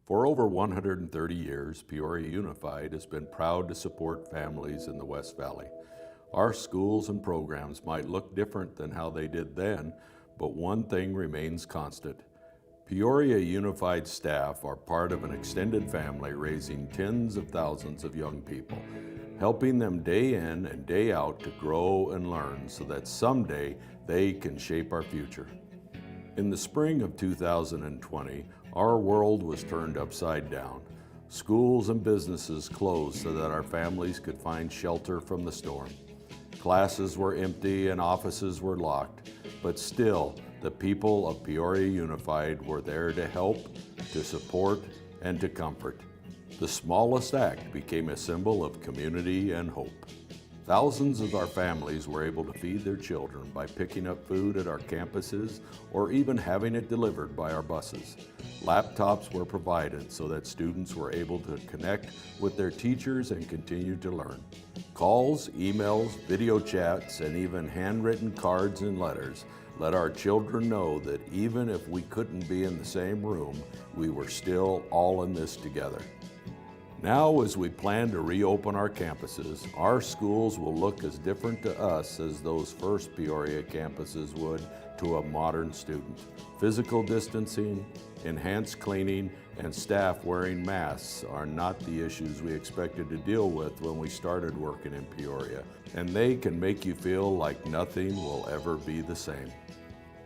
For over 130 years, Peoria Unified has been proud to support families in the West Valley. Our schools and programs might look different than how they did then, but one thing remains constant. Peoria Unified staff are part of an extended family raising tens of thousands of young people, helping them day in and day out to grow and learn so that someday they can shape our future. In the spring of 2020, our world was turned upside down. Schools and businesses closed so that our families could find shelter from the storm. Classes were empty and offices were locked, but still, the people of Peoria Unified were there to help, to support, and to comfort. The smallest act became a symbol of community and hope. Thousands of our families were able to feed their children by picking up food at our campuses or even having it delivered by our buses. Laptops were provided so that students were able to connect with their teachers and continue to learn. Calls, emails, video chats, and even handwritten cards and letters let our children know that even if we couldn't be in the same room, we were still all in this together. Now, as we plan to reopen our campuses, our schools will look as different to us as those first Peoria campuses would to a modern student. Physical distancing, enhanced cleaning, and staff wearing masks are not the issues we expected to deal with when we started working in Peoria, and they can make you feel like nothing will ever be the same.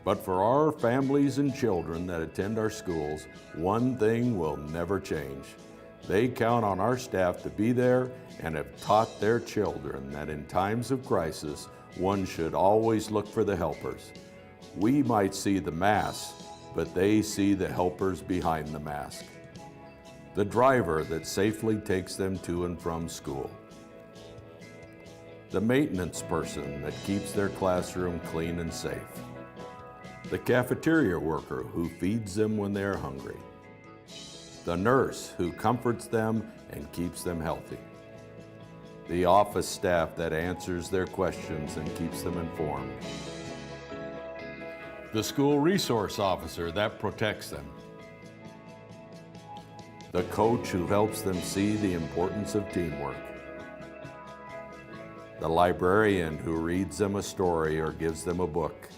But for our families and children that attend our schools, one thing will never change. They count on our staff to be there and have taught their children that in times of crisis, one should always look for the helpers. We might see the mask, but they see the helpers behind the mask. The driver that safely takes them to and from school. The maintenance person that keeps their classroom clean and safe. The cafeteria worker who feeds them when they are hungry. The nurse who comforts them and keeps them healthy. The office staff that answers their questions and keeps them informed. The school resource officer that protects them. The coach who helps them see the importance of teamwork. The librarian who reads them a story or gives them a book.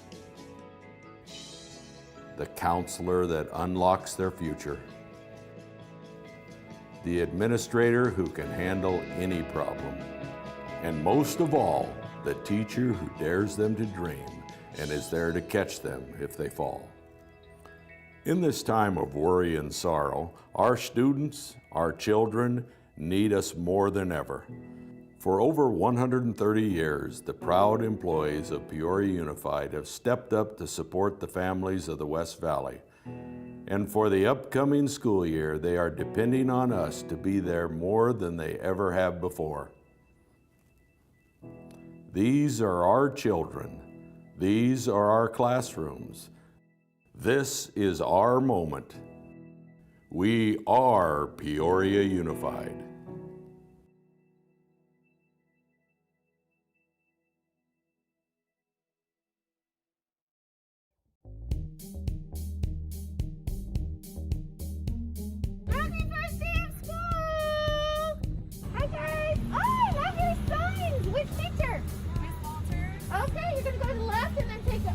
The counselor that unlocks their future. The administrator who can handle any problem. And most of all, the teacher who dares them to dream and is there to catch them if they fall. In this time of worry and sorrow, our students, our children, need us more than ever. For over 130 years, the proud employees of Peoria Unified have stepped up to support the families of the West Valley. And for the upcoming school year, they are depending on us to be there more than they ever have before. These are our children. These are our classrooms. This is our moment. We are Peoria Unified.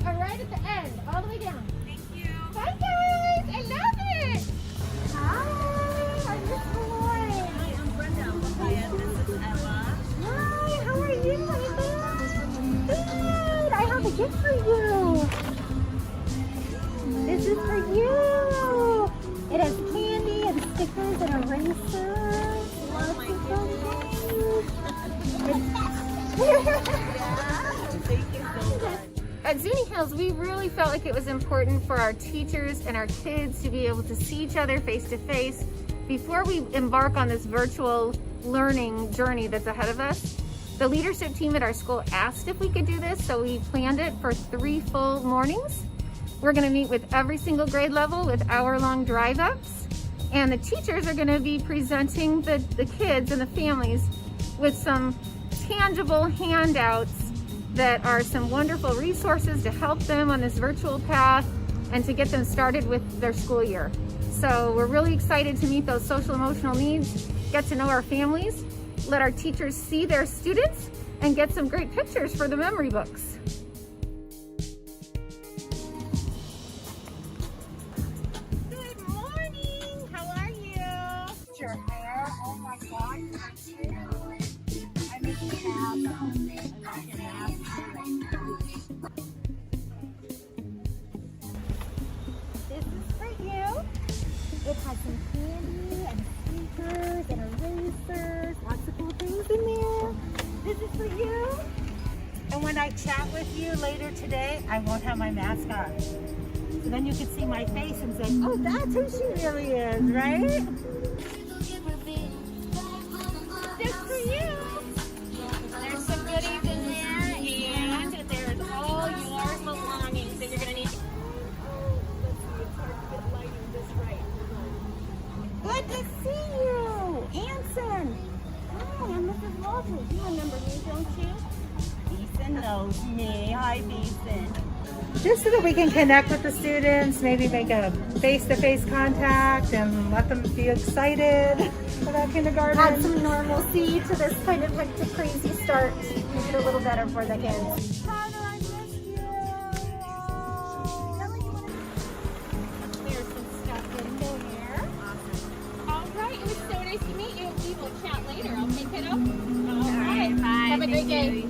Right at the end, all the way down. Thank you. Hi guys, I love it. Hi, I'm Miss Malloy. Hi, I'm Brenda. Hi, this is Ella. Hi, how are you, Ella? Good. I have a gift for you. This is for you. It has candy and stickers and erasers. Lots of things. Thank you so much. At Zuni Hills, we really felt like it was important for our teachers and our kids to be able to see each other face to face before we embark on this virtual learning journey that's ahead of us. The leadership team at our school asked if we could do this, so we planned it for 3 full mornings. We're going to meet with every single grade level with hour-long drive-ups, and the teachers are going to be presenting the kids and the families with some tangible handouts that are some wonderful resources to help them on this virtual path and to get them started with their school year. So we're really excited to meet those social emotional needs, get to know our families, let our teachers see their students, and get some great pictures for the memory books. Good morning. How are you? Your hair. Oh my God. I miss your hat. I like your hat. This is for you. It has some candy and sneakers and erasers. Lots of cool things in there. This is for you. And when I chat with you later today, I won't have my mask on. So then you can see my face and say, oh, that's who she really is, right? Just for you. There's some goodies in there, and there's all your belongings that you're going to need. Let's see, it's hard to get lighting just right. Good to see you, Anson. Hi, I'm Mrs. Walters. You remember me, don't you? Beeson knows me. Hi, Beeson. Just so that we can connect with the students, maybe make a face-to-face contact and let them be excited about kindergarten. Add some normalcy to this kind of hectic, crazy start. Make it a little better for the kids. Carter, I missed you. There's some stuff in there. All right, it was so nice to meet you. We will chat later. I'll pick it up. All right. Bye. Have a great day.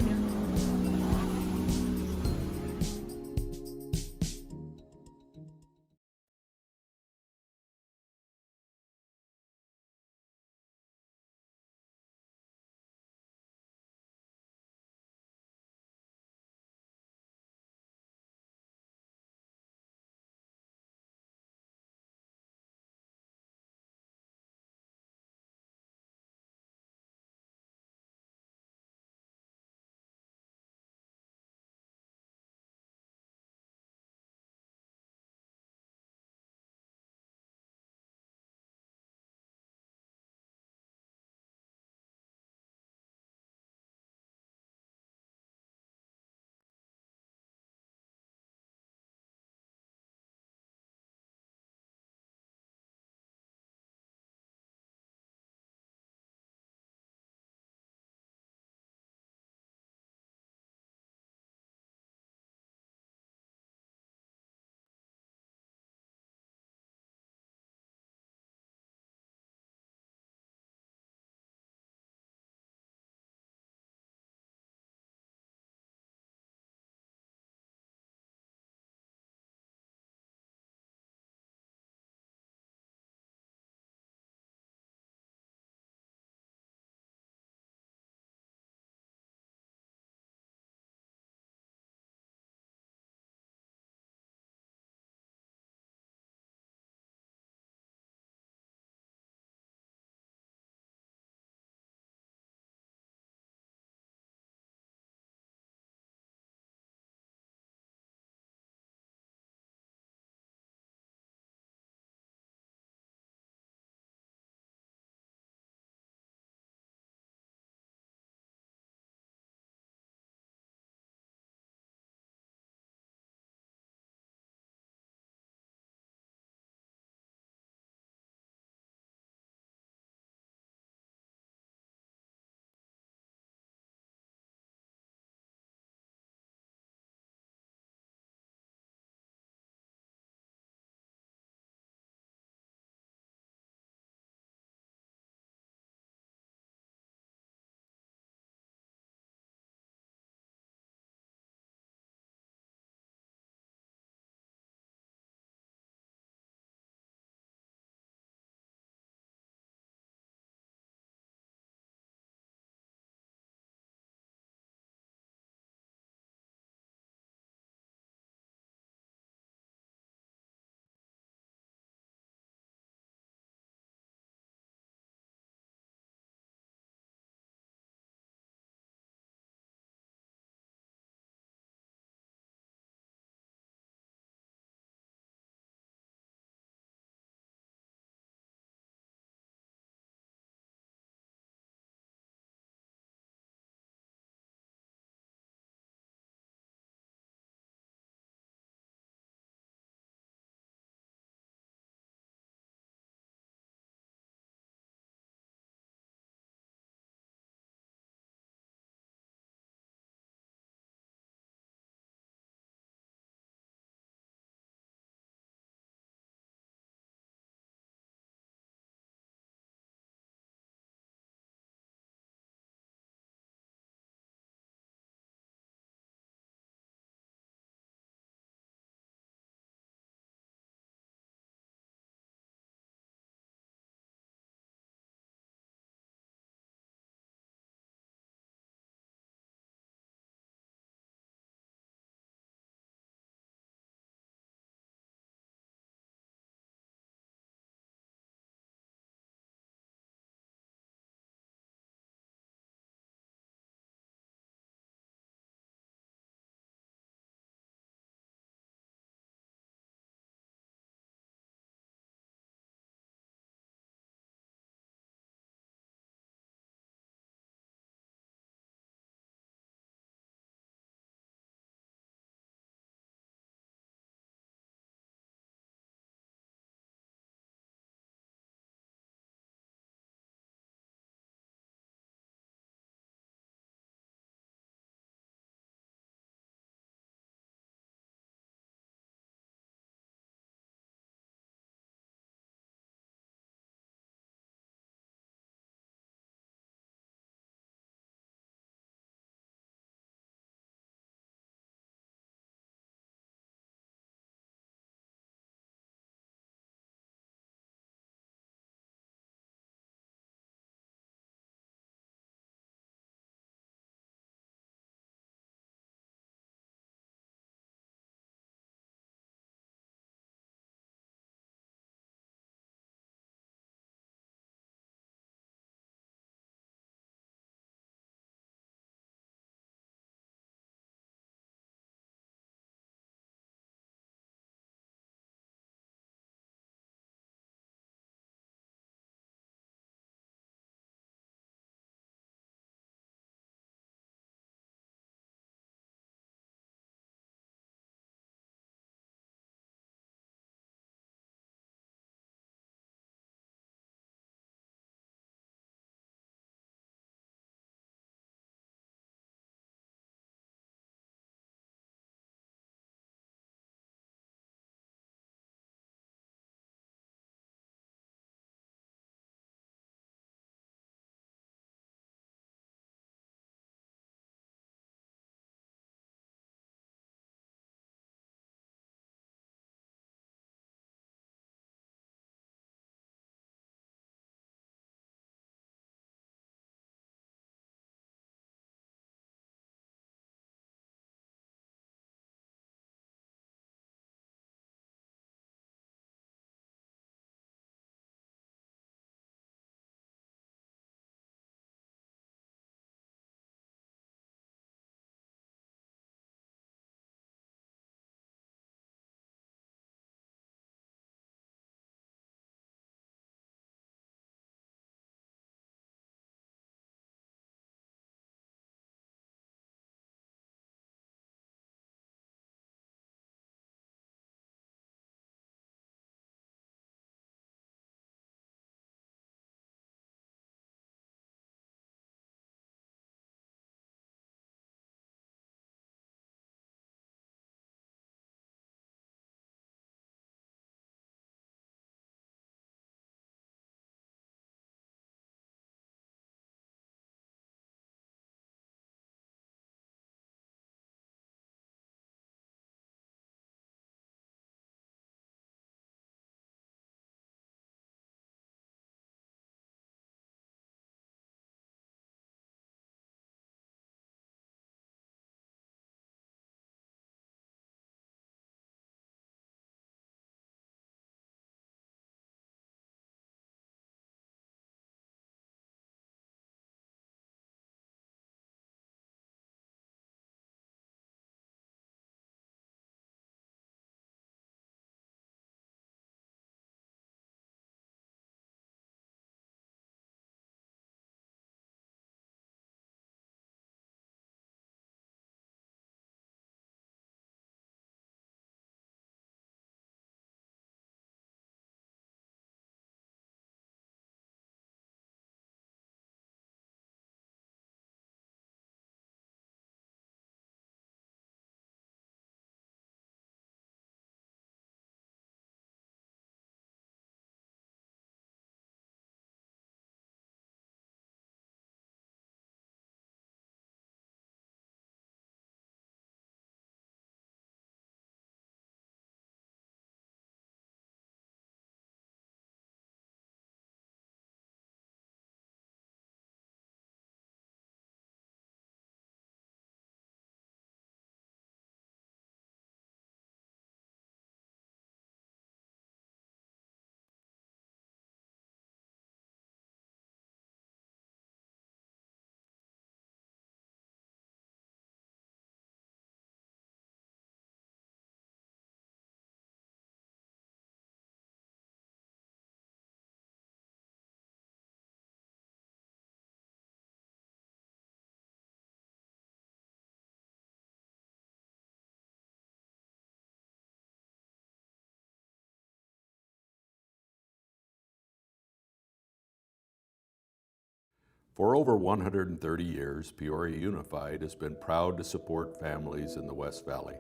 For over 130 years, Peoria Unified has been proud to support families in the West Valley.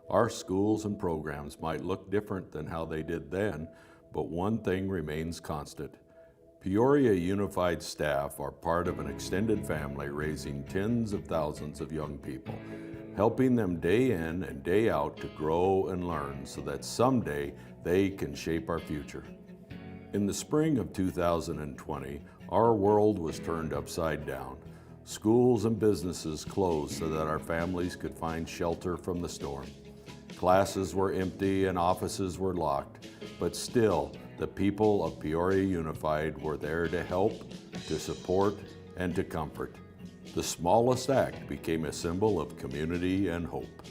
Our schools and programs might look different than how they did then, but one thing remains constant. Peoria Unified staff are part of an extended family raising tens of thousands of young people, helping them day in and day out to grow and learn so that someday they can shape our future. In the spring of 2020, our world was turned upside down. Schools and businesses closed so that our families could find shelter from the storm. Classes were empty and offices were locked, but still, the people of Peoria Unified were there to help, to support, and to comfort. The smallest act became a symbol of community and hope.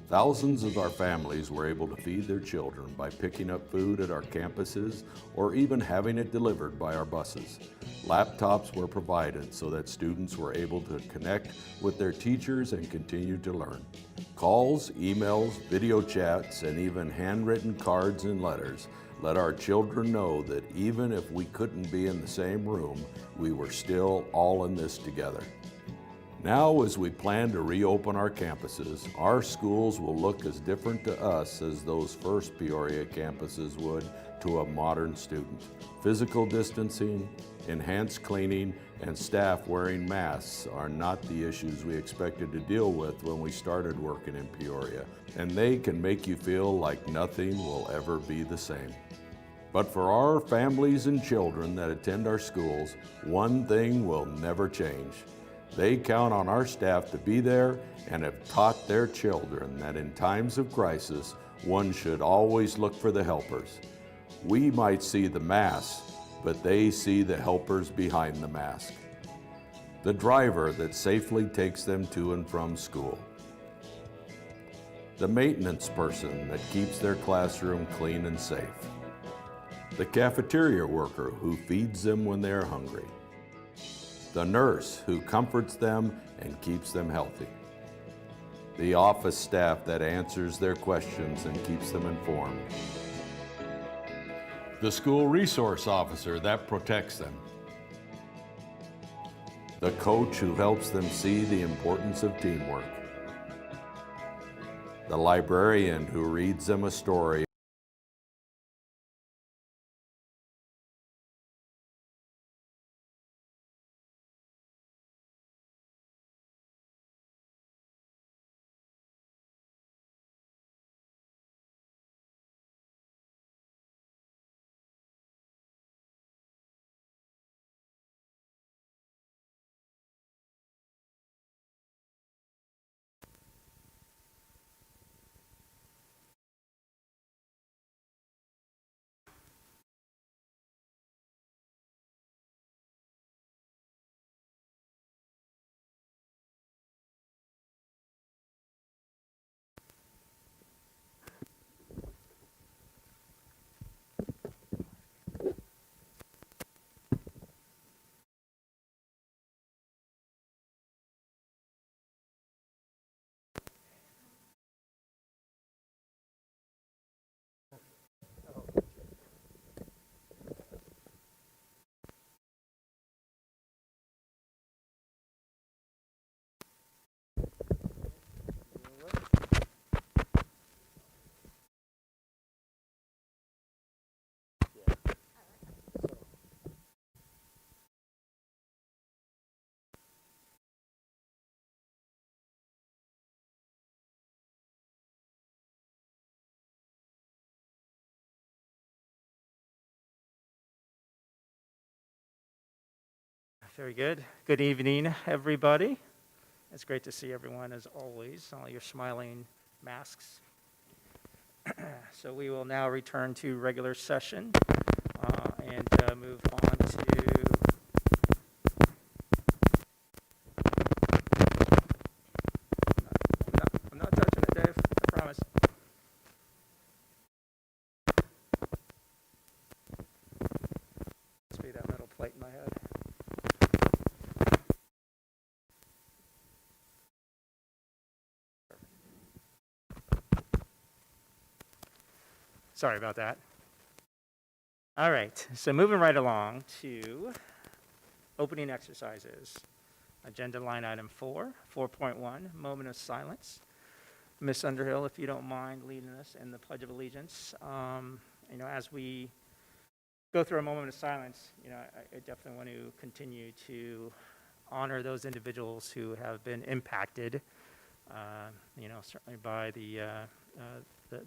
Thousands of our families were able to feed their children by picking up food at our campuses or even having it delivered by our buses. Laptops were provided so that students were able to connect with their teachers and continue to learn. Calls, emails, video chats, and even handwritten cards and letters let our children know that even if we couldn't be in the same room, we were still all in this together. Now, as we plan to reopen our campuses, our schools will look as different to us as those first Peoria campuses would to a modern student. Physical distancing, enhanced cleaning, and staff wearing masks are not the issues we expected to deal with when we started working in Peoria, and they can make you feel like nothing will ever be the same. But for our families and children that attend our schools, one thing will never change. They count on our staff to be there and have taught their children that in times of crisis, one should always look for the helpers. We might see the mask, but they see the helpers behind the mask. The driver that safely takes them to and from school. The maintenance person that keeps their classroom clean and safe. The cafeteria worker who feeds them when they're hungry. The nurse who comforts them and keeps them healthy. The office staff that answers their questions and keeps them informed. The school resource officer that protects them. The coach who helps them see the importance of teamwork. The librarian who reads them a story. Very good. Good evening, everybody. It's great to see everyone, as always, all your smiling masks. So we will now return to regular session and move on to I'm not touching it, Dave. I promise. Must be that metal plate in my head. Sorry about that. All right, so moving right along to opening exercises. Agenda line item 4, 4.1, moment of silence. Ms. Underhill, if you don't mind leading us in the Pledge of Allegiance. As we go through a moment of silence, I definitely want to continue to honor those individuals who have been impacted, certainly by the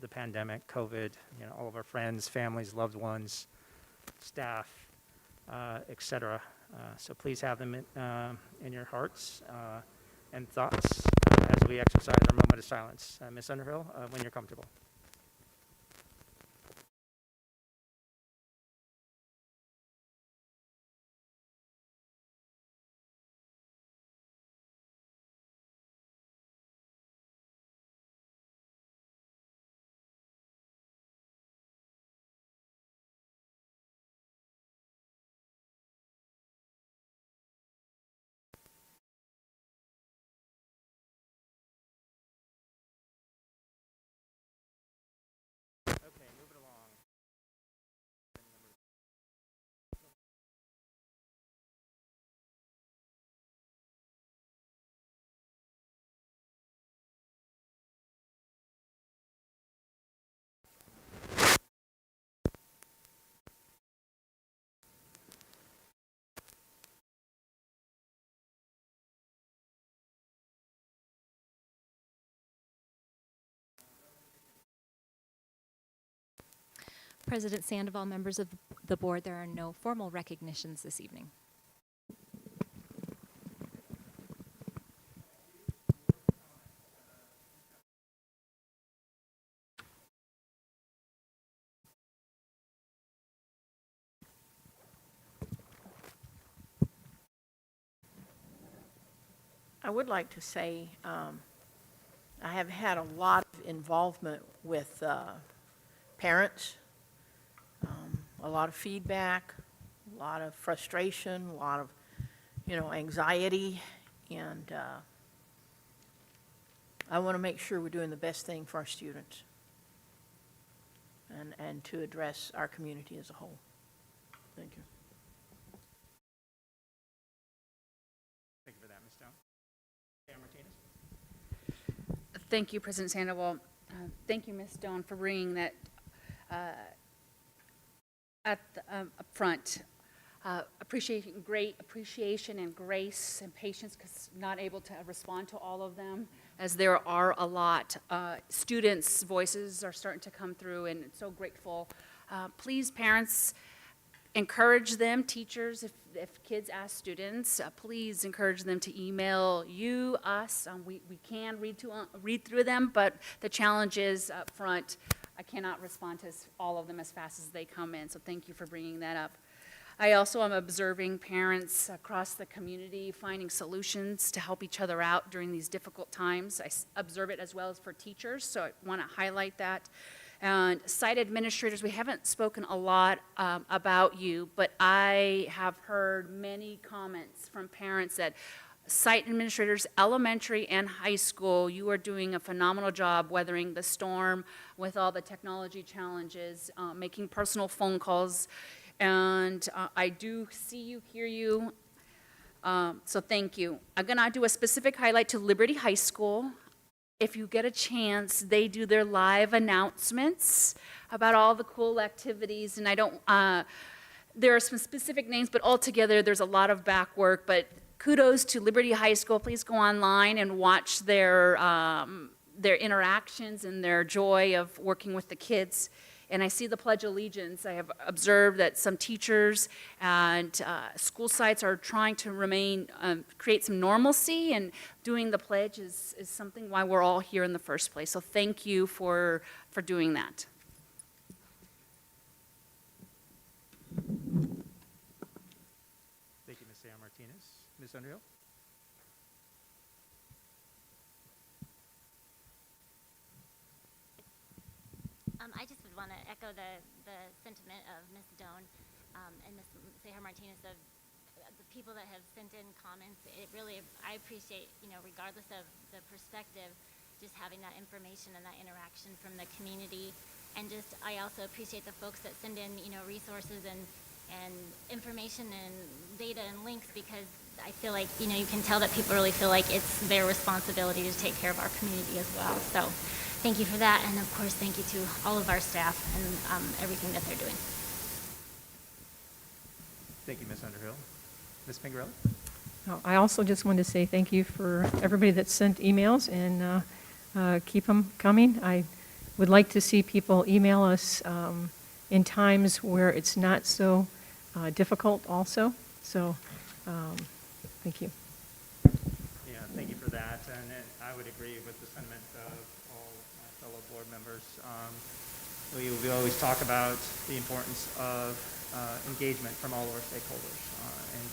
pandemic, COVID, all of our friends, families, loved ones, staff, et cetera. So please have them in your hearts and thoughts as we exercise our moment of silence. Ms. Underhill, when you're comfortable. Okay, move it along. President Sandoval, members of the board, there are no formal recognitions this evening. I would like to say I have had a lot of involvement with parents, a lot of feedback, a lot of frustration, a lot of, anxiety, and I want to make sure we're doing the best thing for our students and to address our community as a whole. Thank you. Thank you for that, Ms. Stone. Mayor Martinez. Thank you, President Sandoval. Thank you, Ms. Stone, for bringing that up front. Great appreciation and grace and patience, because not able to respond to all of them, as there are a lot. Students' voices are starting to come through, and so grateful. Please, parents, encourage them. Teachers, if kids ask students, please encourage them to email you, us. We can read through them, but the challenge is up front. I cannot respond to all of them as fast as they come in, so thank you for bringing that up. I also am observing parents across the community finding solutions to help each other out during these difficult times. I observe it as well as for teachers, so I want to highlight that. And site administrators, we haven't spoken a lot about you, but I have heard many comments from parents that site administrators, elementary and high school, you are doing a phenomenal job weathering the storm with all the technology challenges, making personal phone calls. And I do see you, hear you, so thank you. I'm gonna do a specific highlight to Liberty High School. If you get a chance, they do their live announcements about all the cool activities, and I don't, there are some specific names, but altogether there's a lot of back work, but kudos to Liberty High School. Please go online and watch their interactions and their joy of working with the kids. And I see the Pledge of Allegiance. I have observed that some teachers and school sites are trying to create some normalcy, and doing the pledge is something why we're all here in the first place. So thank you for doing that. Thank you, Ms. Sarah Martinez. Ms. Underhill? I just would want to echo the sentiment of Ms. Doan and Ms. Seher Martinez of the people that have sent in comments. It really, I appreciate, regardless of the perspective, just having that information and that interaction from the community. And I also appreciate the folks that send in, resources and and information and data and links, because I feel like, you know, you can tell that people really feel like it's their responsibility to take care of our community as well. So thank you for that, and of course, thank you to all of our staff and everything that they're doing. Thank you, Ms. Underhill. Ms. Pingarelli? I also just wanted to say thank you for everybody that sent emails, and keep them coming. I would like to see people email us in times where it's not so difficult also. So thank you. Yeah, thank you for that. And I would agree with the sentiment of all my fellow board members. We always talk about the importance of engagement from all of our stakeholders, and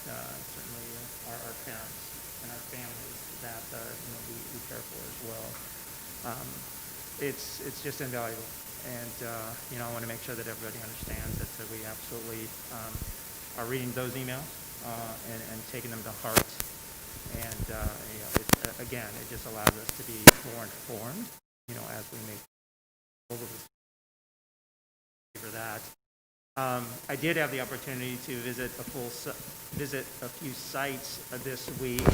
certainly our parents and our families that we care for as well. It's just invaluable, and I want to make sure that everybody understands that we absolutely are reading those emails and taking them to heart. And again, it just allows us to be more informed, as we make over for that. I did have the opportunity to visit a few sites this week.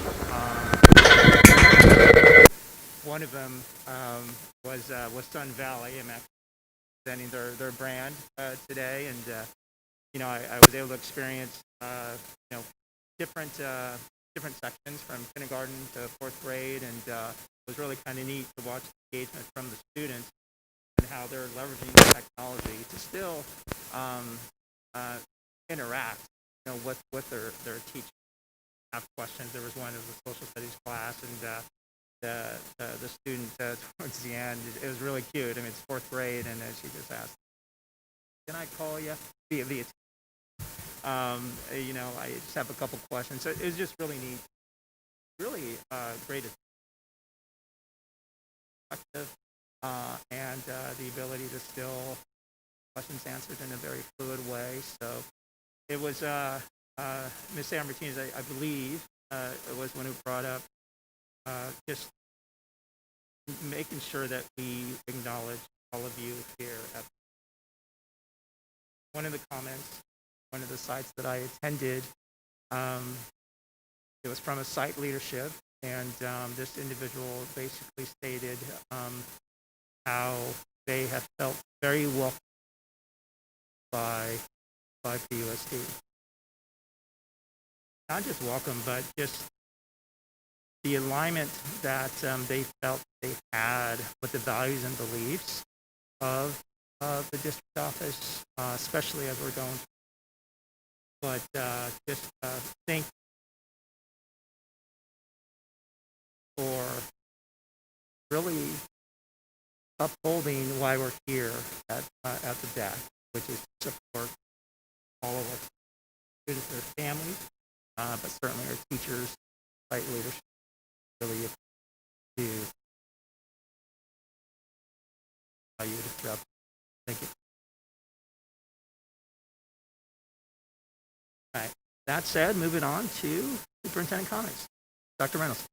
One of them was Sun Valley. I'm actually presenting their brand today, and I was able to experience different sections from kindergarten to fourth grade, and it was really kind of neat to watch the engagement from the students and how they're leveraging the technology to still interact, with their teachers. Ask questions. There was one of the social studies class, and the student towards the end, it was really cute. I mean, it's fourth grade, and she just asked, "Can I call you via?" I just have a couple questions. So it was just really neat, really great, and the ability to still questions answered in a very fluid way. So it was Ms. San Martinez, I believe, was one who brought up just making sure that we acknowledge all of you here. One of the comments, one of the sites that I attended, it was from a site leadership, and this individual basically stated how they have felt very welcome by PUSD. Not just welcome, but just the alignment that they felt they had with the values and beliefs of the district office, especially as we're going. But just think for really upholding why we're here at the deck, which is to support all of our students, their families, but certainly our teachers, site leadership, really to allow you to throughout. Thank you. All right. That said, moving on to superintendent comments. Dr. Reynolds.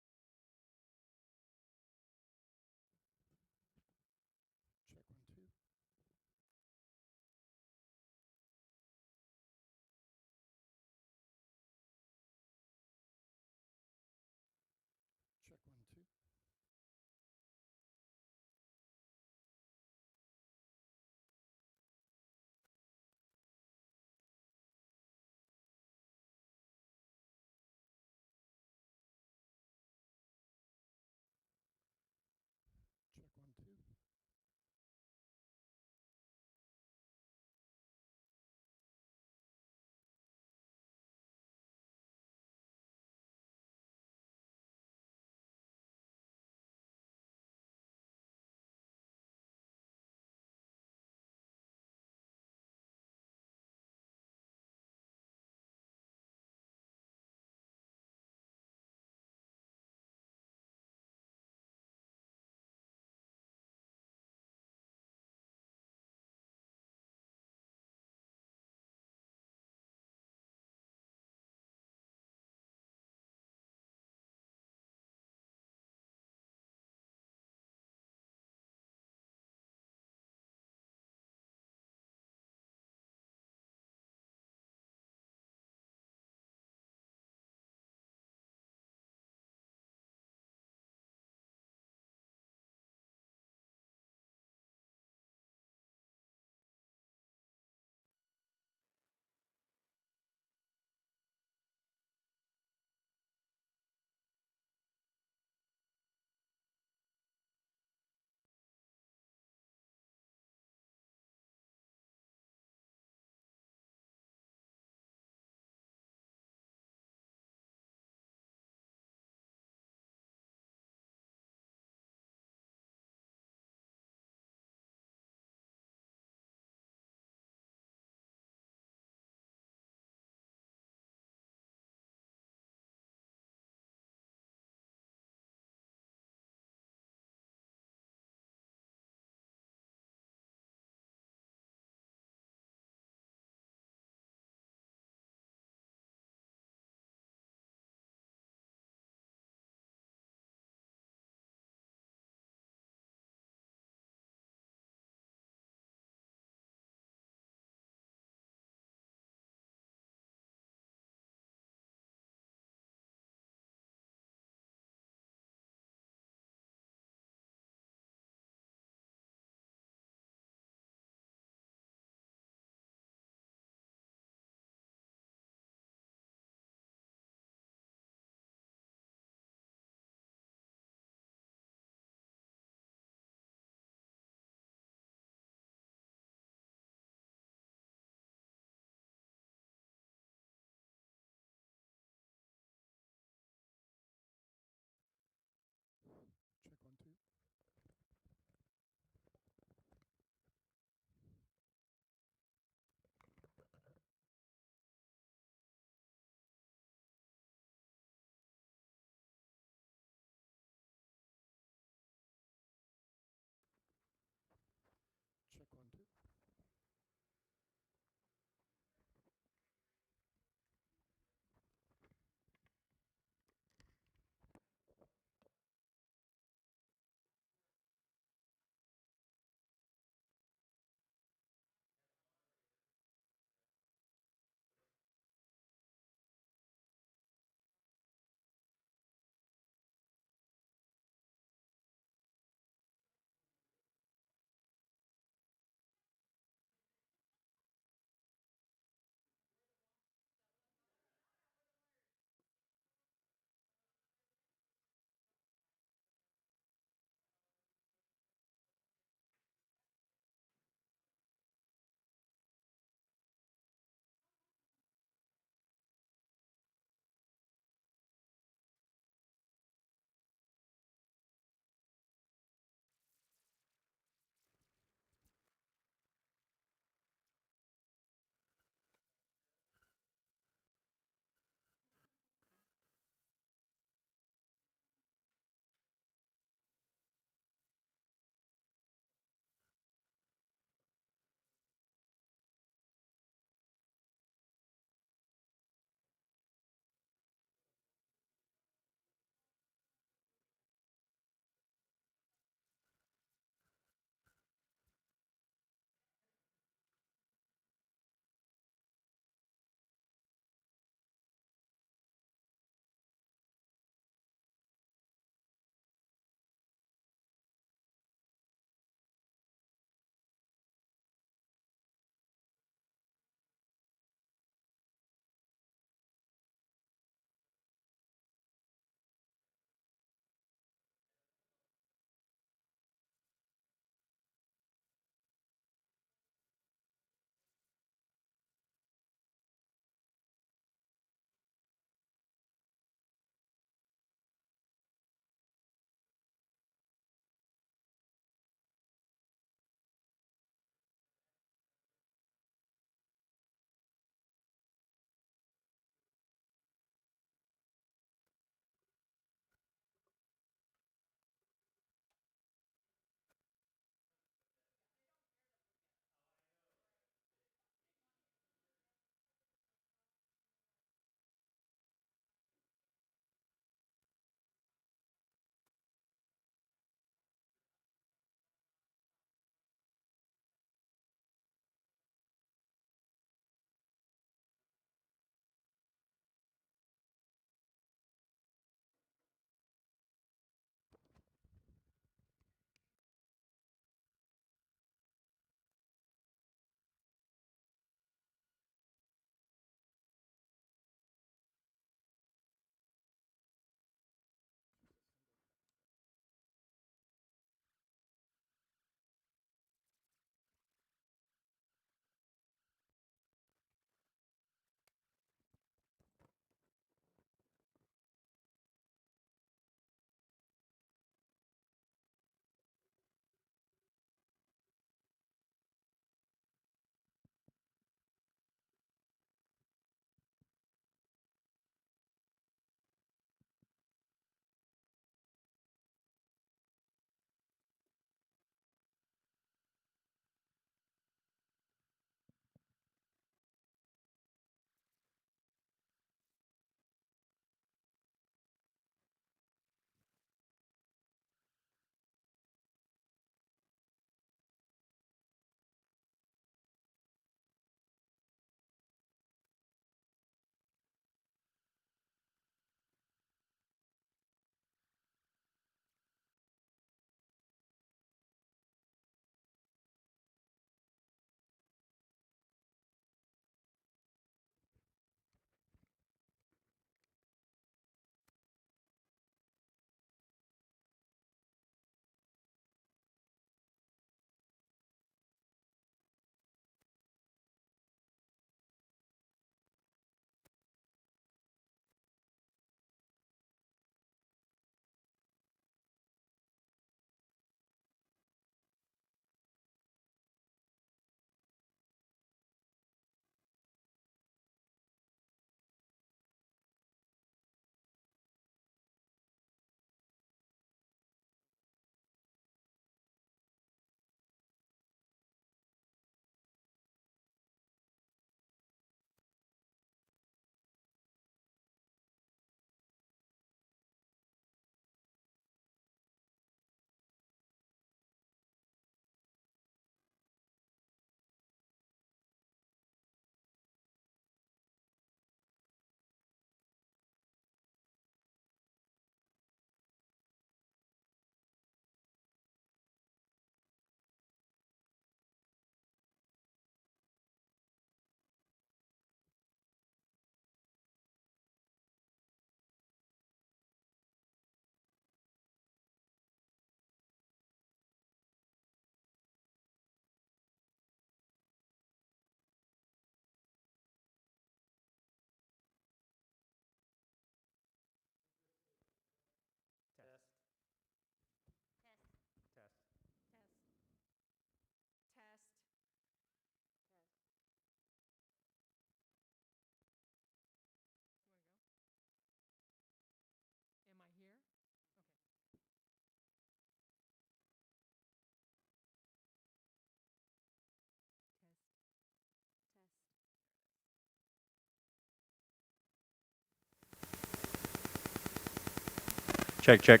Check, check.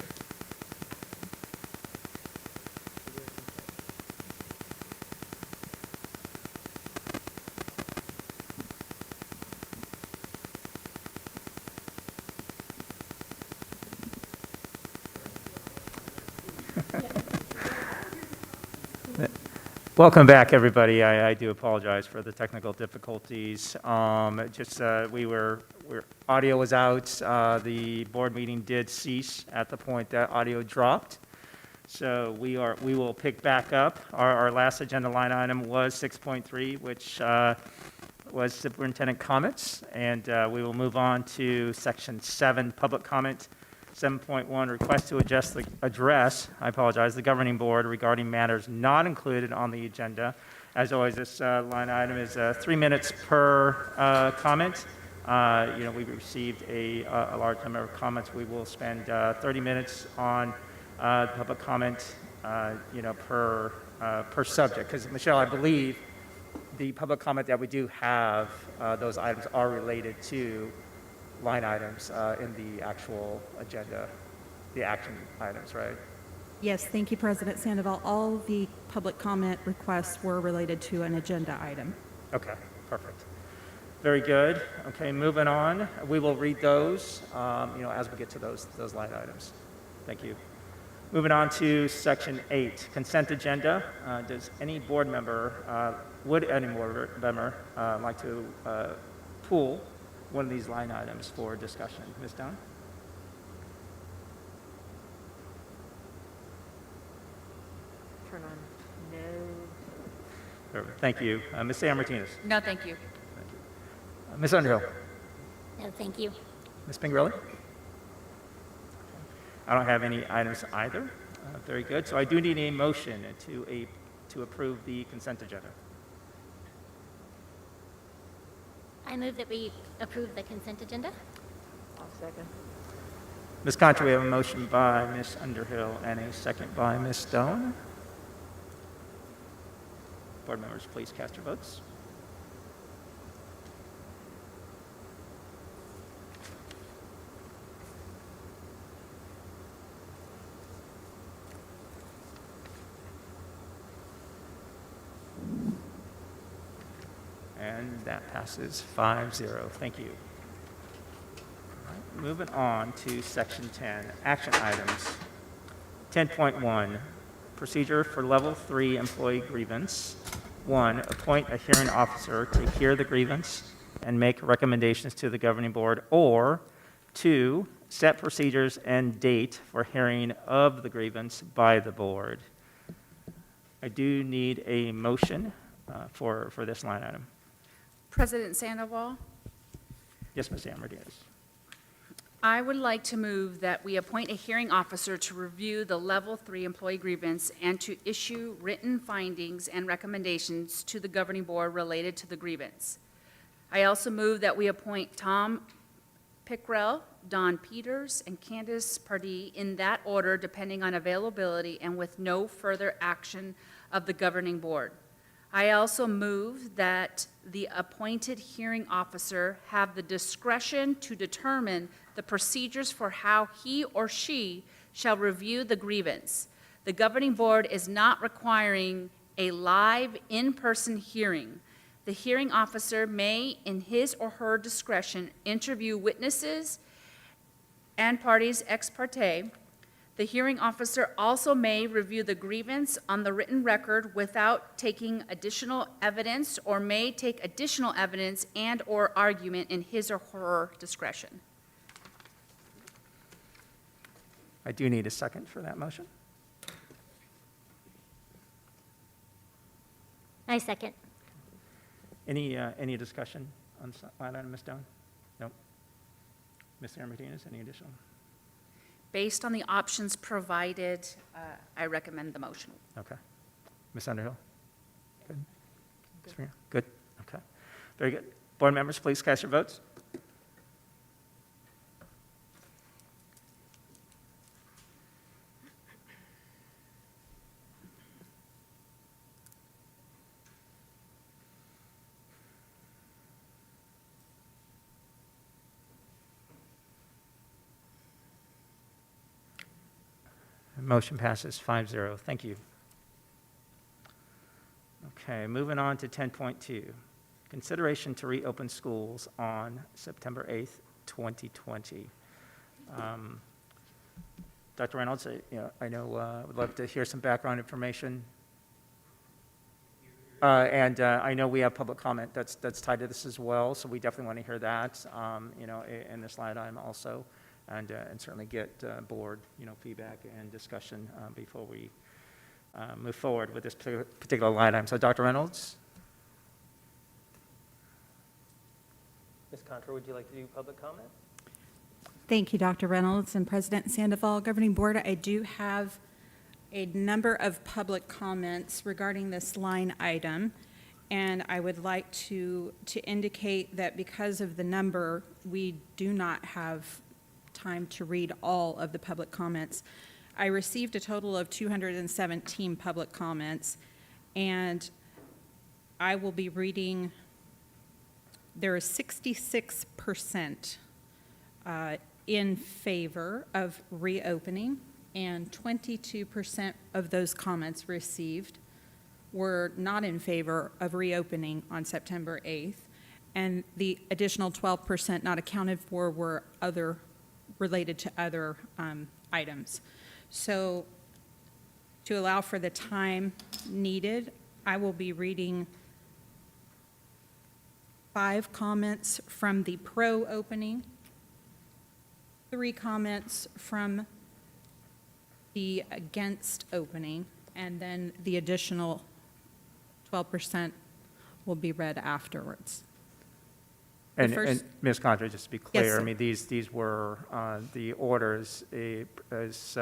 Welcome back, everybody. I do apologize for the technical difficulties. Audio was out. The board meeting did cease at the point that audio dropped. So we will pick back up. Our last agenda line item was 6.3, which was superintendent comments, and we will move on to section 7, public comment. 7.1, request to address the governing board regarding matters not included on the agenda. As always, this line item is 3 minutes per comment. We received a large number of comments. We will spend 30 minutes on public comment, per subject. Because, Michelle, I believe the public comment that we do have, those items are related to line items in the actual agenda, the action items, right? Yes, thank you, President Sandoval. All the public comment requests were related to an agenda item. Okay, perfect. Very good. Okay, moving on. We will read those, as we get to those line items. Thank you. Moving on to section 8, consent agenda. Does any board member, would any board member like to pull one of these line items for discussion? Ms. Dunn? Turn on no. Thank you. Ms. San Martinez? No, thank you. Ms. Underhill? No, thank you. Ms. Pingrelli? I don't have any items either. Very good. So I do need a motion to approve the consent agenda. I move that we approve the consent agenda. I'll second. Ms. Contra, we have a motion by Ms. Underhill and a second by Ms. Stone. Board members, please cast your votes. And that passes 5-0. Thank you. All right, moving on to section 10, action items. 10.1, procedure for level 3 employee grievance. 1, appoint a hearing officer to hear the grievance and make recommendations to the governing board. Or 2, set procedures and date for hearing of the grievance by the board. I do need a motion for this line item. President Sandoval, Yes, Ms. Martinez. I would like to move that we appoint a hearing officer to review the Level 3 employee grievance and to issue written findings and recommendations to the governing board related to the grievance. I also move that we appoint Tom Pickrell, Don Peters, and Candace Pardee in that order, depending on availability and with no further action of the governing board. I also move that the appointed hearing officer have the discretion to determine the procedures for how he or she shall review the grievance. The governing board is not requiring a live, in-person hearing. The hearing officer may, in his or her discretion, interview witnesses and parties ex parte. The hearing officer also may review the grievance on the written record without taking additional evidence, or may take additional evidence and/or argument in his or her discretion. I do need a second for that motion. I second. Any discussion on this line item, Ms. Stone? No. Ms. Martinez, any additional? Based on the options provided, I recommend the motion. Okay. Ms. Underhill? Good? Ms. Springer? Good? Okay. Very good. Board members, please cast your votes. Motion passes 5-0. Thank you. Okay, moving on to 10.2. Consideration to reopen schools on September 8th, 2020. Dr. Reynolds, I know would love to hear some background information. And I know we have public comment that's tied to this as well, so we definitely want to hear that, in this line item also, and certainly get board, feedback and discussion before we move forward with this particular line item. So, Dr. Reynolds? Ms. Contra, would you like to do public comment? Thank you, Dr. Reynolds and President Sandoval. Governing Board, I do have a number of public comments regarding this line item, and I would like to indicate that because of the number, we do not have time to read all of the public comments. I received a total of 217 public comments, and I will be reading, there is 66% in favor of reopening, and 22% of those comments received were not in favor of reopening on September 8th, and the additional 12% not accounted for were related to other items. So to allow for the time needed, I will be reading 5 comments from the pro-opening, 3 comments from the against opening, and then the additional 12% will be read afterwards. And Ms. Contra, just to be clear, Yes, sir. I mean, these were the orders as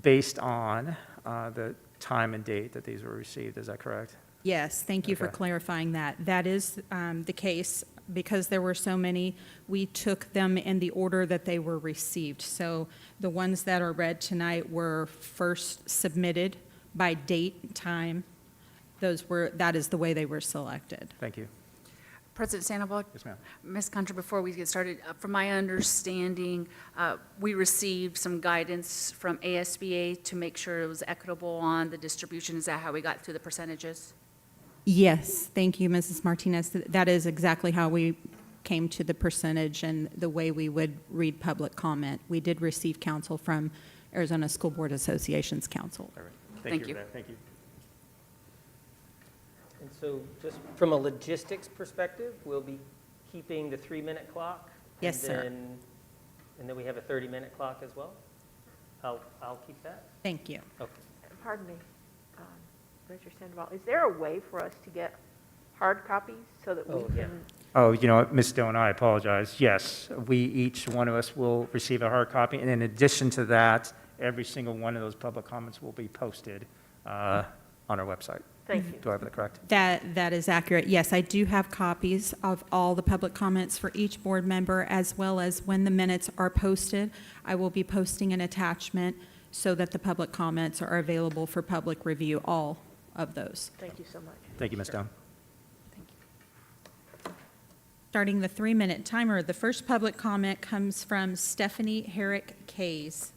based on the time and date that these were received. Is that correct? Yes, thank you for Okay. clarifying that. That is the case. Because there were so many, we took them in the order that they were received. So the ones that are read tonight were first submitted by date and time. That is the way they were selected. Thank you. President Sandoval? Yes, ma'am. Ms. Contra, before we get started, from my understanding, we received some guidance from ASBA to make sure it was equitable on the distribution. Is that how we got to the percentages? Yes, thank you, Mrs. Martinez. That is exactly how we came to the percentage and the way we would read public comment. We did receive counsel from Arizona School Board Association's counsel. All right. Thank you. for that. Thank you. And so just from a logistics perspective, we'll be keeping the 3-minute clock. Yes, sir. And then we have a 30-minute clock as well? I'll keep that? Thank you. Okay. Pardon me, Mr. Sandoval, is there a way for us to get hard copies so that we Oh, yeah. can? Oh, Ms. Stone, I apologize. Yes, each one of us will receive a hard copy, and in addition to that, every single one of those public comments will be posted on our website. Thank you. Do I have that correct? That is accurate. Yes, I do have copies of all the public comments for each board member, as well as when the minutes are posted, I will be posting an attachment so that the public comments are available for public review, all of those. Thank you so much. Thank you, Ms. Stone. Starting the 3-minute timer, the first public comment comes from Stephanie Herrick-Kays.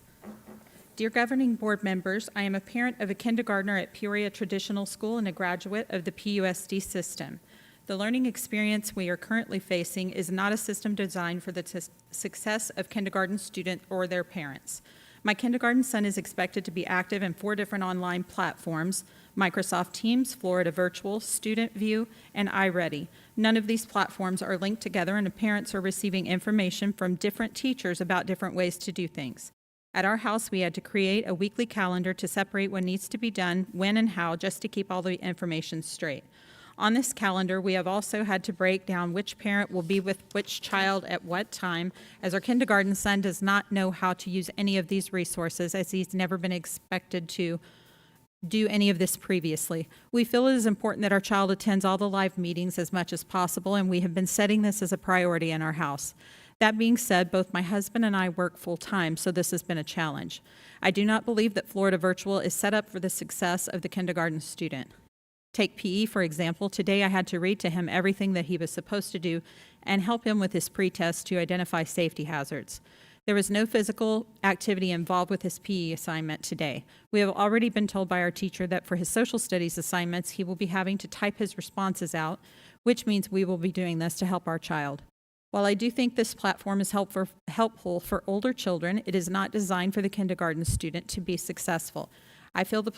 Dear Governing Board members, I am a parent of a kindergartner at Peoria Traditional School and a graduate of the PUSD system. The learning experience we are currently facing is not a system designed for the success of kindergarten students or their parents. My kindergarten son is expected to be active in 4 different online platforms: Microsoft Teams, Florida Virtual, Student View, and iReady. None of these platforms are linked together, and the parents are receiving information from different teachers about different ways to do things. At our house, we had to create a weekly calendar to separate what needs to be done, when and how, just to keep all the information straight. On this calendar, we have also had to break down which parent will be with which child at what time, as our kindergarten son does not know how to use any of these resources, as he's never been expected to do any of this previously. We feel it is important that our child attends all the live meetings as much as possible, and we have been setting this as a priority in our house. That being said, both my husband and I work full-time, so this has been a challenge. I do not believe that Florida Virtual is set up for the success of the kindergarten student. Take PE, for example. Today I had to read to him everything that he was supposed to do and help him with his pre-test to identify safety hazards. There was no physical activity involved with his PE assignment today. We have already been told by our teacher that for his social studies assignments, he will be having to type his responses out, which means we will be doing this to help our child. While I do think this platform is helpful for older children, it is not designed for the kindergarten student to be successful. I feel the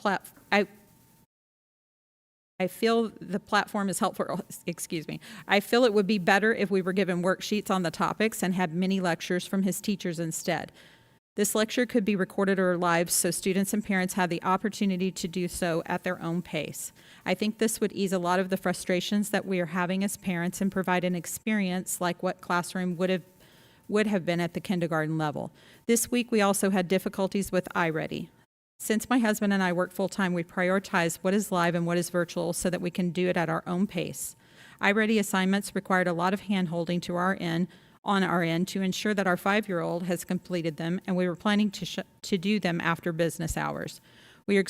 platform is helpful, I feel it would be better if we were given worksheets on the topics and had mini lectures from his teachers instead. This lecture could be recorded or live so students and parents have the opportunity to do so at their own pace. I think this would ease a lot of the frustrations that we are having as parents and provide an experience like what classroom would have been at the kindergarten level. This week we also had difficulties with iReady. Since my husband and I work full-time, we prioritize what is live and what is virtual so that we can do it at our own pace. iReady assignments required a lot of hand-holding on our end to ensure that our 5-year-old has completed them, and we were planning to do them after business hours. We are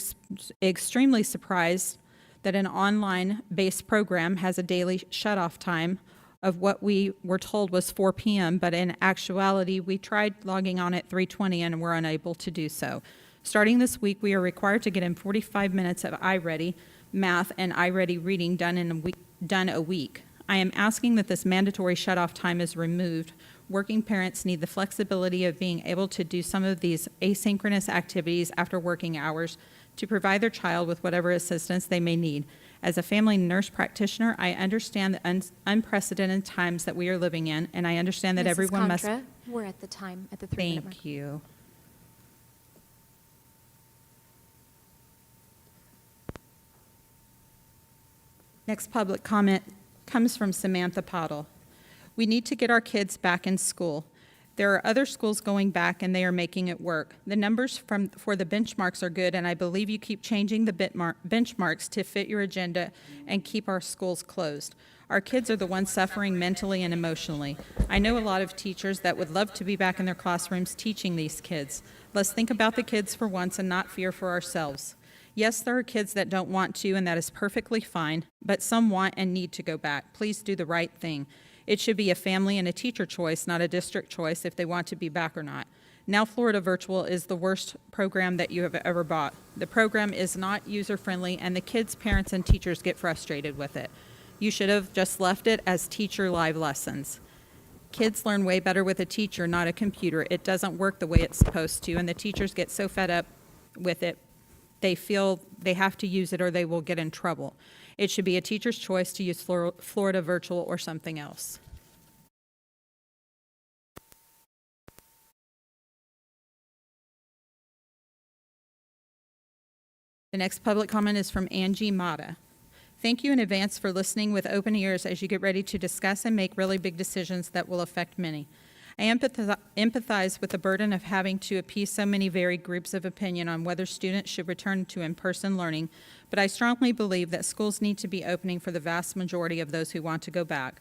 extremely surprised that an online-based program has a daily shut-off time of what we were told was 4 p.m., but in actuality, we tried logging on at 3:20 and were unable to do so. Starting this week, we are required to get in 45 minutes of iReady math and iReady reading done a week. I am asking that this mandatory shut-off time is removed. Working parents need the flexibility of being able to do some of these asynchronous activities after working hours to provide their child with whatever assistance they may need. As a family nurse practitioner, I understand the unprecedented times that we are living in, and I understand that Mrs. everyone Contra, we're at the 3-minute mark. Thank you. Next public comment comes from Samantha Pottle. We need to get our kids back in school. There are other schools going back and they are making it work. The numbers for the benchmarks are good, and I believe you keep changing the benchmarks to fit your agenda and keep our schools closed. Our kids are the ones suffering mentally and emotionally. I know a lot of teachers that would love to be back in their classrooms teaching these kids. Let's think about the kids for once and not fear for ourselves. Yes, there are kids that don't want to, and that is perfectly fine, but some want and need to go back. Please do the right thing. It should be a family and a teacher choice, not a district choice, if they want to be back or not. Now Florida Virtual is the worst program that you have ever bought. The program is not user-friendly, and the kids, parents, and teachers get frustrated with it. You should have just left it as teacher live lessons. Kids learn way better with a teacher, not a computer. It doesn't work the way it's supposed to, and the teachers get so fed up with it, they feel they have to use it or they will get in trouble. It should be a teacher's choice to use Florida Virtual or something else. The next public comment is from Angie Mata. Thank you in advance for listening with open ears as you get ready to discuss and make really big decisions that will affect many. I empathize with the burden of having to appease so many varied groups of opinion on whether students should return to in-person learning, but I strongly believe that schools need to be opening for the vast majority of those who want to go back.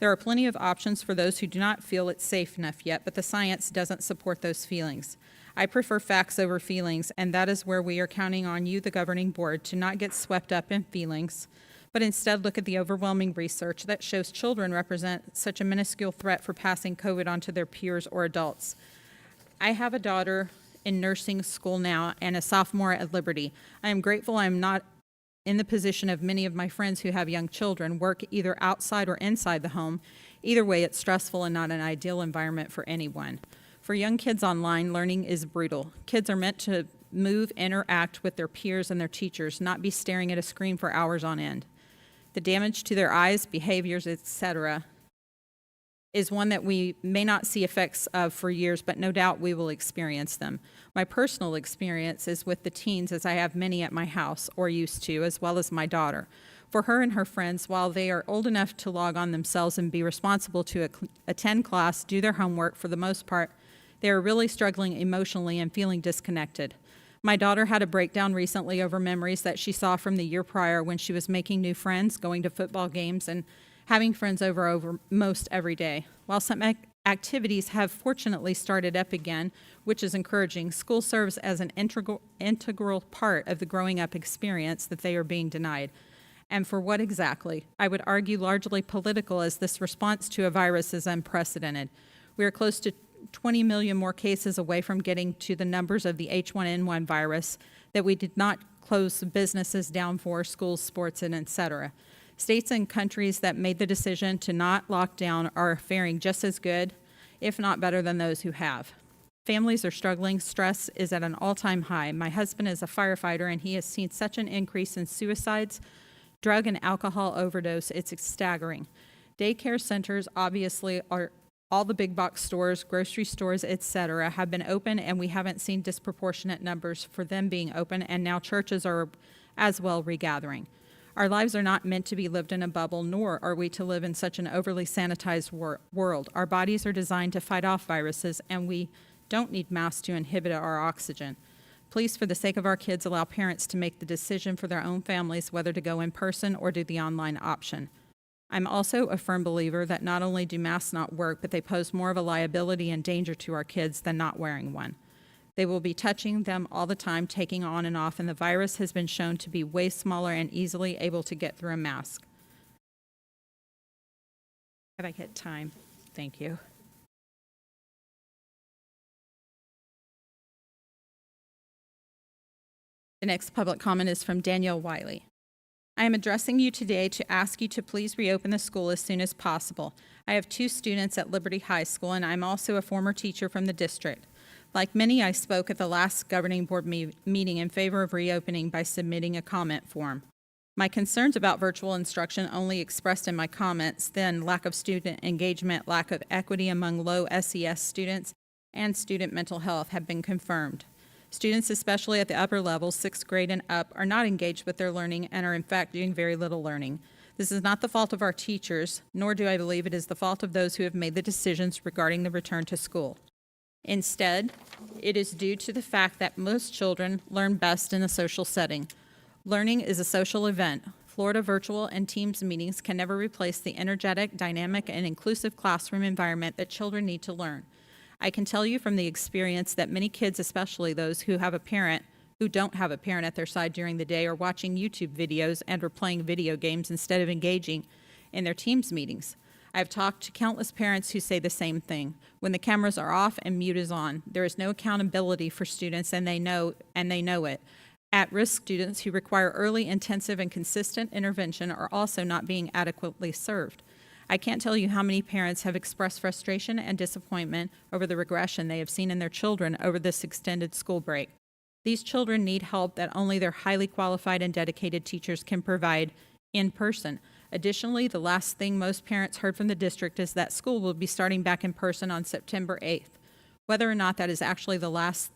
There are plenty of options for those who do not feel it's safe enough yet, but the science doesn't support those feelings. I prefer facts over feelings, and that is where we are counting on you, the governing board, to not get swept up in feelings, but instead look at the overwhelming research that shows children represent such a minuscule threat for passing COVID on to their peers or adults. I have a daughter in nursing school now and a sophomore at Liberty. I am grateful I am not in the position of many of my friends who have young children, work either outside or inside the home. Either way, it's stressful and not an ideal environment for anyone. For young kids, online learning is brutal. Kids are meant to move, interact with their peers and their teachers, not be staring at a screen for hours on end. The damage to their eyes, behaviors, etc., is one that we may not see effects of for years, but no doubt we will experience them. My personal experience is with the teens, as I have many at my house, or used to, as well as my daughter. For her and her friends, while they are old enough to log on themselves and be responsible to attend class, do their homework, for the most part, they are really struggling emotionally and feeling disconnected. My daughter had a breakdown recently over memories that she saw from the year prior when she was making new friends, going to football games, and having friends over most every day. While some activities have fortunately started up again, which is encouraging, school serves as an integral part of the growing up experience that they are being denied. And for what exactly? I would argue largely political, as this response to a virus is unprecedented. We are close to 20 million more cases away from getting to the numbers of the H1N1 virus that we did not close businesses down for, schools, sports, and et cetera. States and countries that made the decision to not lock down are faring just as good, if not better, than those who have. Families are struggling. Stress is at an all-time high. My husband is a firefighter, and he has seen such an increase in suicides, drug and alcohol overdose. It's staggering. Daycare centers, obviously, are all the big box stores, grocery stores, etc., have been open, and we haven't seen disproportionate numbers for them being open, and now churches are as well regathering. Our lives are not meant to be lived in a bubble, nor are we to live in such an overly sanitized world. Our bodies are designed to fight off viruses, and we don't need masks to inhibit our oxygen. Please, for the sake of our kids, allow parents to make the decision for their own families whether to go in person or do the online option. I'm also a firm believer that not only do masks not work, but they pose more of a liability and danger to our kids than not wearing one. They will be touching them all the time, taking on and off, and the virus has been shown to be way smaller and easily able to get through a mask. Have I hit time? Thank you. The next public comment is from Danielle Wiley. I am addressing you today to ask you to please reopen the school as soon as possible. I have 2 students at Liberty High School, and I'm also a former teacher from the district. Like many, I spoke at the last governing board meeting in favor of reopening by submitting a comment form. My concerns about virtual instruction only expressed in my comments, then lack of student engagement, lack of equity among low SES students, and student mental health have been confirmed. Students, especially at the upper levels, 6th grade and up, are not engaged with their learning and are in fact doing very little learning. This is not the fault of our teachers, nor do I believe it is the fault of those who have made the decisions regarding the return to school. Instead, it is due to the fact that most children learn best in a social setting. Learning is a social event. Florida virtual and Teams meetings can never replace the energetic, dynamic, and inclusive classroom environment that children need to learn. I can tell you from the experience that many kids, especially those who have a parent who don't have a parent at their side during the day, are watching YouTube videos and are playing video games instead of engaging in their Teams meetings. I've talked to countless parents who say the same thing. When the cameras are off and mute is on, there is no accountability for students, and they know it. At-risk students who require early, intensive, and consistent intervention are also not being adequately served. I can't tell you how many parents have expressed frustration and disappointment over the regression they have seen in their children over this extended school break. These children need help that only their highly qualified and dedicated teachers can provide in person. Additionally, the last thing most parents heard from the district is that school will be starting back in person on September 8th. Whether or not that is actually the last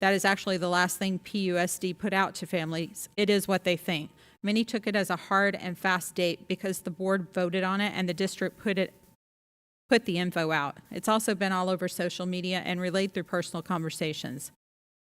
thing PUSD put out to families, it is what they think. Many took it as a hard and fast date because the board voted on it and the district put the info out. It's also been all over social media and relayed through personal conversations.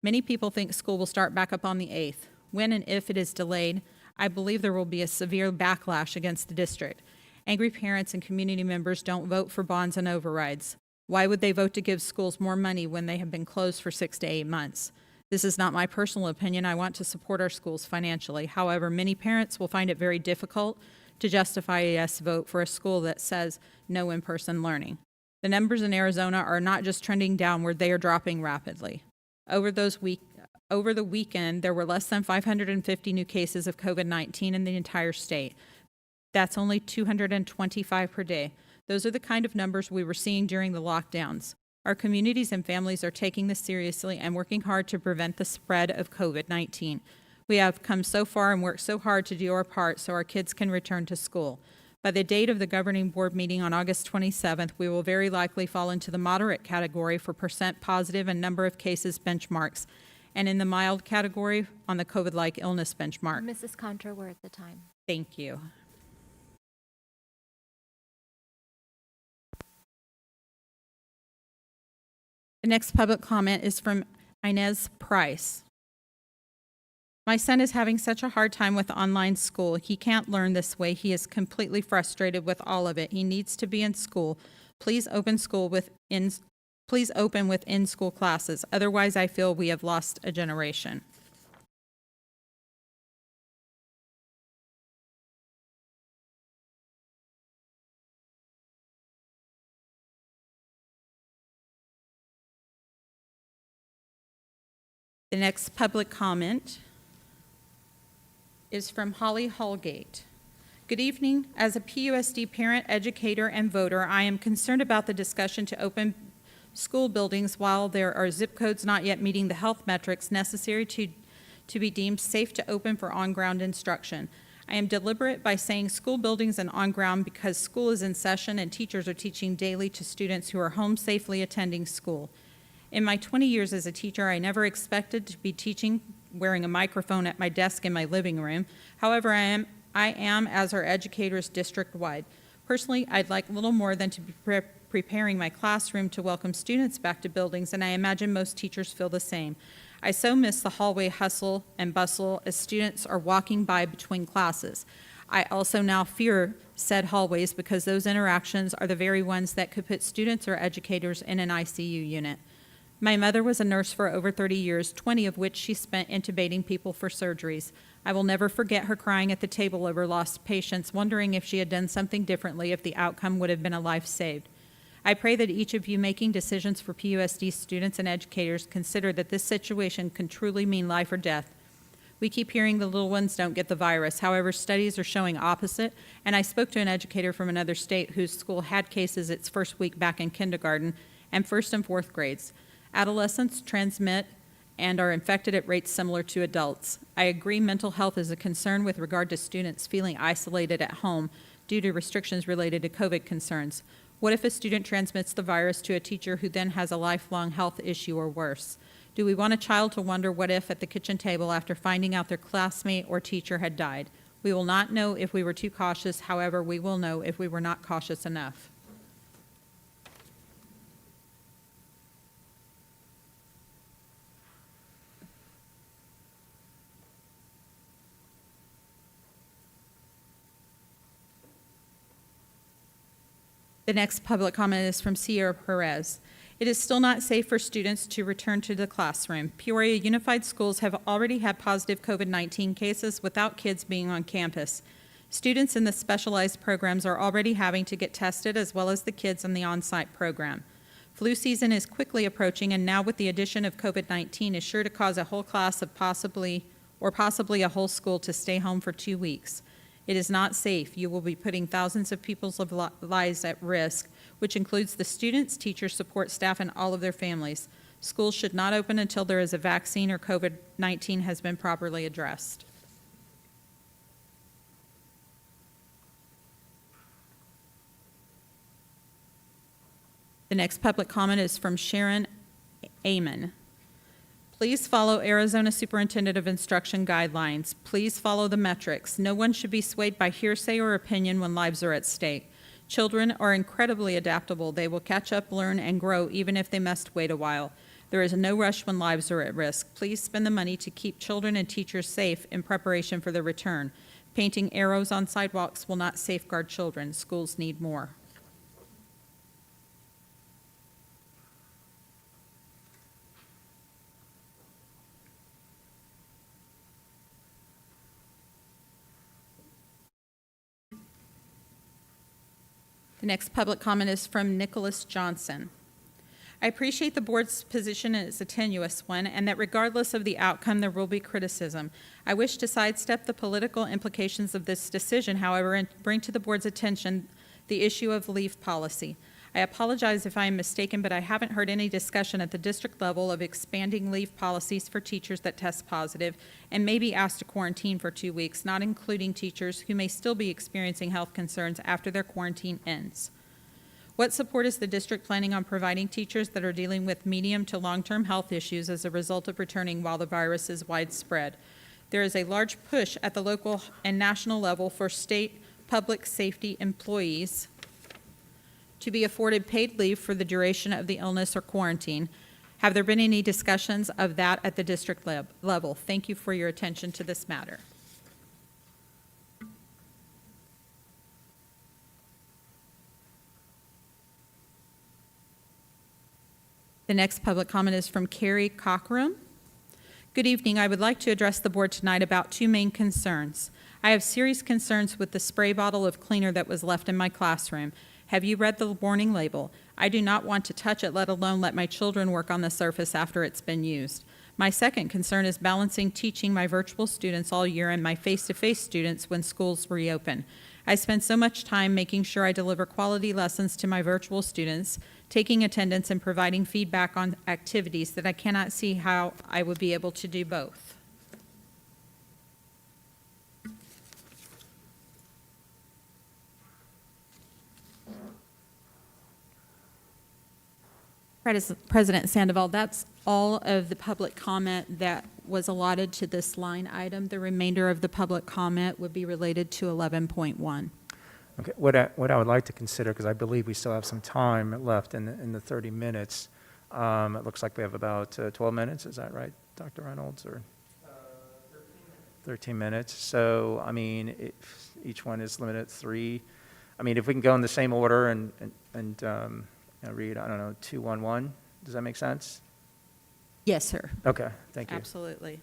Many people think school will start back up on the 8th. When and if it is delayed, I believe there will be a severe backlash against the district. Angry parents and community members don't vote for bonds and overrides. Why would they vote to give schools more money when they have been closed for 6 to 8 months? This is not my personal opinion. I want to support our schools financially. However, many parents will find it very difficult to justify a yes vote for a school that says no in-person learning. The numbers in Arizona are not just trending downward, they are dropping rapidly. Over the weekend, there were less than 550 new cases of COVID-19 in the entire state. That's only 225 per day. Those are the kind of numbers we were seeing during the lockdowns. Our communities and families are taking this seriously and working hard to prevent the spread of COVID-19. We have come so far and worked so hard to do our part so our kids can return to school. By the date of the governing board meeting on August 27th, we will very likely fall into the moderate category for percent positive and number of cases benchmarks, and in the mild category on the COVID-like illness benchmark. Mrs. Contra, we're at the time. Thank you. The next public comment is from Inez Price. My son is having such a hard time with online school. He can't learn this way. He is completely frustrated with all of it. He needs to be in school. Please open with in-school classes. Otherwise, I feel we have lost a generation. The next public comment is from Holly Hallgate. Good evening. As a PUSD parent, educator, and voter, I am concerned about the discussion to open school buildings while there are zip codes not yet meeting the health metrics necessary to be deemed safe to open for on-ground instruction. I am deliberate by saying school buildings and on-ground because school is in session and teachers are teaching daily to students who are home safely attending school. In my 20 years as a teacher, I never expected to be teaching wearing a microphone at my desk in my living room. However, I am as our educators district-wide. Personally, I'd like little more than to be preparing my classroom to welcome students back to buildings, and I imagine most teachers feel the same. I so miss the hallway hustle and bustle as students are walking by between classes. I also now fear said hallways because those interactions are the very ones that could put students or educators in an ICU unit. My mother was a nurse for over 30 years, 20 of which she spent intubating people for surgeries. I will never forget her crying at the table over lost patients, wondering if she had done something differently if the outcome would have been a life saved. I pray that each of you making decisions for PUSD students and educators consider that this situation can truly mean life or death. We keep hearing the little ones don't get the virus. However, studies are showing opposite, and I spoke to an educator from another state whose school had cases its first week back in kindergarten and first and fourth grades. Adolescents transmit and are infected at rates similar to adults. I agree mental health is a concern with regard to students feeling isolated at home due to restrictions related to COVID concerns. What if a student transmits the virus to a teacher who then has a lifelong health issue or worse? Do we want a child to wonder what if at the kitchen table after finding out their classmate or teacher had died? We will not know if we were too cautious. However, we will know if we were not cautious enough. The next public comment is from Sierra Perez. It is still not safe for students to return to the classroom. Peoria Unified Schools have already had positive COVID-19 cases without kids being on campus. Students in the specialized programs are already having to get tested, as well as the kids in the on-site program. Flu season is quickly approaching, and now with the addition of COVID-19 is sure to cause a whole class of possibly a whole school to stay home for 2 weeks. It is not safe. You will be putting thousands of people's lives at risk, which includes the students, teachers, support staff, and all of their families. Schools should not open until there is a vaccine or COVID-19 has been properly addressed. The next public comment is from Sharon Amon. Please follow Arizona Superintendent of Instruction guidelines. Please follow the metrics. No one should be swayed by hearsay or opinion when lives are at stake. Children are incredibly adaptable. They will catch up, learn, and grow even if they must wait a while. There is no rush when lives are at risk. Please spend the money to keep children and teachers safe in preparation for their return. Painting arrows on sidewalks will not safeguard children. Schools need more. The next public comment is from Nicholas Johnson. I appreciate the board's position as a tenuous one, and that regardless of the outcome, there will be criticism. I wish to sidestep the political implications of this decision, however, and bring to the board's attention the issue of leave policy. I apologize if I am mistaken, but I haven't heard any discussion at the district level of expanding leave policies for teachers that test positive and may be asked to quarantine for 2 weeks, not including teachers who may still be experiencing health concerns after their quarantine ends. What support is the district planning on providing teachers that are dealing with medium to long-term health issues as a result of returning while the virus is widespread? There is a large push at the local and national level for state public safety employees to be afforded paid leave for the duration of the illness or quarantine. Have there been any discussions of that at the district level? Thank you for your attention to this matter. The next public comment is from Carrie Cockrum. Good evening. I would like to address the board tonight about 2 main concerns. I have serious concerns with the spray bottle of cleaner that was left in my classroom. Have you read the warning label? I do not want to touch it, let alone let my children work on the surface after it's been used. My second concern is balancing teaching my virtual students all year and my face-to-face students when schools reopen. I spend so much time making sure I deliver quality lessons to my virtual students, taking attendance and providing feedback on activities that I cannot see how I would be able to do both. President Sandoval, that's all of the public comment that was allotted to this line item. The remainder of the public comment would be related to 11.1. Okay, what I would like to consider, because I believe we still have some time left in the 30 minutes. It looks like we have about 12 minutes. Is that right, Dr. Reynolds? Or 13 minutes. So, I mean, if each one is limited at 3. I mean, if we can go in the same order and read, I don't know, 211. Does that make sense? Yes, sir. Okay, thank you. Absolutely.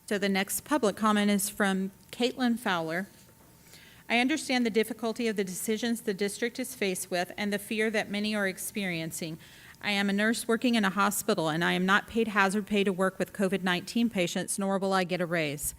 So the next public comment is from Caitlin Fowler. I understand the difficulty of the decisions the district is faced with and the fear that many are experiencing. I am a nurse working in a hospital, and I am not paid hazard pay to work with COVID-19 patients, nor will I get a raise.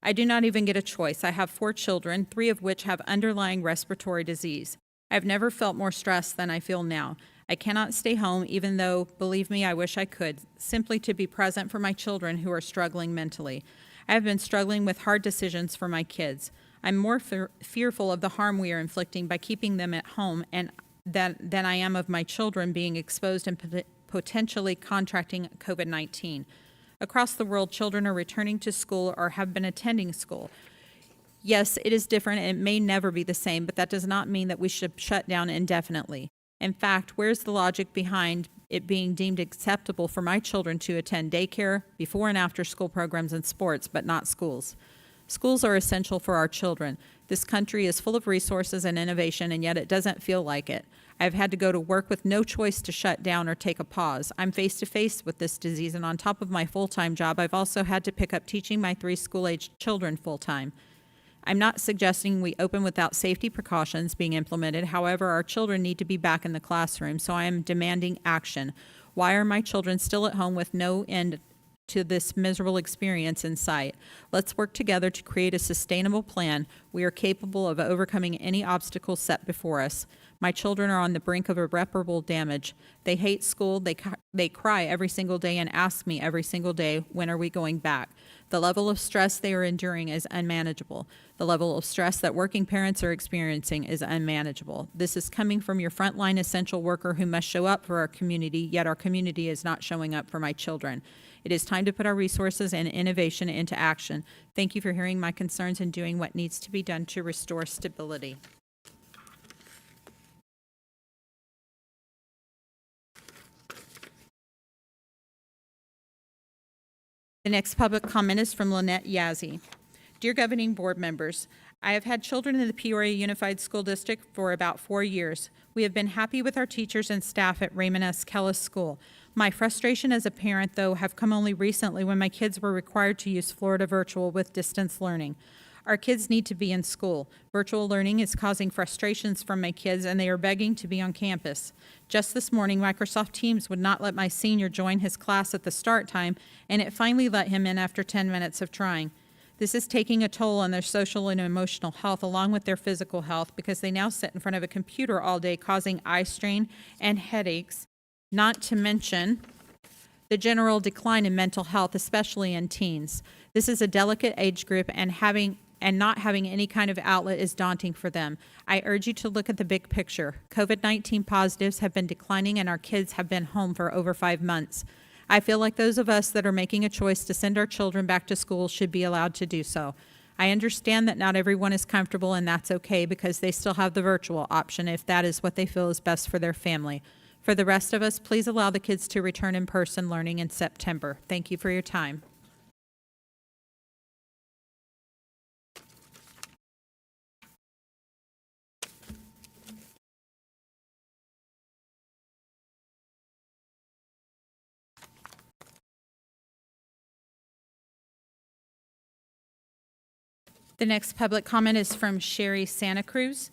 I do not even get a choice. I have 4 children, 3 of which have underlying respiratory disease. I have never felt more stressed than I feel now. I cannot stay home, even though, believe me, I wish I could, simply to be present for my children who are struggling mentally. I have been struggling with hard decisions for my kids. I'm more fearful of the harm we are inflicting by keeping them at home than I am of my children being exposed and potentially contracting COVID-19. Across the world, children are returning to school or have been attending school. Yes, it is different and it may never be the same, but that does not mean that we should shut down indefinitely. In fact, where's the logic behind it being deemed acceptable for my children to attend daycare, before and after school programs and sports, but not schools? Schools are essential for our children. This country is full of resources and innovation, and yet it doesn't feel like it. I've had to go to work with no choice to shut down or take a pause. I'm face-to-face with this disease, and on top of my full-time job, I've also had to pick up teaching my 3 school-aged children full-time. I'm not suggesting we open without safety precautions being implemented. However, our children need to be back in the classroom, so I am demanding action. Why are my children still at home with no end to this miserable experience in sight? Let's work together to create a sustainable plan. We are capable of overcoming any obstacles set before us. My children are on the brink of irreparable damage. They hate school. They cry every single day and ask me every single day, when are we going back? The level of stress they are enduring is unmanageable. The level of stress that working parents are experiencing is unmanageable. This is coming from your frontline essential worker who must show up for our community, yet our community is not showing up for my children. It is time to put our resources and innovation into action. Thank you for hearing my concerns and doing what needs to be done to restore stability. The next public comment is from Lynette Yazzie. Dear Governing Board members, I have had children in the Peoria Unified School District for about 4 years. We have been happy with our teachers and staff at Raymond S. Kellis School. My frustration as a parent, though, have come only recently when my kids were required to use Florida Virtual with distance learning. Our kids need to be in school. Virtual learning is causing frustrations from my kids, and they are begging to be on campus. Just this morning, Microsoft Teams would not let my senior join his class at the start time, and it finally let him in after 10 minutes of trying. This is taking a toll on their social and emotional health along with their physical health because they now sit in front of a computer all day, causing eye strain and headaches, not to mention the general decline in mental health, especially in teens. This is a delicate age group, and not having any kind of outlet is daunting for them. I urge you to look at the big picture. COVID-19 positives have been declining, and our kids have been home for over 5 months. I feel like those of us that are making a choice to send our children back to school should be allowed to do so. I understand that not everyone is comfortable, and that's okay because they still have the virtual option if that is what they feel is best for their family. For the rest of us, please allow the kids to return in person learning in September. Thank you for your time. The next public comment is from Sherry Santa Cruz.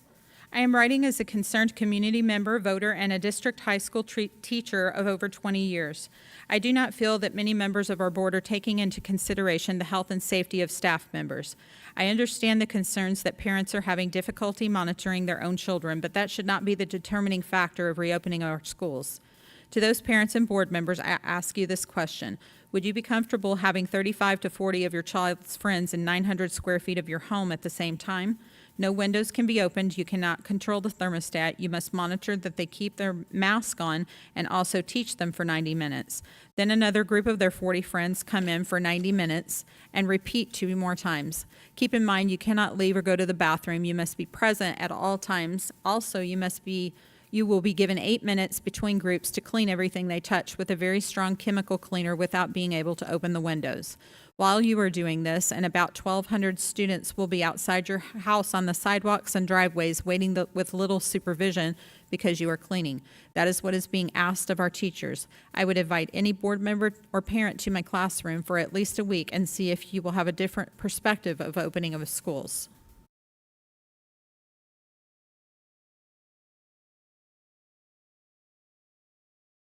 I am writing as a concerned community member, voter, and a district high school teacher of over 20 years. I do not feel that many members of our board are taking into consideration the health and safety of staff members. I understand the concerns that parents are having difficulty monitoring their own children, but that should not be the determining factor of reopening our schools. To those parents and board members, I ask you this question. Would you be comfortable having 35 to 40 of your child's friends in 900 square feet of your home at the same time? No windows can be opened. You cannot control the thermostat. You must monitor that they keep their mask on and also teach them for 90 minutes. Then another group of their 40 friends come in for 90 minutes and repeat 2 more times. Keep in mind, you cannot leave or go to the bathroom. You must be present at all times. Also, you will be given 8 minutes between groups to clean everything they touch with a very strong chemical cleaner without being able to open the windows. While you are doing this, and about 1,200 students will be outside your house on the sidewalks and driveways waiting with little supervision because you are cleaning. That is what is being asked of our teachers. I would invite any board member or parent to my classroom for at least a week and see if you will have a different perspective of opening of schools.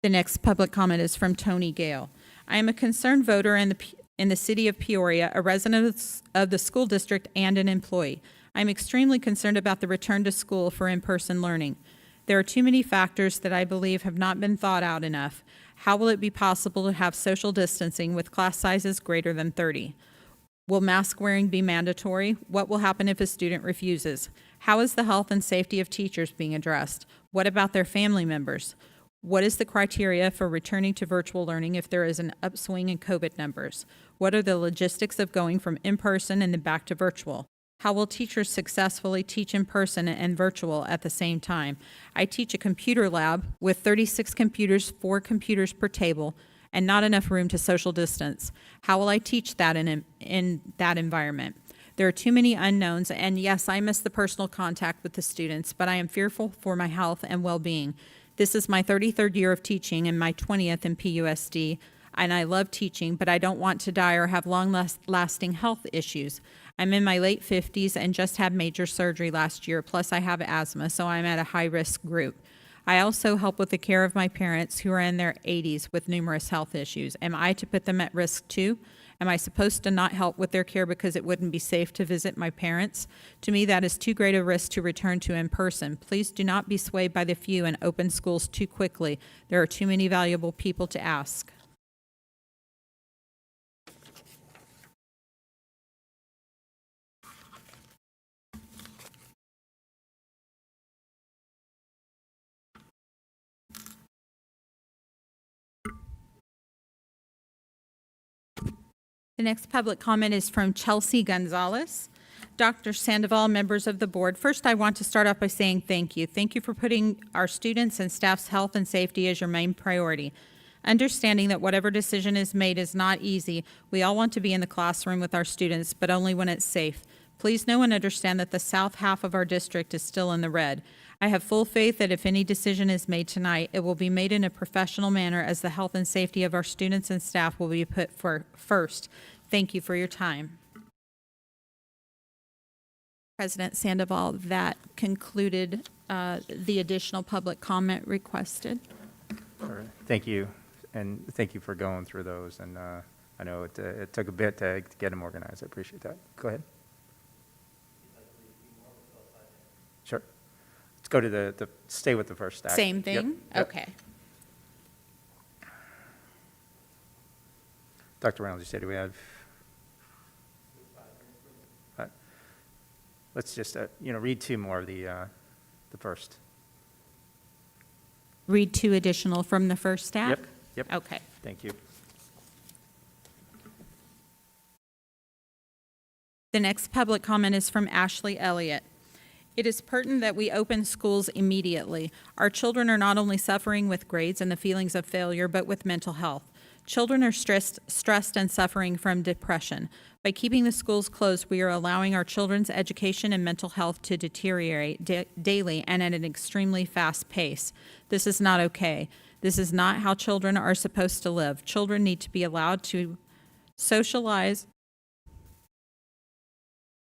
The next public comment is from Tony Gale. I am a concerned voter in the city of Peoria, a resident of the school district, and an employee. I am extremely concerned about the return to school for in-person learning. There are too many factors that I believe have not been thought out enough. How will it be possible to have social distancing with class sizes greater than 30? Will mask wearing be mandatory? What will happen if a student refuses? How is the health and safety of teachers being addressed? What about their family members? What is the criteria for returning to virtual learning if there is an upswing in COVID numbers? What are the logistics of going from in-person and then back to virtual? How will teachers successfully teach in person and virtual at the same time? I teach a computer lab with 36 computers, 4 computers per table, and not enough room to social distance. How will I teach that in that environment? There are too many unknowns, and yes, I miss the personal contact with the students, but I am fearful for my health and well-being. This is my 33rd year of teaching and my 20th in PUSD, and I love teaching, but I don't want to die or have long-lasting health issues. I'm in my late 50s and just had major surgery last year, plus I have asthma, so I'm at a high-risk group. I also help with the care of my parents who are in their 80s with numerous health issues. Am I to put them at risk too? Am I supposed to not help with their care because it wouldn't be safe to visit my parents? To me, that is too great a risk to return to in person. Please do not be swayed by the few and open schools too quickly. There are too many valuable people to ask. The next public comment is from Chelsea Gonzalez. Dr. Sandoval, members of the board, first I want to start off by saying thank you. Thank you for putting our students and staff's health and safety as your main priority. Understanding that whatever decision is made is not easy, we all want to be in the classroom with our students, but only when it's safe. Please know and understand that the south half of our district is still in the red. I have full faith that if any decision is made tonight, it will be made in a professional manner as the health and safety of our students and staff will be put first. Thank you for your time. President Sandoval, that concluded the additional public comment requested. Thank you, and thank you for going through those. And I know it took a bit to get them organized. I appreciate that. Go ahead. Sure. Let's go to stay with the first stack. Same thing? Yep. Okay. Dr. Reynolds, you said we have. Let's just read 2 more of the first. Read 2 additional from the first stack? Yep. Okay. Thank you. The next public comment is from Ashley Elliott. It is pertinent that we open schools immediately. Our children are not only suffering with grades and the feelings of failure, but with mental health. Children are stressed and suffering from depression. By keeping the schools closed, we are allowing our children's education and mental health to deteriorate daily and at an extremely fast pace. This is not okay. This is not how children are supposed to live. Children need to be allowed to socialize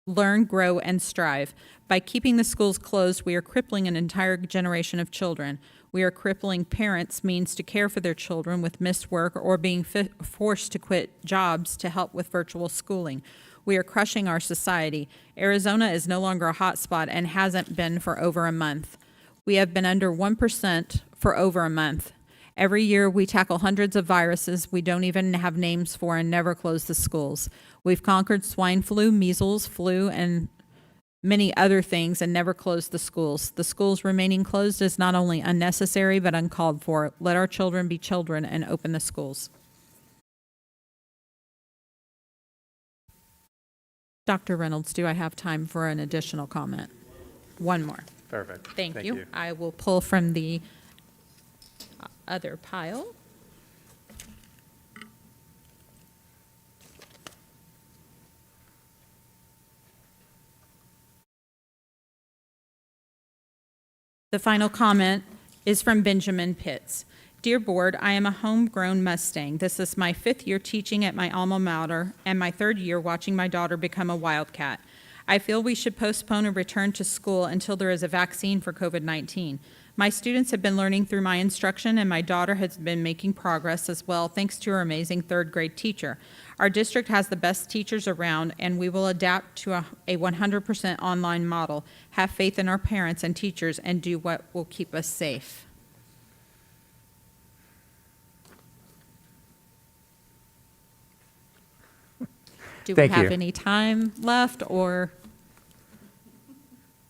learn, grow, and strive. By keeping the schools closed, we are crippling an entire generation of children. We are crippling parents' means to care for their children with missed work or being forced to quit jobs to help with virtual schooling. We are crushing our society. Arizona is no longer a hot spot and hasn't been for over a month. We have been under 1% for over a month. Every year, we tackle hundreds of viruses we don't even have names for and never close the schools. We've conquered swine flu, measles, flu, and many other things and never closed the schools. The schools remaining closed is not only unnecessary but uncalled for. Let our children be children and open the schools. Dr. Reynolds, do I have time for an additional comment? One more. Perfect. Thank you. I will pull from the other pile. The final comment is from Benjamin Pitts. Dear Board, I am a homegrown Mustang. This is my 5th year teaching at my alma mater and my 3rd year watching my daughter become a Wildcat. I feel we should postpone a return to school until there is a vaccine for COVID-19. My students have been learning through my instruction, and my daughter has been making progress as well, thanks to her amazing 3rd grade teacher. Our district has the best teachers around, and we will adapt to a 100% online model. Have faith in our parents and teachers and do what will keep us safe. Do we have any time left, or?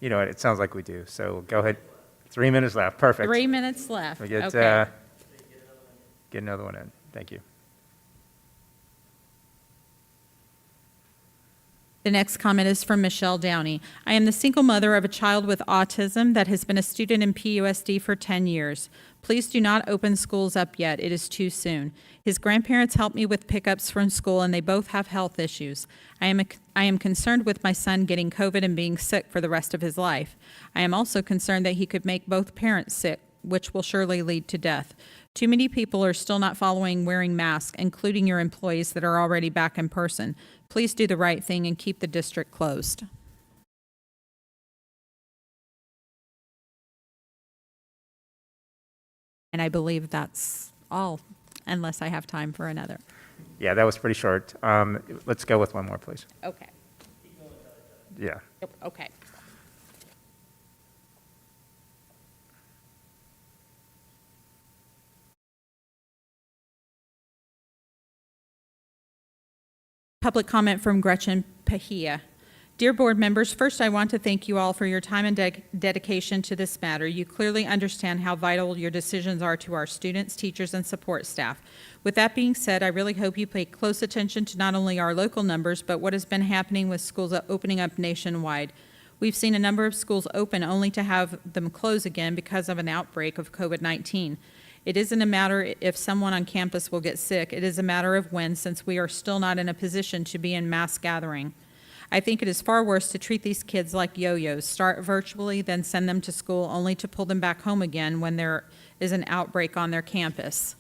You know what, it sounds like we do, so go ahead. 3 minutes left, perfect. 3 minutes left, We get, okay. get another one in, thank you. The next comment is from Michelle Downey. I am the single mother of a child with autism that has been a student in PUSD for 10 years. Please do not open schools up yet. It is too soon. His grandparents helped me with pickups from school, and they both have health issues. I am concerned with my son getting COVID and being sick for the rest of his life. I am also concerned that he could make both parents sick, which will surely lead to death. Too many people are still not following wearing masks, including your employees that are already back in person. Please do the right thing and keep the district closed. And I believe that's all, unless I have time for another. Yeah, that was pretty short. Let's go with one more, please. Okay. Yeah. Okay. Public comment from Gretchen Pahia. Dear board members, first I want to thank you all for your time and dedication to this matter. You clearly understand how vital your decisions are to our students, teachers, and support staff. With that being said, I really hope you pay close attention to not only our local numbers, but what has been happening with schools opening up nationwide. We've seen a number of schools open only to have them close again because of an outbreak of COVID-19. It isn't a matter if someone on campus will get sick. It is a matter of when, since we are still not in a position to be in mass gathering. I think it is far worse to treat these kids like yo-yos, start virtually, then send them to school, only to pull them back home again when there is an outbreak on their campus.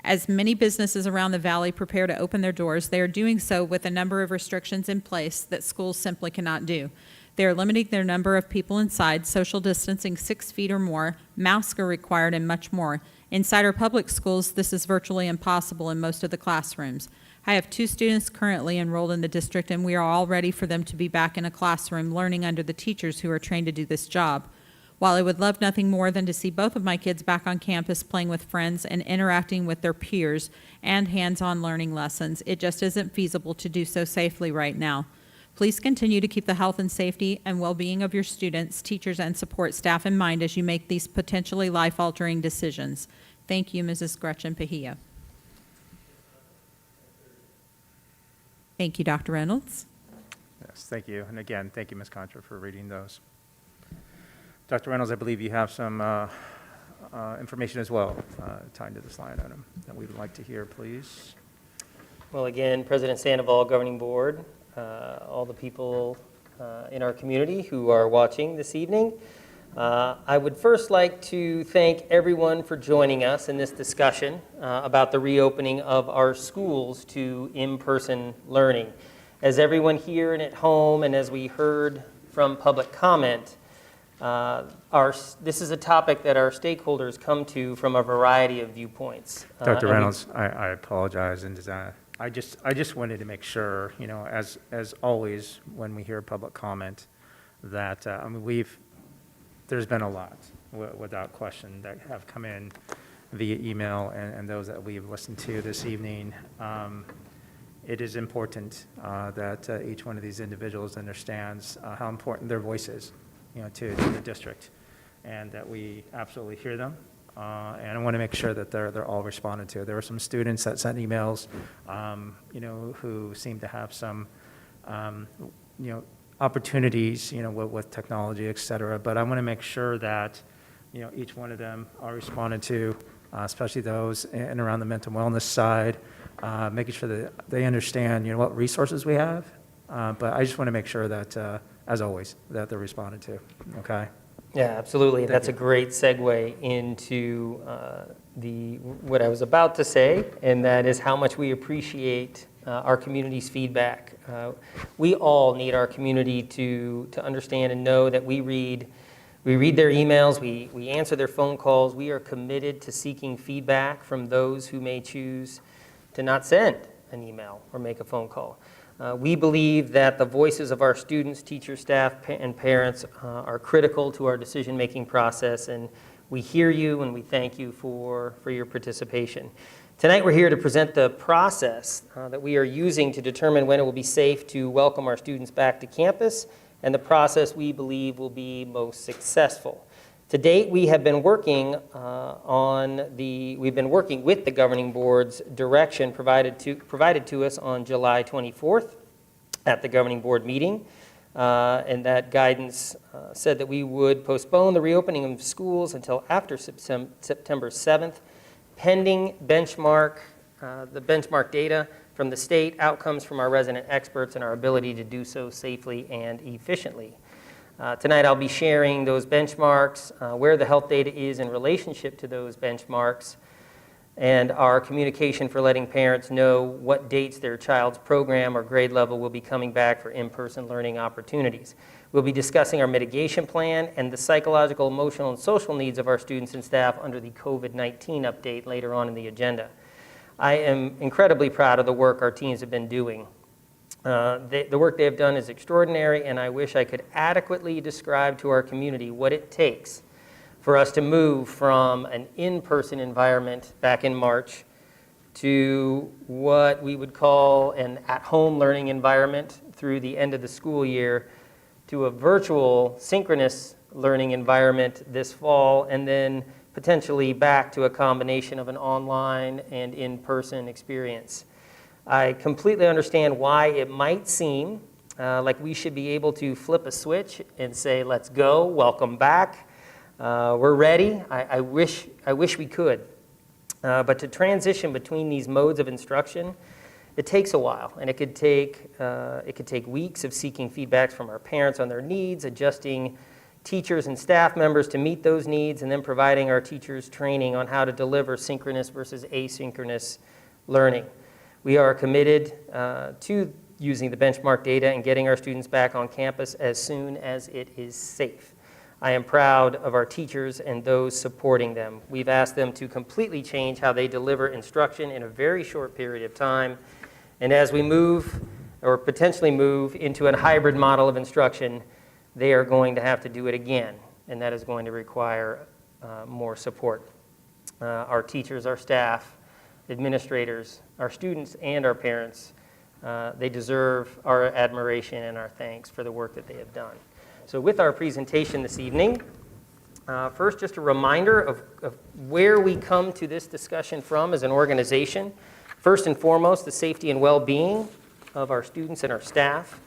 As many businesses around the valley prepare to open their doors, they are doing so with a number of restrictions in place that schools simply cannot do. They are limiting their number of people inside, social distancing 6 feet or more, masks are required, and much more. Inside our public schools, this is virtually impossible in most of the classrooms. I have 2 students currently enrolled in the district, and we are all ready for them to be back in a classroom learning under the teachers who are trained to do this job. While I would love nothing more than to see both of my kids back on campus playing with friends and interacting with their peers and hands-on learning lessons, it just isn't feasible to do so safely right now. Please continue to keep the health and safety and well-being of your students, teachers, and support staff in mind as you make these potentially life-altering decisions. Thank you, Mrs. Gretchen Pahia. Thank you, Dr. Reynolds. Yes, thank you. And again, thank you, Ms. Contra, for reading those. Dr. Reynolds, I believe you have some information as well tied to this line item that we would like to hear, please. Well, again, President Sandoval, Governing Board, all the people in our community who are watching this evening. I would first like to thank everyone for joining us in this discussion about the reopening of our schools to in-person learning. As everyone here and at home, and as we heard from public comment, this is a topic that our stakeholders come to from a variety of viewpoints. Dr. Reynolds, I apologize, and I just wanted to make sure, as always, when we hear public comment, that there's been a lot, without question, that have come in via email and those that we've listened to this evening. It is important that each one of these individuals understands how important their voice is, to the district, and that we absolutely hear them. And I want to make sure that they're all responded to. There were some students that sent emails, who seem to have some, opportunities, with technology, et cetera. But I want to make sure that, each one of them are responded to, especially those in and around the mental wellness side, making sure that they understand, what resources we have. But I just want to make sure that, as always, that they're responded to. Okay. Yeah, absolutely. That's a great segue into what I was about to say, and that is how much we appreciate our community's feedback. We all need our community to understand and know that we read their emails, we answer their phone calls. We are committed to seeking feedback from those who may choose to not send an email or make a phone call. We believe that the voices of our students, teachers, staff, and parents are critical to our decision-making process, and we hear you and we thank you for your participation. Tonight we're here to present the process that we are using to determine when it will be safe to welcome our students back to campus, and the process we believe will be most successful. To date, we have been working with the governing board's direction provided to us on July 24th at the governing board meeting. And that guidance said that we would postpone the reopening of schools until after September 7th, pending the benchmark data from the state, outcomes from our resident experts, and our ability to do so safely and efficiently. Tonight I'll be sharing those benchmarks, where the health data is in relationship to those benchmarks, and our communication for letting parents know what dates their child's program or grade level will be coming back for in-person learning opportunities. We'll be discussing our mitigation plan and the psychological, emotional, and social needs of our students and staff under the COVID-19 update later on in the agenda. I am incredibly proud of the work our teams have been doing. The work they have done is extraordinary, and I wish I could adequately describe to our community what it takes for us to move from an in-person environment back in March to what we would call an at-home learning environment through the end of the school year, to a virtual synchronous learning environment this fall, and then potentially back to a combination of an online and in-person experience. I completely understand why it might seem like we should be able to flip a switch and say, let's go, welcome back, we're ready. I wish we could. But to transition between these modes of instruction, it takes a while, and it could take weeks of seeking feedback from our parents on their needs, adjusting teachers and staff members to meet those needs, and then providing our teachers training on how to deliver synchronous versus asynchronous learning. We are committed to using the benchmark data and getting our students back on campus as soon as it is safe. I am proud of our teachers and those supporting them. We've asked them to completely change how they deliver instruction in a very short period of time. And as we move, or potentially move, into a hybrid model of instruction, they are going to have to do it again, and that is going to require more support. Our teachers, our staff, administrators, our students, and our parents, they deserve our admiration and our thanks for the work that they have done. So with our presentation this evening, first just a reminder of where we come to this discussion from as an organization. First and foremost, the safety and well-being of our students and our staff.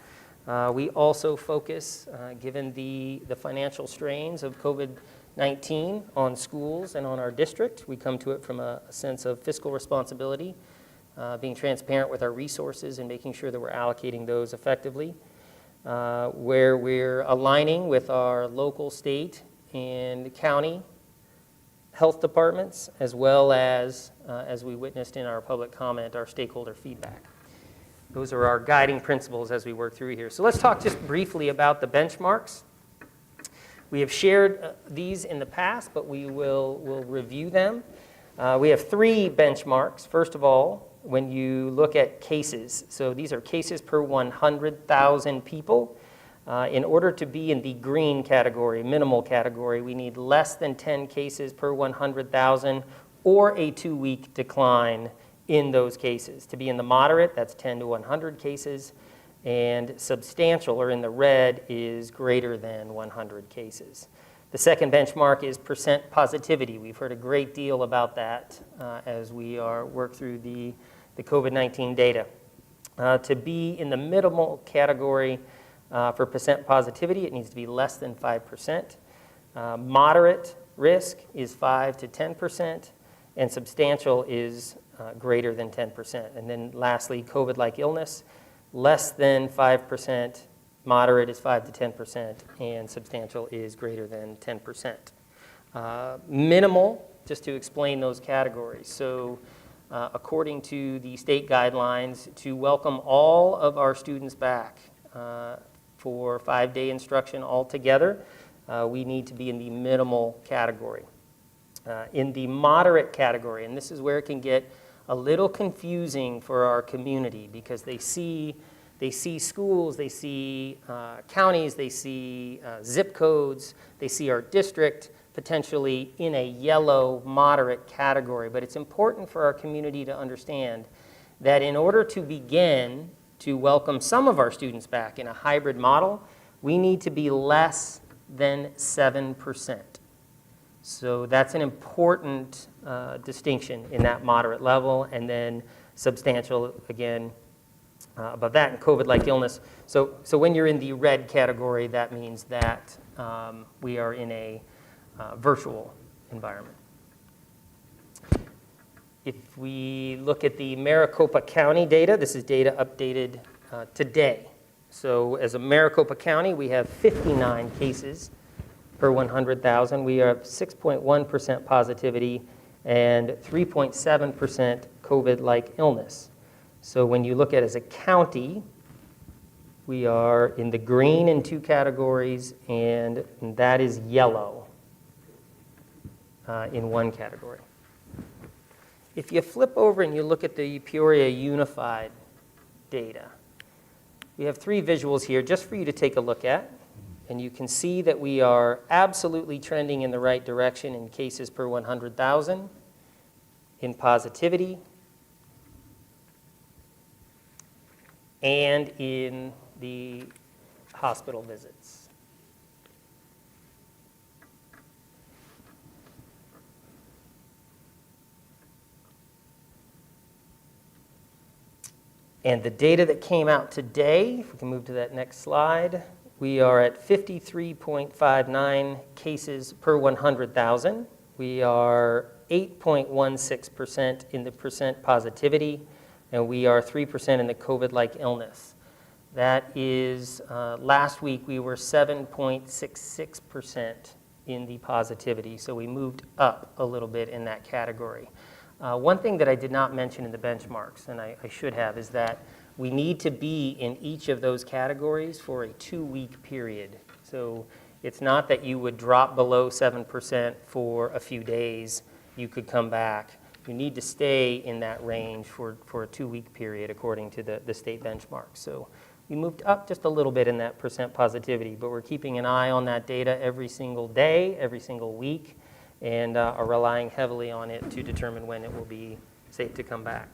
We also focus, given the financial strains of COVID-19 on schools and on our district, we come to it from a sense of fiscal responsibility, being transparent with our resources and making sure that we're allocating those effectively, where we're aligning with our local, state, and county health departments, as well as we witnessed in our public comment, our stakeholder feedback. Those are our guiding principles as we work through here. So let's talk just briefly about the benchmarks. We have shared these in the past, but we'll review them. We have 3 benchmarks. First of all, when you look at cases, so these are cases per 100,000 people. In order to be in the green category, minimal category, we need less than 10 cases per 100,000 or a 2-week decline in those cases. To be in the moderate, that's 10 to 100 cases, and substantial, or in the red, is greater than 100 cases. The second benchmark is percent positivity. We've heard a great deal about that as we work through the COVID-19 data. To be in the minimal category for percent positivity, it needs to be less than 5%. Moderate risk is 5 to 10%, and substantial is greater than 10%. And then lastly, COVID-like illness, less than 5%, moderate is 5 to 10%, and substantial is greater than 10%. Minimal, just to explain those categories. So according to the state guidelines, to welcome all of our students back for 5-day instruction altogether, we need to be in the minimal category. In the moderate category, and this is where it can get a little confusing for our community, because they see schools, they see counties, they see zip codes, they see our district potentially in a yellow moderate category. But it's important for our community to understand that in order to begin to welcome some of our students back in a hybrid model, we need to be less than 7%. So that's an important distinction in that moderate level, and then substantial, again, above that, and COVID-like illness. So when you're in the red category, that means that we are in a virtual environment. If we look at the Maricopa County data, this is data updated today. So as a Maricopa County, we have 59 cases per 100,000. We have 6.1% positivity and 3.7% COVID-like illness. So when you look at it as a county, we are in the green in 2 categories, and that is yellow in 1 category. If you flip over and you look at the Peoria Unified data, we have 3 visuals here just for you to take a look at. And you can see that we are absolutely trending in the right direction in cases per 100,000, in positivity, and in the hospital visits. And the data that came out today, if we can move to that next slide, we are at 53.59 cases per 100,000. We are 8.16% in the percent positivity, and we are 3% in the COVID-like illness. That is, last week we were 7.66% in the positivity, so we moved up a little bit in that category. One thing that I did not mention in the benchmarks, and I should have, is that we need to be in each of those categories for a 2-week period. So it's not that you would drop below 7% for a few days, you could come back. You need to stay in that range for a 2-week period according to the state benchmark. So we moved up just a little bit in that percent positivity, but we're keeping an eye on that data every single day, every single week, and are relying heavily on it to determine when it will be safe to come back.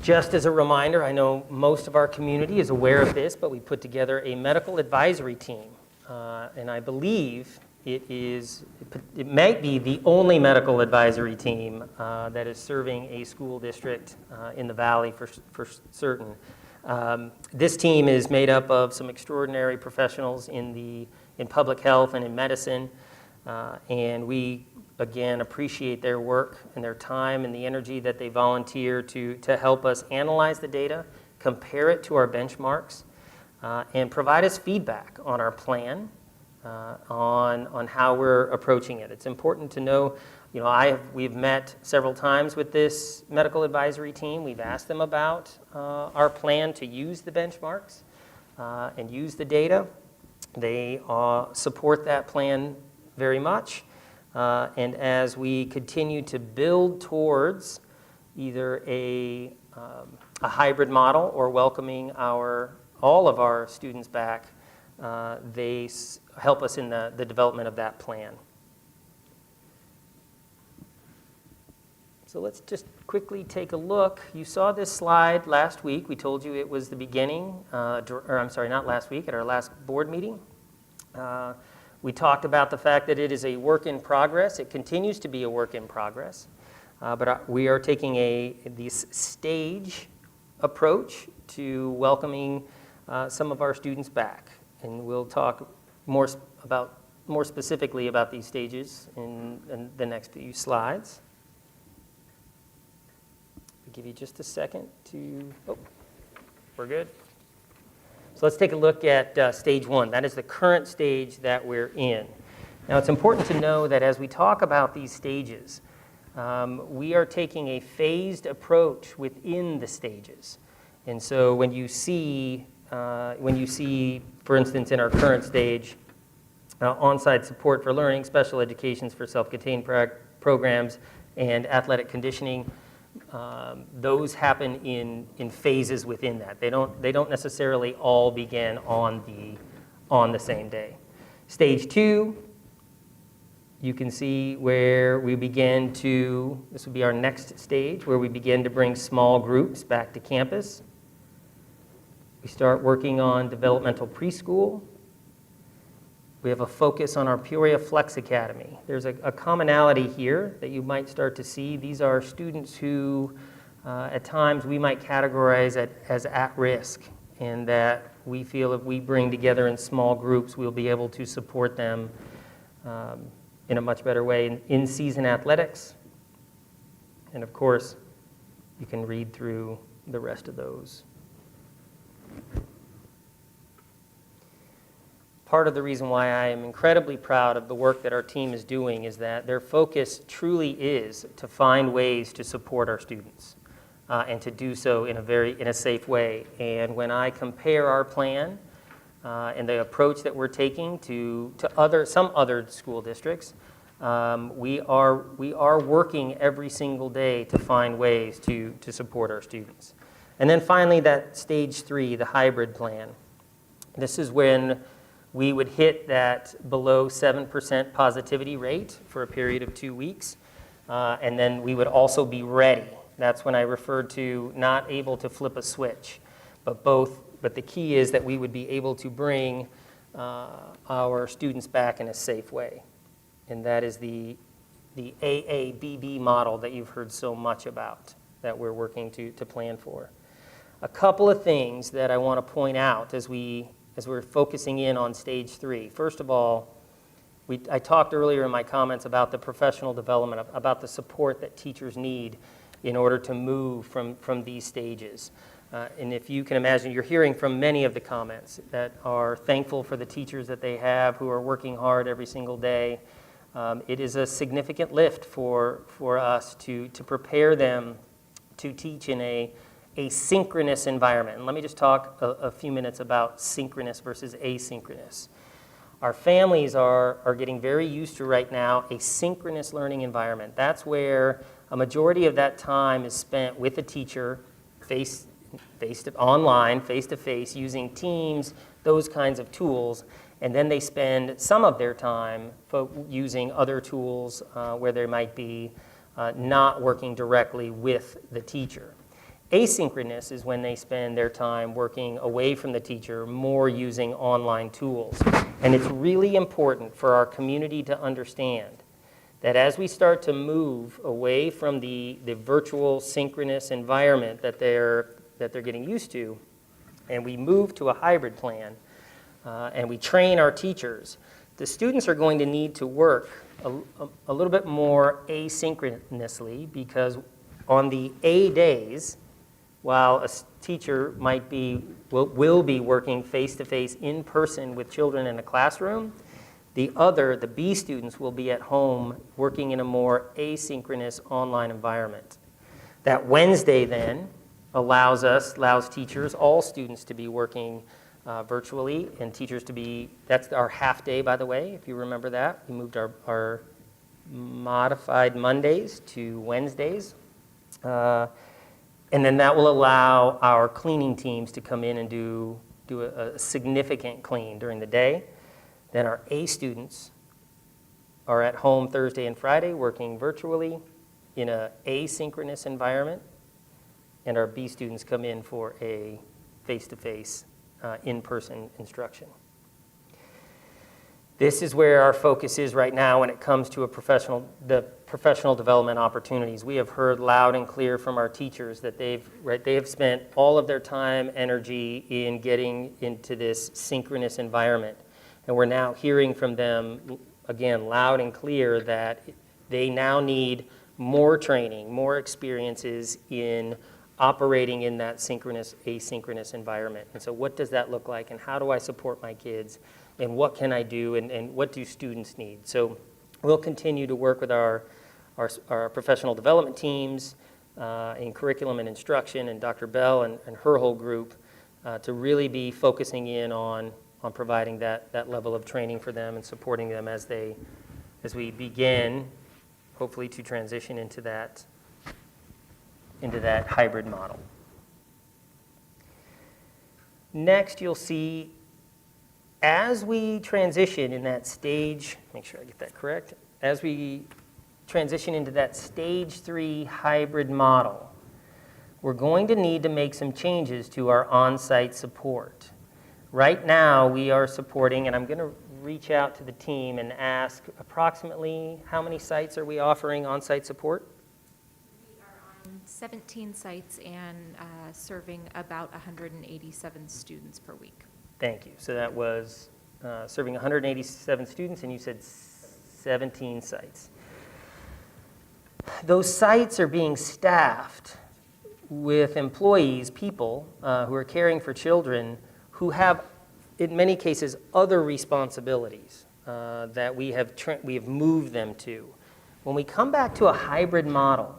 Just as a reminder, I know most of our community is aware of this, but we put together a medical advisory team, and I believe it might be the only medical advisory team that is serving a school district in the Valley for certain. This team is made up of some extraordinary professionals in public health and in medicine, and we again appreciate their work and their time and the energy that they volunteer to help us analyze the data, compare it to our benchmarks, and provide us feedback on our plan on how we're approaching it. It's important to know, we've met several times with this medical advisory team. We've asked them about our plan to use the benchmarks and use the data. They support that plan very much. And as we continue to build towards either a hybrid model or welcoming all of our students back, they help us in the development of that plan. So let's just quickly take a look. You saw this slide last week. We told you it was the beginning, or I'm sorry, not last week, at our last board meeting. We talked about the fact that it is a work in progress. It continues to be a work in progress. But we are taking this stage approach to welcoming some of our students back. And we'll talk more specifically about these stages in the next few slides. I'll give you just a second we're good. So let's take a look at stage 1. That is the current stage that we're in. Now, it's important to know that as we talk about these stages, we are taking a phased approach within the stages. And so when you see, for instance, in our current stage, on-site support for learning, special educations for self-contained programs, and athletic conditioning, those happen in phases within that. They don't necessarily all begin on the same day. Stage 2, you can see where we begin to, this would be our next stage, where we begin to bring small groups back to campus. We start working on developmental preschool. We have a focus on our Peoria Flex Academy. There's a commonality here that you might start to see. These are students who, at times, we might categorize as at risk, and that we feel if we bring together in small groups, we'll be able to support them in a much better way in season athletics. And of course, you can read through the rest of those. Part of the reason why I am incredibly proud of the work that our team is doing is that their focus truly is to find ways to support our students and to do so in a safe way. And when I compare our plan and the approach that we're taking to some other school districts, we are working every single day to find ways to support our students. And then finally, that stage 3, the hybrid plan. This is when we would hit that below 7% positivity rate for a period of 2 weeks, and then we would also be ready. That's when I referred to not able to flip a switch, but the key is that we would be able to bring our students back in a safe way. And that is the AABB model that you've heard so much about, that we're working to plan for. A couple of things that I want to point out as we're focusing in on stage 3. First of all, I talked earlier in my comments about the professional development, about the support that teachers need in order to move from these stages. And if you can imagine, you're hearing from many of the comments that are thankful for the teachers that they have who are working hard every single day. It is a significant lift for us to prepare them to teach in a synchronous environment. And let me just talk a few minutes about synchronous versus asynchronous. Our families are getting very used to right now a synchronous learning environment. That's where a majority of that time is spent with a teacher, online, face-to-face, using Teams, those kinds of tools. And then they spend some of their time using other tools where they might be not working directly with the teacher. Asynchronous is when they spend their time working away from the teacher, more using online tools. And it's really important for our community to understand that as we start to move away from the virtual synchronous environment that they're getting used to, and we move to a hybrid plan, and we train our teachers, the students are going to need to work a little bit more asynchronously, because on the A days, while a teacher will be working face-to-face in person with children in a classroom, The B students, will be at home working in a more asynchronous online environment. That Wednesday then allows teachers, all students to be working virtually, and teachers to be, that's our half day, by the way, if you remember that. We moved our modified Mondays to Wednesdays. And then that will allow our cleaning teams to come in and do a significant clean during the day. Then our A students are at home Thursday and Friday working virtually in an asynchronous environment. And our B students come in for a face-to-face, in-person instruction. This is where our focus is right now when it comes to the professional development opportunities. We have heard loud and clear from our teachers that they have spent all of their time, energy in getting into this synchronous environment. And we're now hearing from them, again, loud and clear, that they now need more training, more experiences in operating in that synchronous, asynchronous environment. And so what does that look like, and how do I support my kids, and what can I do, and what do students need? So we'll continue to work with our professional development teams in curriculum and instruction, and Dr. Bell and her whole group to really be focusing in on providing that level of training for them and supporting them as we begin, hopefully, to transition into that hybrid model. Next, you'll see, as we transition in that stage, make sure I get that correct, as we transition into that stage 3 hybrid model, we're going to need to make some changes to our on-site support. Right now, we are supporting, and I'm going to reach out to the team and ask approximately how many sites are we offering on-site support? 17 sites and serving about 187 students per week. Thank you. So that was serving 187 students, and you said 17 sites. Those sites are being staffed with employees, people who are caring for children who have, in many cases, other responsibilities that we have moved them to. When we come back to a hybrid model,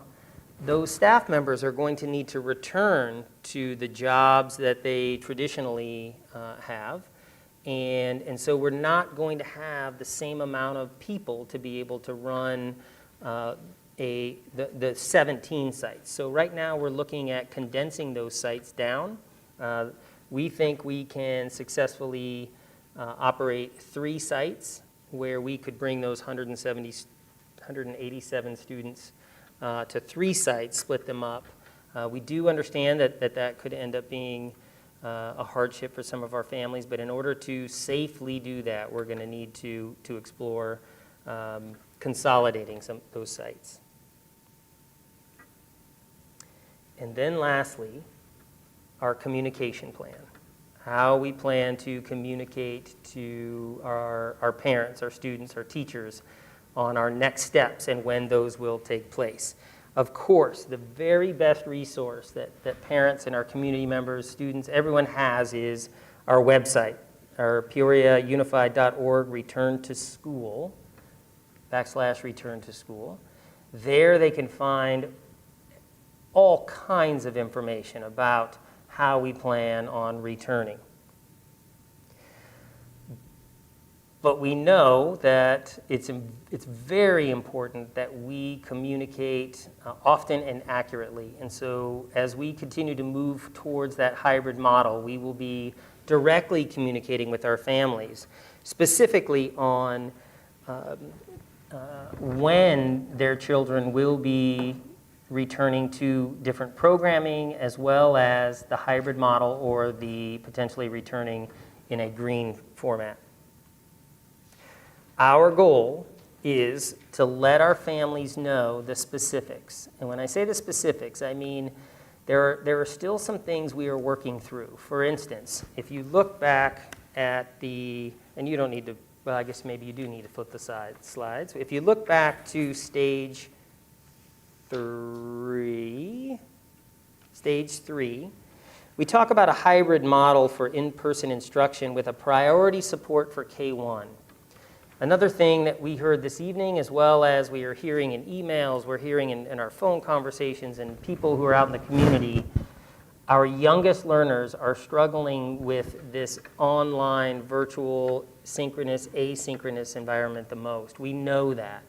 those staff members are going to need to return to the jobs that they traditionally have. And so we're not going to have the same amount of people to be able to run the 17 sites. So right now we're looking at condensing those sites down. We think we can successfully operate 3 sites where we could bring those 187 students to 3 sites, split them up. We do understand that could end up being a hardship for some of our families, but in order to safely do that, we're going to need to explore consolidating those sites. And then lastly, our communication plan. How we plan to communicate to our parents, our students, our teachers on our next steps and when those will take place. Of course, the very best resource that parents and our community members, students, everyone has is our website, our PeoriaUnified.org return to school, /return to school. There they can find all kinds of information about how we plan on returning. But we know that it's very important that we communicate often and accurately. And so as we continue to move towards that hybrid model, we will be directly communicating with our families, specifically on when their children will be returning to different programming, as well as the hybrid model or the potentially returning in a green format. Our goal is to let our families know the specifics. And when I say the specifics, I mean there are still some things we are working through. For instance, if you look back at and you don't need to, well, I guess maybe you do need to flip the slides. If you look back to stage 3, we talk about a hybrid model for in-person instruction with a priority support for K-1. Another thing that we heard this evening, as well as we are hearing in emails, we're hearing in our phone conversations and people who are out in the community, our youngest learners are struggling with this online, virtual, synchronous, asynchronous environment the most. We know that.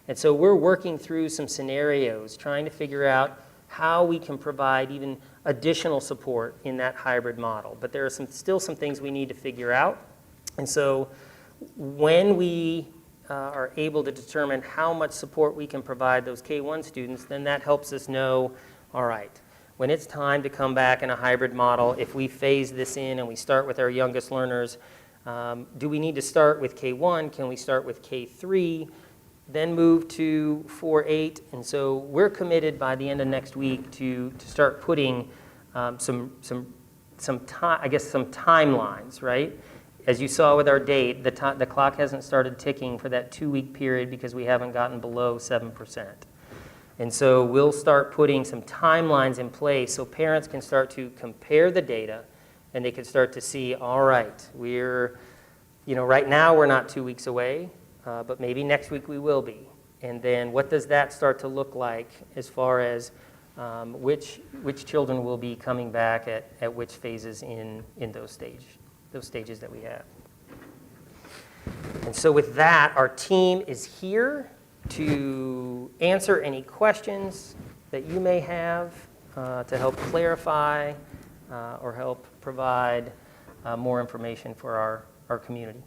And so we're working through some scenarios, trying to figure out how we can provide even additional support in that hybrid model. But there are still some things we need to figure out. And so when we are able to determine how much support we can provide those K-1 students, then that helps us know, all right, when it's time to come back in a hybrid model, if we phase this in and we start with our youngest learners, do we need to start with K-1? Can we start with K-3? Then move to 4-8? And so we're committed by the end of next week to start putting some timelines, right? As you saw with our date, the clock hasn't started ticking for that 2-week period because we haven't gotten below 7%. And so we'll start putting some timelines in place so parents can start to compare the data and they can start to see, all right, right now we're not 2 weeks away, but maybe next week we will be. And then what does that start to look like as far as which children will be coming back at which phases in those stages that we have. And so with that, our team is here to answer any questions that you may have, to help clarify or help provide more information for our community.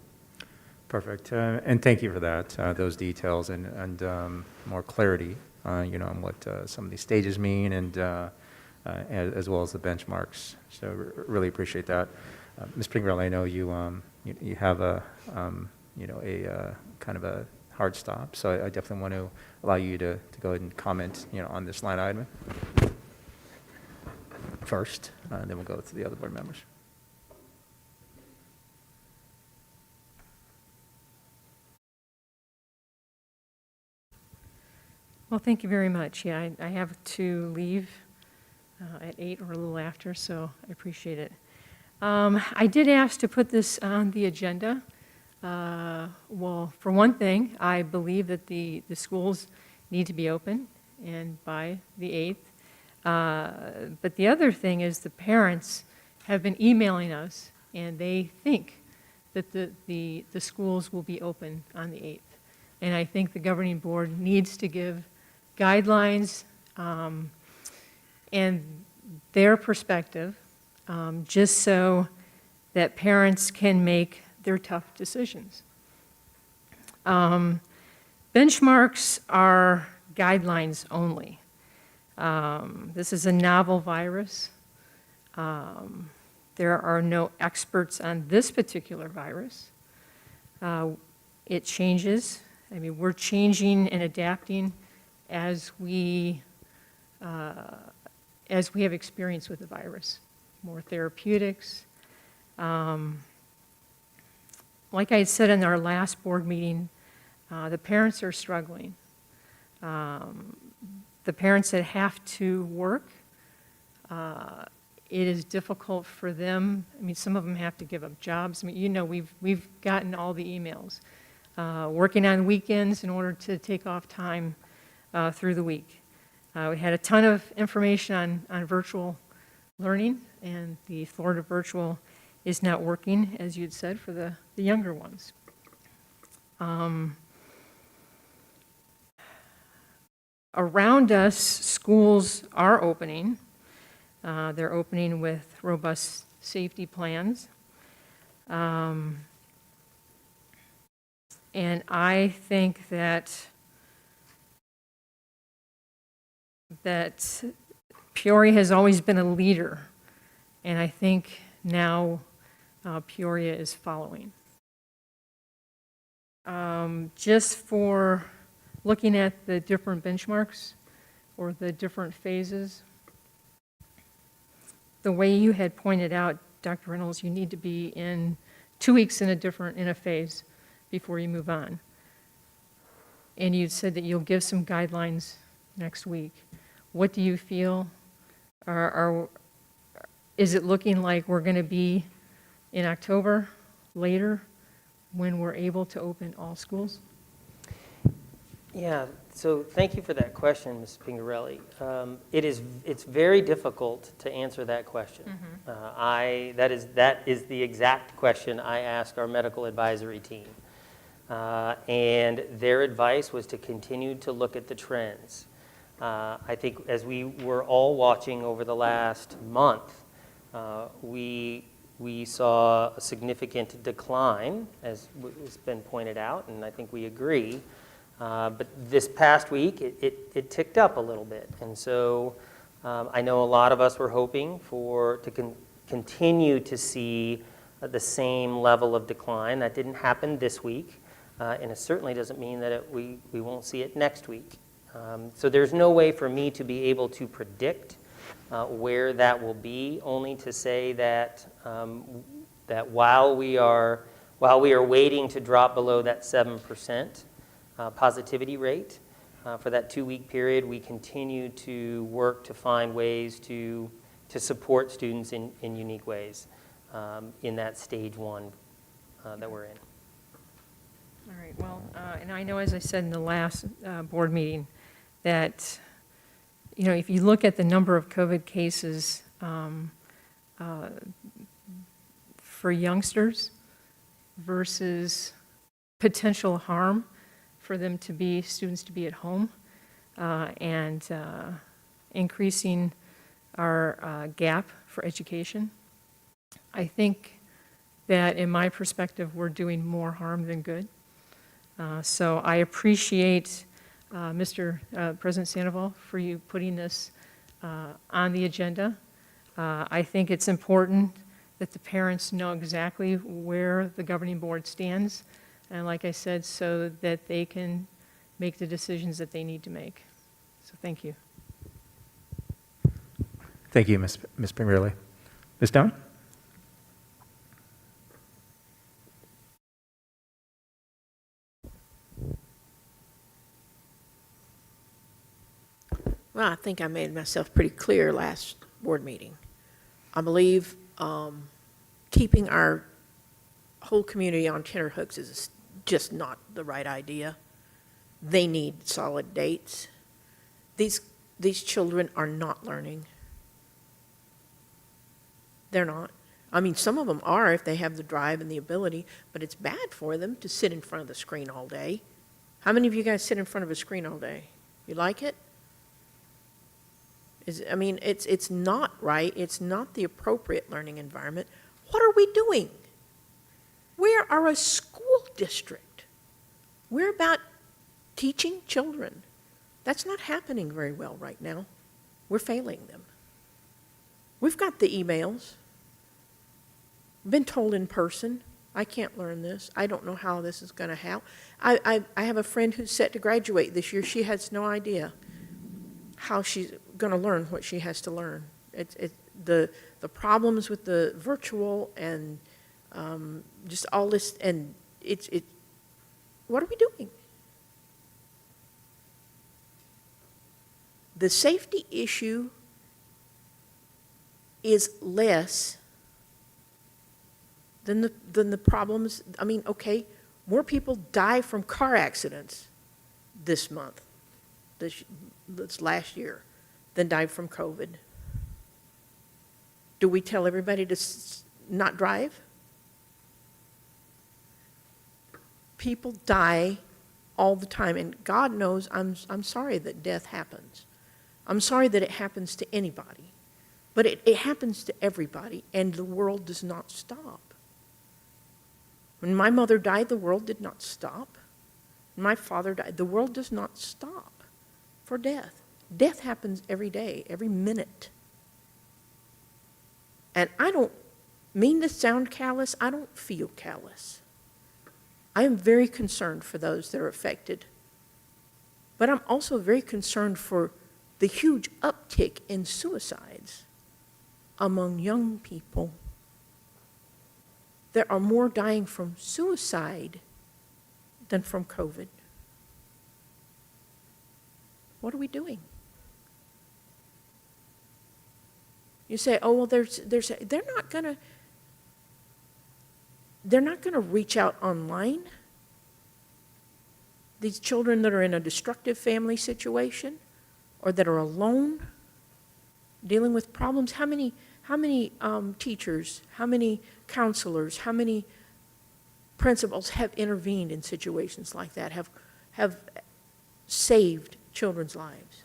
Perfect. And thank you for that, those details and more clarity, on what some of these stages mean and as well as the benchmarks. So really appreciate that. Ms. Pringle, I know you have a kind of a hard stop, so I definitely want to allow you to go ahead and comment, on this line item first, and then we'll go to the other board members. Well, thank you very much. Yeah, I have to leave at 8 or a little after, so I appreciate it. I did ask to put this on the agenda. Well, for one thing, I believe that the schools need to be open and by the 8th. But the other thing is the parents have been emailing us, and they think that the schools will be open on the 8th. And I think the governing board needs to give guidelines and their perspective, just so that parents can make their tough decisions. Benchmarks are guidelines only. This is a novel virus. There are no experts on this particular virus. It changes. I mean, we're changing and adapting as we have experience with the virus. More therapeutics. Like I said in our last board meeting, the parents are struggling. The parents that have to work, it is difficult for them. I mean, some of them have to give up jobs. I mean, we've gotten all the emails. Working on weekends in order to take off time through the week. We had a ton of information on virtual learning, and the Florida virtual is not working, as you'd said, for the younger ones. Around us, schools are opening. They're opening with robust safety plans. And I think that Peoria has always been a leader, and I think now Peoria is following. Just for looking at the different benchmarks or the different phases, the way you had pointed out, Dr. Reynolds, you need to be in 2 weeks in a phase before you move on. And you said that you'll give some guidelines next week. What do you feel? Is it looking like we're going to be in October, later? when we're able to open all schools? Yeah, so thank you for that question, Ms. Pingarelli. It's very difficult to answer that question. That is the exact question I asked our medical advisory team. And their advice was to continue to look at the trends. I think as we were all watching over the last month, we saw a significant decline, as has been pointed out, and I think we agree. But this past week, it ticked up a little bit. And so I know a lot of us were hoping to continue to see the same level of decline. That didn't happen this week, and it certainly doesn't mean that we won't see it next week. So there's no way for me to be able to predict where that will be, only to say that while we are waiting to drop below that 7% positivity rate for that 2-week period, we continue to work to find ways to support students in unique ways in that stage 1 that we're in. All right, well, and I know, as I said in the last board meeting, that, if you look at the number of COVID cases for youngsters versus potential harm for them students to be at home, and increasing our gap for education, I think that, in my perspective, we're doing more harm than good. So I appreciate Mr. President Sandoval for you putting this on the agenda. I think it's important that the parents know exactly where the governing board stands, and like I said, so that they can make the decisions that they need to make. So thank you. Thank you, Ms. Pingerelli. Ms. Down? Well, I think I made myself pretty clear last board meeting. I believe keeping our whole community on tenterhooks is just not the right idea. They need solid dates. These children are not learning. They're not. I mean, some of them are if they have the drive and the ability, but it's bad for them to sit in front of the screen all day. How many of you guys sit in front of a screen all day? You like it? It's not right. It's not the appropriate learning environment. What are we doing? We are a school district. We're about teaching children. That's not happening very well right now. We're failing them. We've got the emails. Been told in person, I can't learn this. I don't know how this is going to help. I have a friend who's set to graduate this year. She has no idea how she's going to learn what she has to learn. The problems with the virtual and just all this, and what are we doing? The safety issue is less than the problems. I mean, okay, more people die from car accidents this month, this last year, than died from COVID. Do we tell everybody to not drive? People die all the time, and God knows I'm sorry that death happens. I'm sorry that it happens to anybody, but it happens to everybody, and the world does not stop. When my mother died, the world did not stop. When my father died, the world does not stop for death. Death happens every day, every minute. And I don't mean to sound callous. I don't feel callous. I am very concerned for those that are affected. But I'm also very concerned for the huge uptick in suicides among young people. There are more dying from suicide than from COVID. What are we doing? You say, oh, well, they're not going to. they're not going to reach out online. These children that are in a destructive family situation or that are alone, dealing with problems, how many teachers, how many counselors, how many principals have intervened in situations like that, have saved children's lives?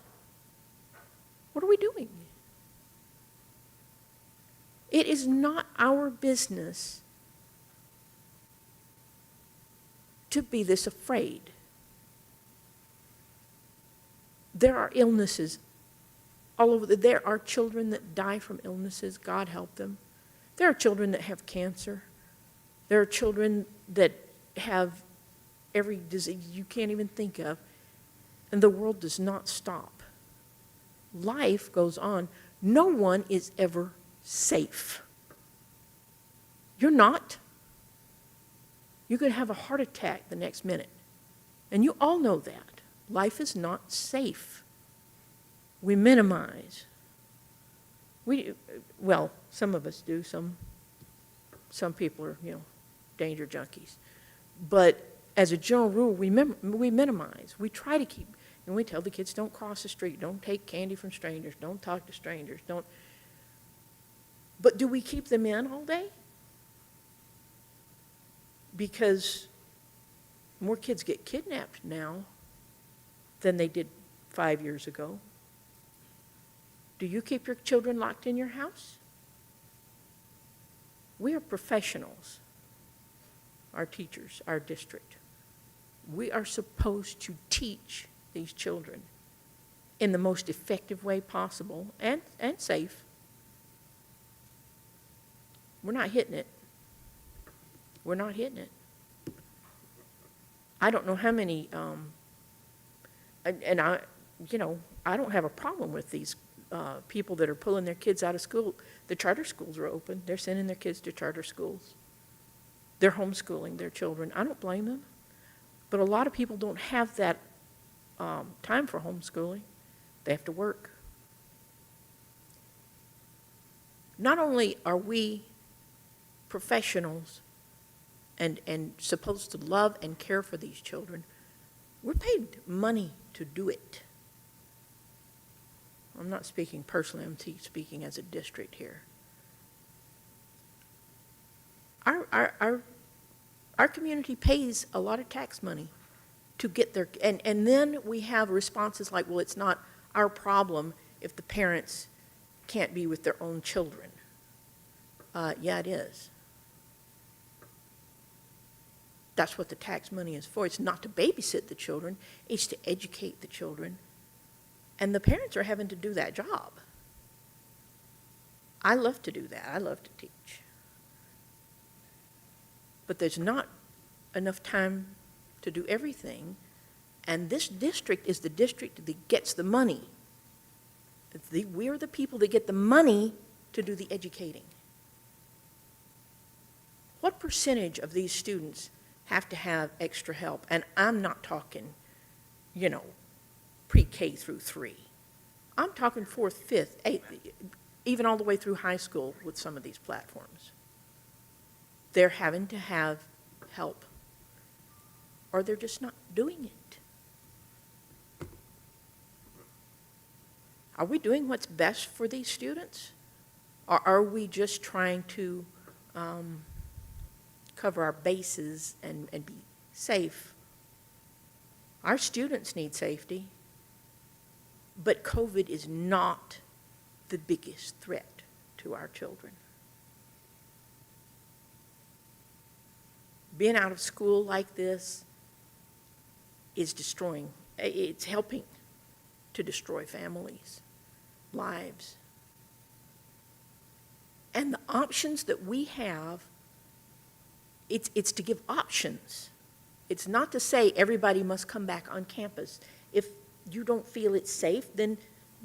What are we doing? It is not our business to be this afraid. There are illnesses all over. There are children that die from illnesses. God help them. There are children that have cancer. There are children that have every disease you can't even think of. And the world does not stop. Life goes on. No one is ever safe. You're not. You could have a heart attack the next minute. And you all know that. Life is not safe. We minimize. Well, some of us do. Some people are, danger junkies. But as a general rule, we minimize. We try to keep, and we tell the kids, don't cross the street, don't take candy from strangers, don't talk to strangers, don't. But do we keep them in all day? Because more kids get kidnapped now than they did 5 years ago. Do you keep your children locked in your house? We are professionals, our teachers, our district. We are supposed to teach these children in the most effective way possible and safe. We're not hitting it. We're not hitting it. I don't know how many, and I don't have a problem with these people that are pulling their kids out of school. The charter schools are open. They're sending their kids to charter schools. They're homeschooling their children. I don't blame them. But a lot of people don't have that time for homeschooling. They have to work. Not only are we professionals and supposed to love and care for these children, we're paid money to do it. I'm not speaking personally, I'm speaking as a district here. Our community pays a lot of tax money to get their, and then we have responses like, well, it's not our problem if the parents can't be with their own children. Yeah, it is. That's what the tax money is for. It's not to babysit the children, it's to educate the children. And the parents are having to do that job. I love to do that. I love to teach. But there's not enough time to do everything. And this district is the district that gets the money. We're the people that get the money to do the educating. What percentage of these students have to have extra help? And I'm not talking, pre-K through 3. I'm talking 4th, 5th, 8th, even all the way through high school with some of these platforms. They're having to have help, or they're just not doing it. Are we doing what's best for these students? Or are we just trying to cover our bases and be safe? Our students need safety, but COVID is not the biggest threat to our children. Being out of school like this is destroying, it's helping to destroy families, lives. And the options that we have, it's to give options. It's not to say everybody must come back on campus. If you don't feel it's safe, then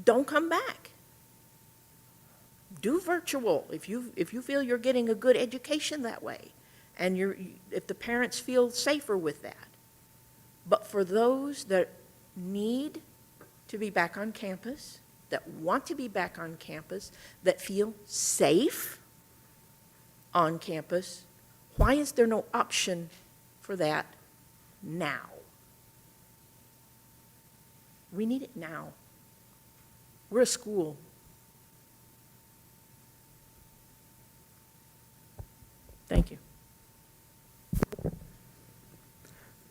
don't come back. Do virtual if you feel you're getting a good education that way, and if the parents feel safer with that. But for those that need to be back on campus, that want to be back on campus, that feel safe on campus, Why is there no option for that now? We need it now. We're a school. Thank you.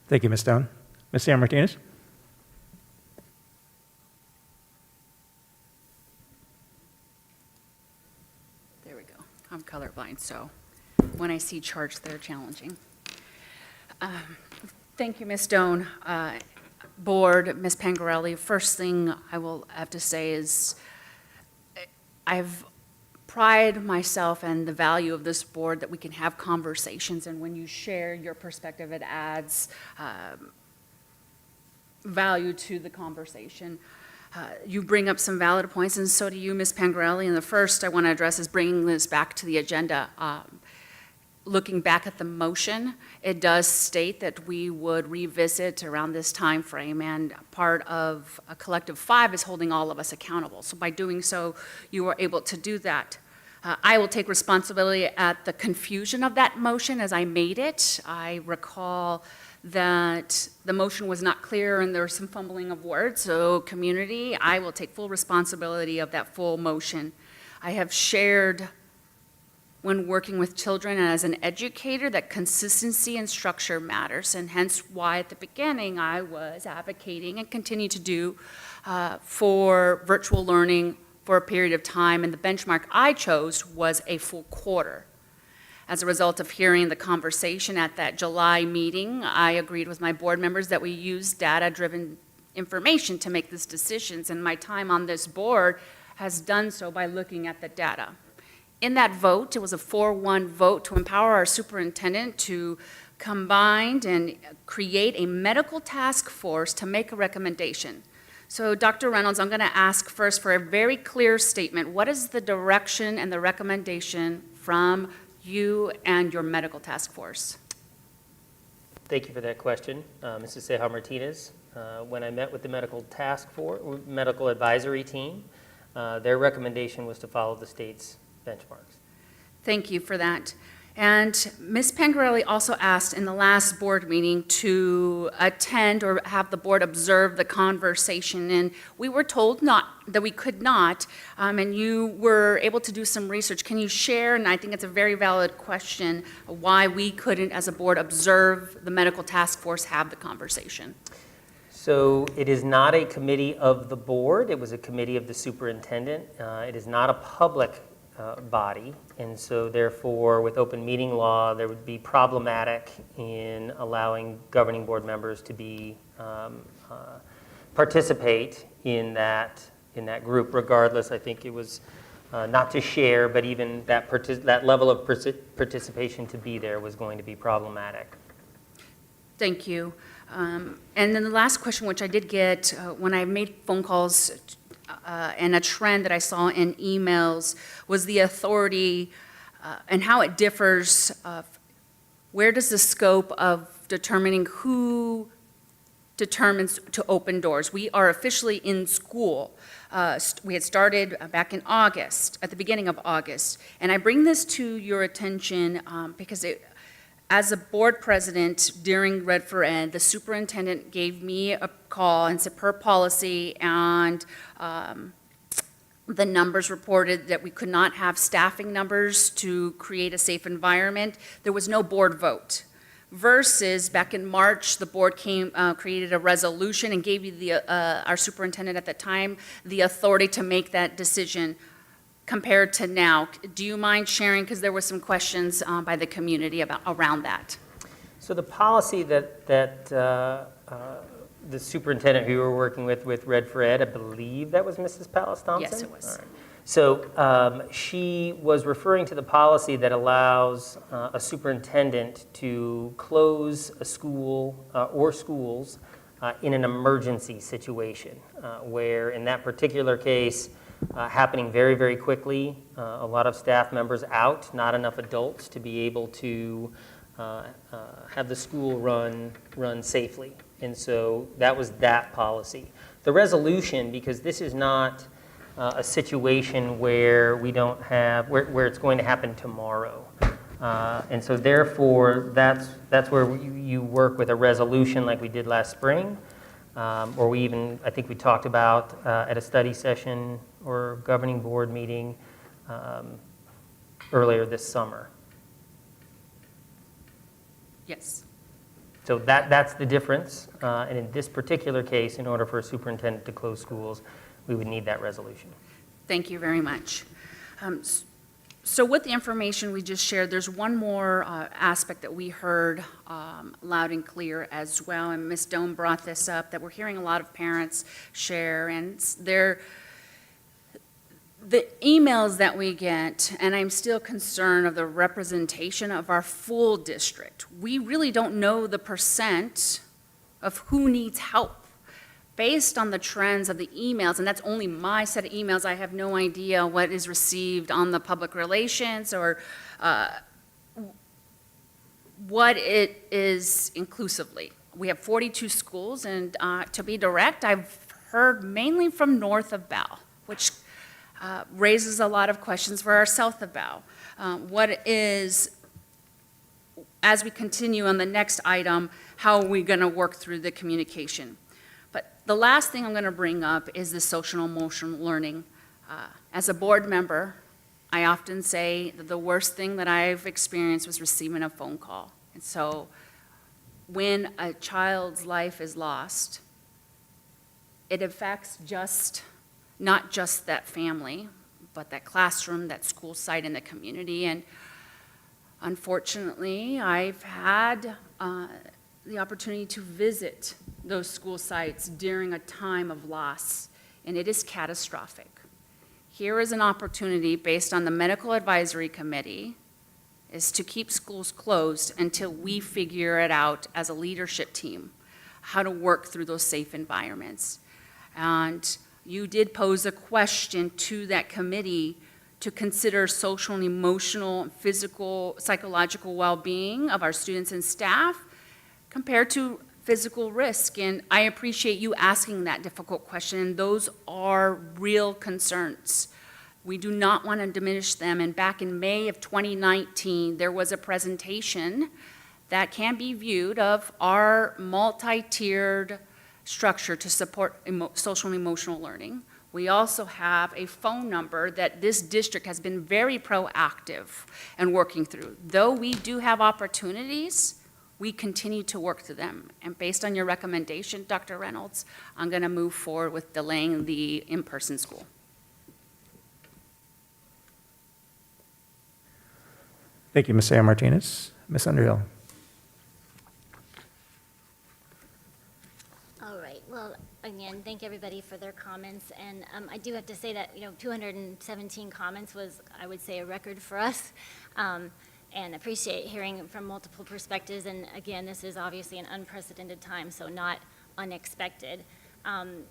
Thank you, Ms. Stone. Ms. San Martinez? There we go. I'm colorblind, so when I see charts, they're challenging. Thank you, Ms. Stone. Board, Ms. Pangarelli, first thing I will have to say is I've pride myself and the value of this board that we can have conversations, and when you share your perspective, it adds value to the conversation. You bring up some valid points, and so do you, Ms. Pangarelli. And the first I want to address is bringing this back to the agenda. Looking back at the motion, it does state that we would revisit around this time frame, and part of a collective 5 is holding all of us accountable. So by doing so, you are able to do that. I will take responsibility at the confusion of that motion as I made it. I recall that the motion was not clear and there was some fumbling of words, so community, I will take full responsibility of that full motion. I have shared when working with children and as an educator that consistency and structure matters, and hence why at the beginning I was advocating and continue to do for virtual learning for a period of time, and the benchmark I chose was a full quarter. As a result of hearing the conversation at that July meeting, I agreed with my board members that we use data-driven information to make these decisions, and my time on this board has done so by looking at the data. In that vote, it was a 4-1 vote to empower our superintendent to combine and create a medical task force to make a recommendation. So Dr. Reynolds, I'm going to ask first for a very clear statement. What is the direction and the recommendation from you and your medical task force? Thank you for that question, Mrs. Ceja Martinez. When I met with the medical task force, medical advisory team, their recommendation was to follow the state's benchmarks. Thank you for that. And Ms. Pangarelli also asked in the last board meeting to attend or have the board observe the conversation, and we were told that we could not, and you were able to do some research. Can you share, and I think it's a very valid question, why we couldn't as a board observe the medical task force have the conversation? So it is not a committee of the board. It was a committee of the superintendent. It is not a public body, and so therefore with open meeting law there would be problematic in allowing governing board members to be participate in that group. Regardless, I think it was not to share, but even that level of participation to be there was going to be problematic. Thank you. And then the last question, which I did get when I made phone calls and a trend that I saw in emails, was the authority and how it differs. Where does the scope of determining who determines to open doors? We are officially in school. We had started back in August, at the beginning of August. And I bring this to your attention because as a board president during Red for Ed, the superintendent gave me a call and said per policy, and the numbers reported that we could not have staffing numbers to create a safe environment. There was no board vote. Versus back in March, the board created a resolution and gave you our superintendent at the time the authority to make that decision. Compared to now, do you mind sharing, because there were some questions by the community around that? So the policy that the superintendent who you were working with Red for Ed, I believe that was Mrs. Pallas Thompson? Yes, it was. All right. So she was referring to the policy that allows a superintendent to close a school or schools in an emergency situation, where in that particular case, happening very, very quickly, a lot of staff members out, not enough adults to be able to have the school run safely. And so that was that policy. The resolution, because this is not a situation where we don't have, where it's going to happen tomorrow. And so therefore, that's where you work with a resolution like we did last spring, or we even, I think we talked about at a study session or governing board meeting earlier this summer. Yes. So that's the difference. And in this particular case, in order for a superintendent to close schools, we would need that resolution. Thank you very much. So with the information we just shared, there's one more aspect that we heard loud and clear as well, and Ms. Doan brought this up, that we're hearing a lot of parents share, and the emails that we get, and I'm still concerned of the representation of our full district. We really don't know the percent of who needs help. Based on the trends of the emails, and that's only my set of emails, I have no idea what is received on the public relations or what it is inclusively. We have 42 schools, and to be direct, I've heard mainly from north of Bow, which raises a lot of questions for our south of Bow. What is, as we continue on the next item, how are we going to work through the communication? The last thing I'm going to bring up is the social and emotional learning. As a board member, I often say that the worst thing that I've experienced was receiving a phone call. And so when a child's life is lost, it affects not just that family, but that classroom, that school site, and the community. And unfortunately, I've had the opportunity to visit those school sites during a time of loss, and it is catastrophic. Here is an opportunity based on the Medical Advisory Committee is to keep schools closed until we figure it out as a leadership team, how to work through those safe environments. And you did pose a question to that committee to consider social and emotional, physical, psychological well-being of our students and staff compared to physical risk. And I appreciate you asking that difficult question, and those are real concerns. We do not want to diminish them. And back in May of 2019, there was a presentation that can be viewed of our multi-tiered structure to support social and emotional learning. We also have a phone number that this district has been very proactive in working through. Though we do have opportunities, we continue to work through them. And based on your recommendation, Dr. Reynolds, I'm going to move forward with delaying the in-person school. Thank you, Ms. San Martinez. Ms. Underhill. All right. Well, again, thank everybody for their comments. And I do have to say that, 217 comments was, I would say, a record for us. And appreciate hearing from multiple perspectives. And again, this is obviously an unprecedented time, so not unexpected.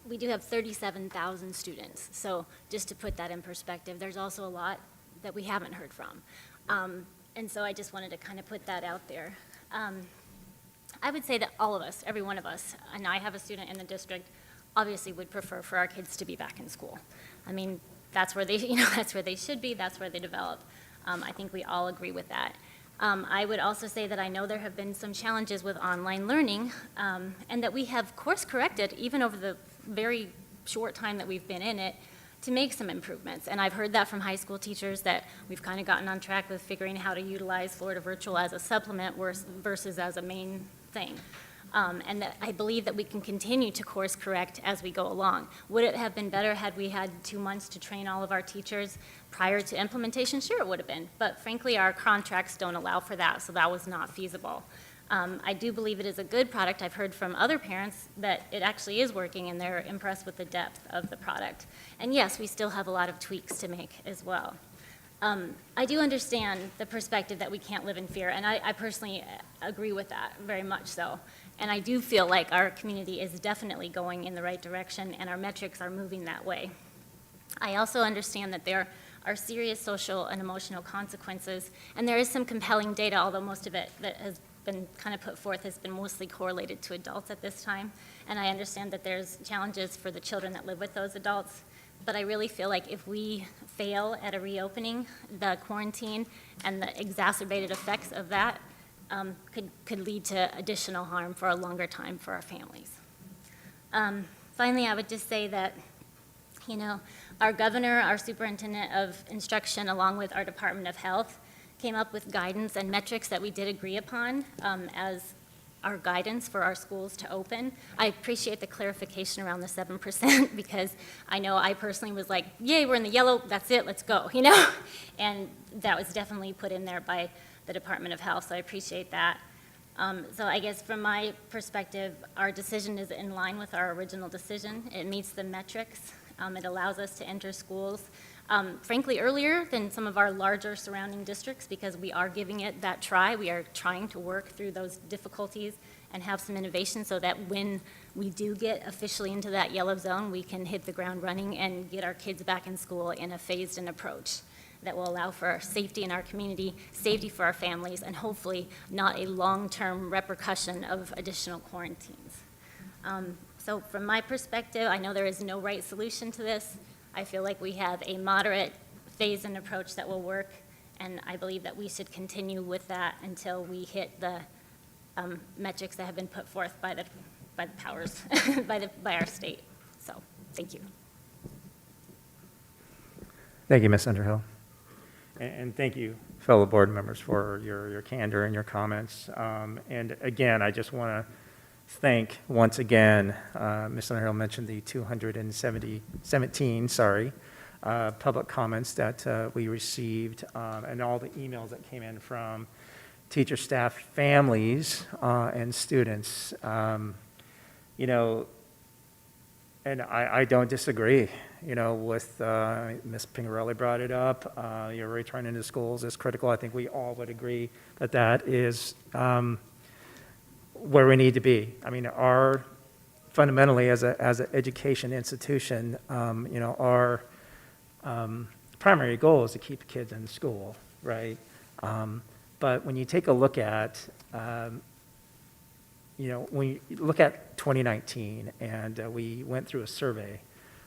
We do have 37,000 students. So just to put that in perspective, there's also a lot that we haven't heard from. And so I just wanted to kind of put that out there. I would say that all of us, every one of us, and I have a student in the district, obviously would prefer for our kids to be back in school. I mean, that's where they, that's where they should be, that's where they develop. I think we all agree with that. I would also say that I know there have been some challenges with online learning, and that we have course corrected, even over the very short time that we've been in it, to make some improvements. And I've heard that from high school teachers, that we've kind of gotten on track with figuring how to utilize Florida Virtual as a supplement versus as a main thing. And that I believe that we can continue to course correct as we go along. Would it have been better had we had 2 months to train all of our teachers prior to implementation? Sure, it would have been. But frankly, our contracts don't allow for that, so that was not feasible. I do believe it is a good product. I've heard from other parents that it actually is working, and they're impressed with the depth of the product. And yes, we still have a lot of tweaks to make as well. I do understand the perspective that we can't live in fear, and I personally agree with that, very much so. And I do feel like our community is definitely going in the right direction, and our metrics are moving that way. I also understand that there are serious social and emotional consequences, and there is some compelling data, although most of it that has been kind of put forth has been mostly correlated to adults at this time. And I understand that there's challenges for the children that live with those adults. but I really feel like if we fail at a reopening, the quarantine and the exacerbated effects of that could lead to additional harm for a longer time for our families. Finally, I would just say that, you know, our governor, our superintendent of instruction, along with our Department of Health, came up with guidance and metrics that we did agree upon as our guidance for our schools to open. I appreciate the clarification around the 7% because I know I personally was like, yay, we're in the yellow, that's it, let's go, you know? And that was definitely put in there by the Department of Health, so I appreciate that. So I guess from my perspective, our decision is in line with our original decision. It meets the metrics. It allows us to enter schools, frankly, earlier than some of our larger surrounding districts because we are giving it that try. We are trying to work through those difficulties and have some innovation so that when we do get officially into that yellow zone, we can hit the ground running and get our kids back in school in a phased-in approach that will allow for our safety in our community, safety for our families, and hopefully not a long-term repercussion of additional quarantines. So from my perspective, I know there is no right solution to this. I feel like we have a moderate phase-in approach that will work, and I believe that we should continue with that until we hit the metrics that have been put forth by the powers, by our state. So, thank you. Thank you, Ms. Underhill. And thank you, fellow board members, for your candor and your comments. And again, I just want to thank once again, Ms. Underhill mentioned the 217 public comments that we received and all the emails that came in from teacher, staff, families, and students. You know, and I don't disagree, you know, with Ms. Pingarelli brought it up. Your return into schools is critical. I think we all would agree that that is where we need to be. I mean, our fundamentally as an education institution, you know, our primary goal is to keep kids in school, right? But when you take a look at you know, when you look at 2019, and we went through a survey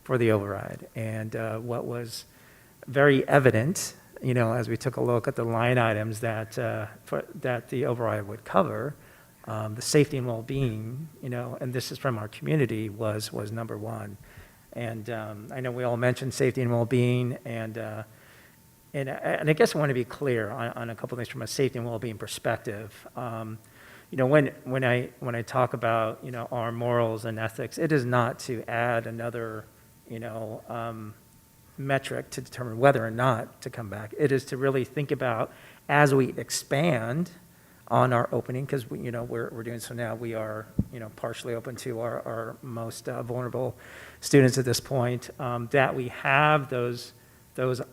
for the override, and what was very evident, you know, as we took a look at the line items that that the override would cover, the safety and well-being, you know, and this is from our community, was number one. And I know we all mentioned safety and well-being, and I guess I want to be clear on a couple of things from a safety and well-being perspective. You know, when I talk about, you know, our morals and ethics, it is not to add another, you know, metric to determine whether or not to come back. It is to really think about, as we expand on our opening, because you know, we're doing so now, we are, you know, partially open to our most vulnerable students at this point, that we have those that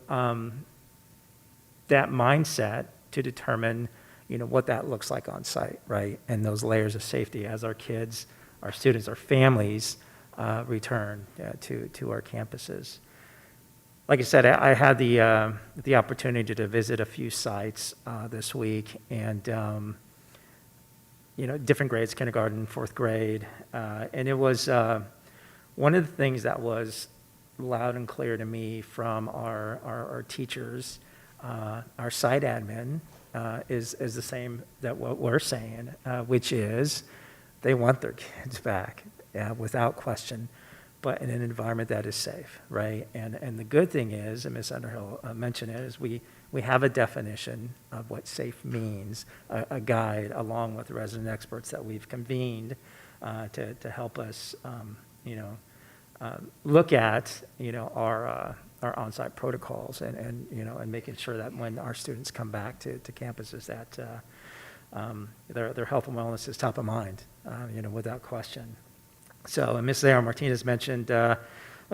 mindset to determine, you know, what that looks like on site, right? And those layers of safety as our kids, our students, our families return to our campuses. Like I said, I had the opportunity to visit a few sites this week, and you know, different grades, kindergarten, fourth grade, and it was one of the things that was loud and clear to me from our teachers, our site admin, is the same that what we're saying, which is they want their kids back without question, but in an environment that is safe, right? And the good thing is, and Ms. Underhill mentioned it, is we have a definition of what safe means, a guide along with resident experts that we've convened to help us, you know, look at, you know, our on-site protocols and you know, and making sure that when our students come back to campuses that their health and wellness is top of mind, you know, without question. So, and Ms. Zara Martinez mentioned a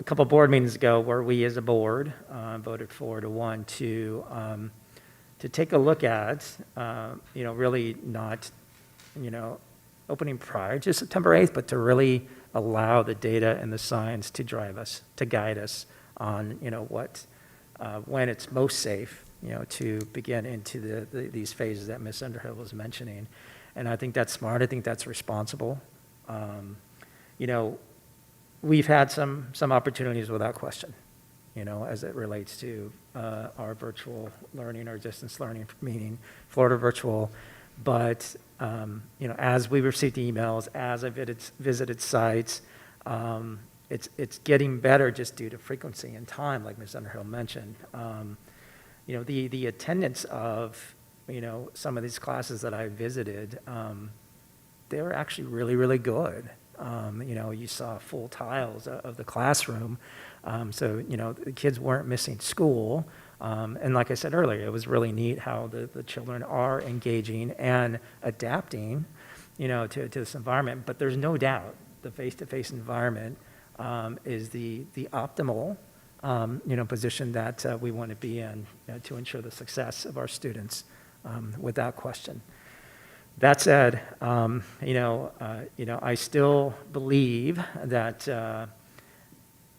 couple board meetings ago where we as a board voted 4-1 to take a look at, you know, really not, you know, opening prior to September 8th, but to really allow the data and the science to drive us, to guide us on, you know, what, when it's most safe, you know, to begin into these phases that Ms. Underhill was mentioning. And I think that's smart. I think that's responsible. You know, we've had some opportunities without question, as it relates to our virtual learning or distance learning, meaning Florida virtual. But, as we received emails, as I visited sites, it's getting better just due to frequency and time, like Ms. Underhill mentioned. The attendance of, some of these classes that I visited, they were actually really, really good. You saw full tiles of the classroom. So, the kids weren't missing school. And like I said earlier, it was really neat how the children are engaging and adapting, to this environment. But there's no doubt the face-to-face environment is the optimal, position that we want to be in to ensure the success of our students, without question. That said, I still believe that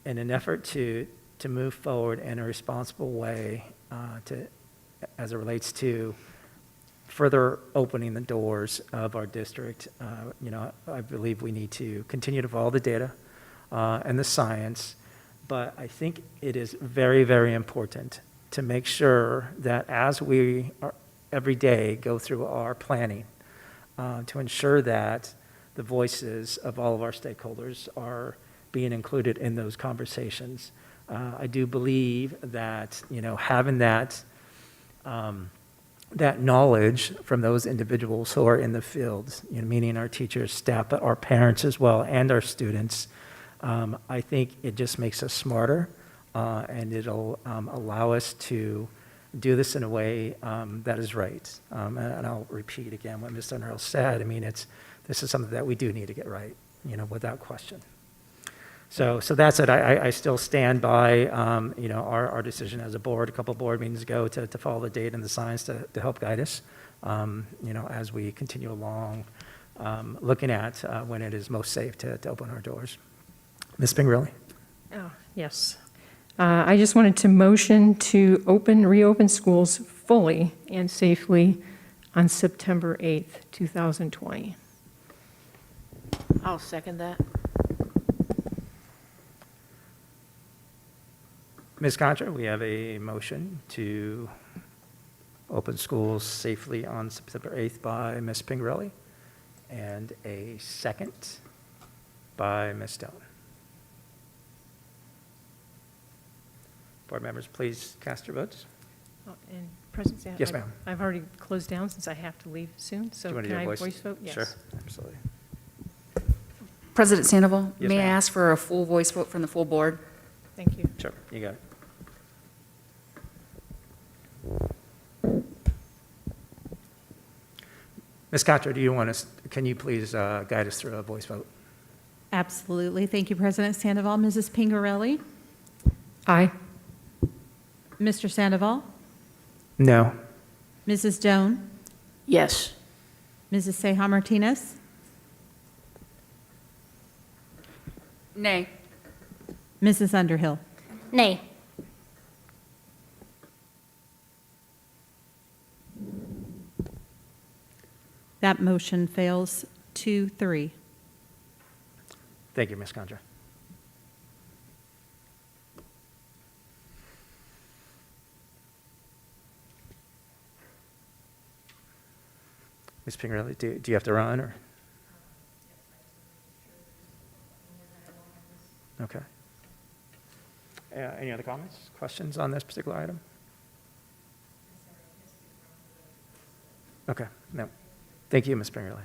in an effort to move forward in a responsible way as it relates to further opening the doors of our district, I believe we need to continue to follow the data and the science, but I think it is very, very important to make sure that as we are every day go through our planning, to ensure that the voices of all of our stakeholders are being included in those conversations. I do believe that, having that knowledge from those individuals who are in the field, meaning our teachers, staff, but our parents as well, and our students, I think it just makes us smarter, and it'll allow us to do this in a way that is right. And I'll repeat again what Ms. Underhill said. This is something that we do need to get right, without question. So that's it. I still stand by, our decision as a board, a couple of board meetings ago, to follow the data and the science to help guide us, as we continue along, looking at when it is most safe to open our doors. Ms. Pingerelli? Oh, yes. I just wanted to motion to reopen schools fully and safely on September 8th, 2020. I'll second that. Ms. Contra, we have a motion to open schools safely on September 8th by Ms. Pingerelli, and a second by Ms. Stone. Board members, please cast your votes. Oh, and President Sanders? Yes, ma'am. I've already closed down since I have to leave soon, so Do you want to can do a I voice vote? Yes. Sure, absolutely. President Sandoval, Yes, may I ma'am. ask for a full voice vote from the full board? Thank you. Sure, you got it. Ms. Contra, can you please guide us through a voice vote? Absolutely. Thank you, President Sandoval. Mrs. Pingerelli? Aye. Mr. Sandoval? No. Mrs. Doan? Yes. Mrs. Seja Martinez? Nay. Mrs. Underhill? Nay. That motion fails 2-3. Thank you, Ms. Contra. Ms. Pingerelli, do you have to run, or? Okay. Any other comments, questions on this particular item? Okay, no. Thank you, Ms. Pingerelli.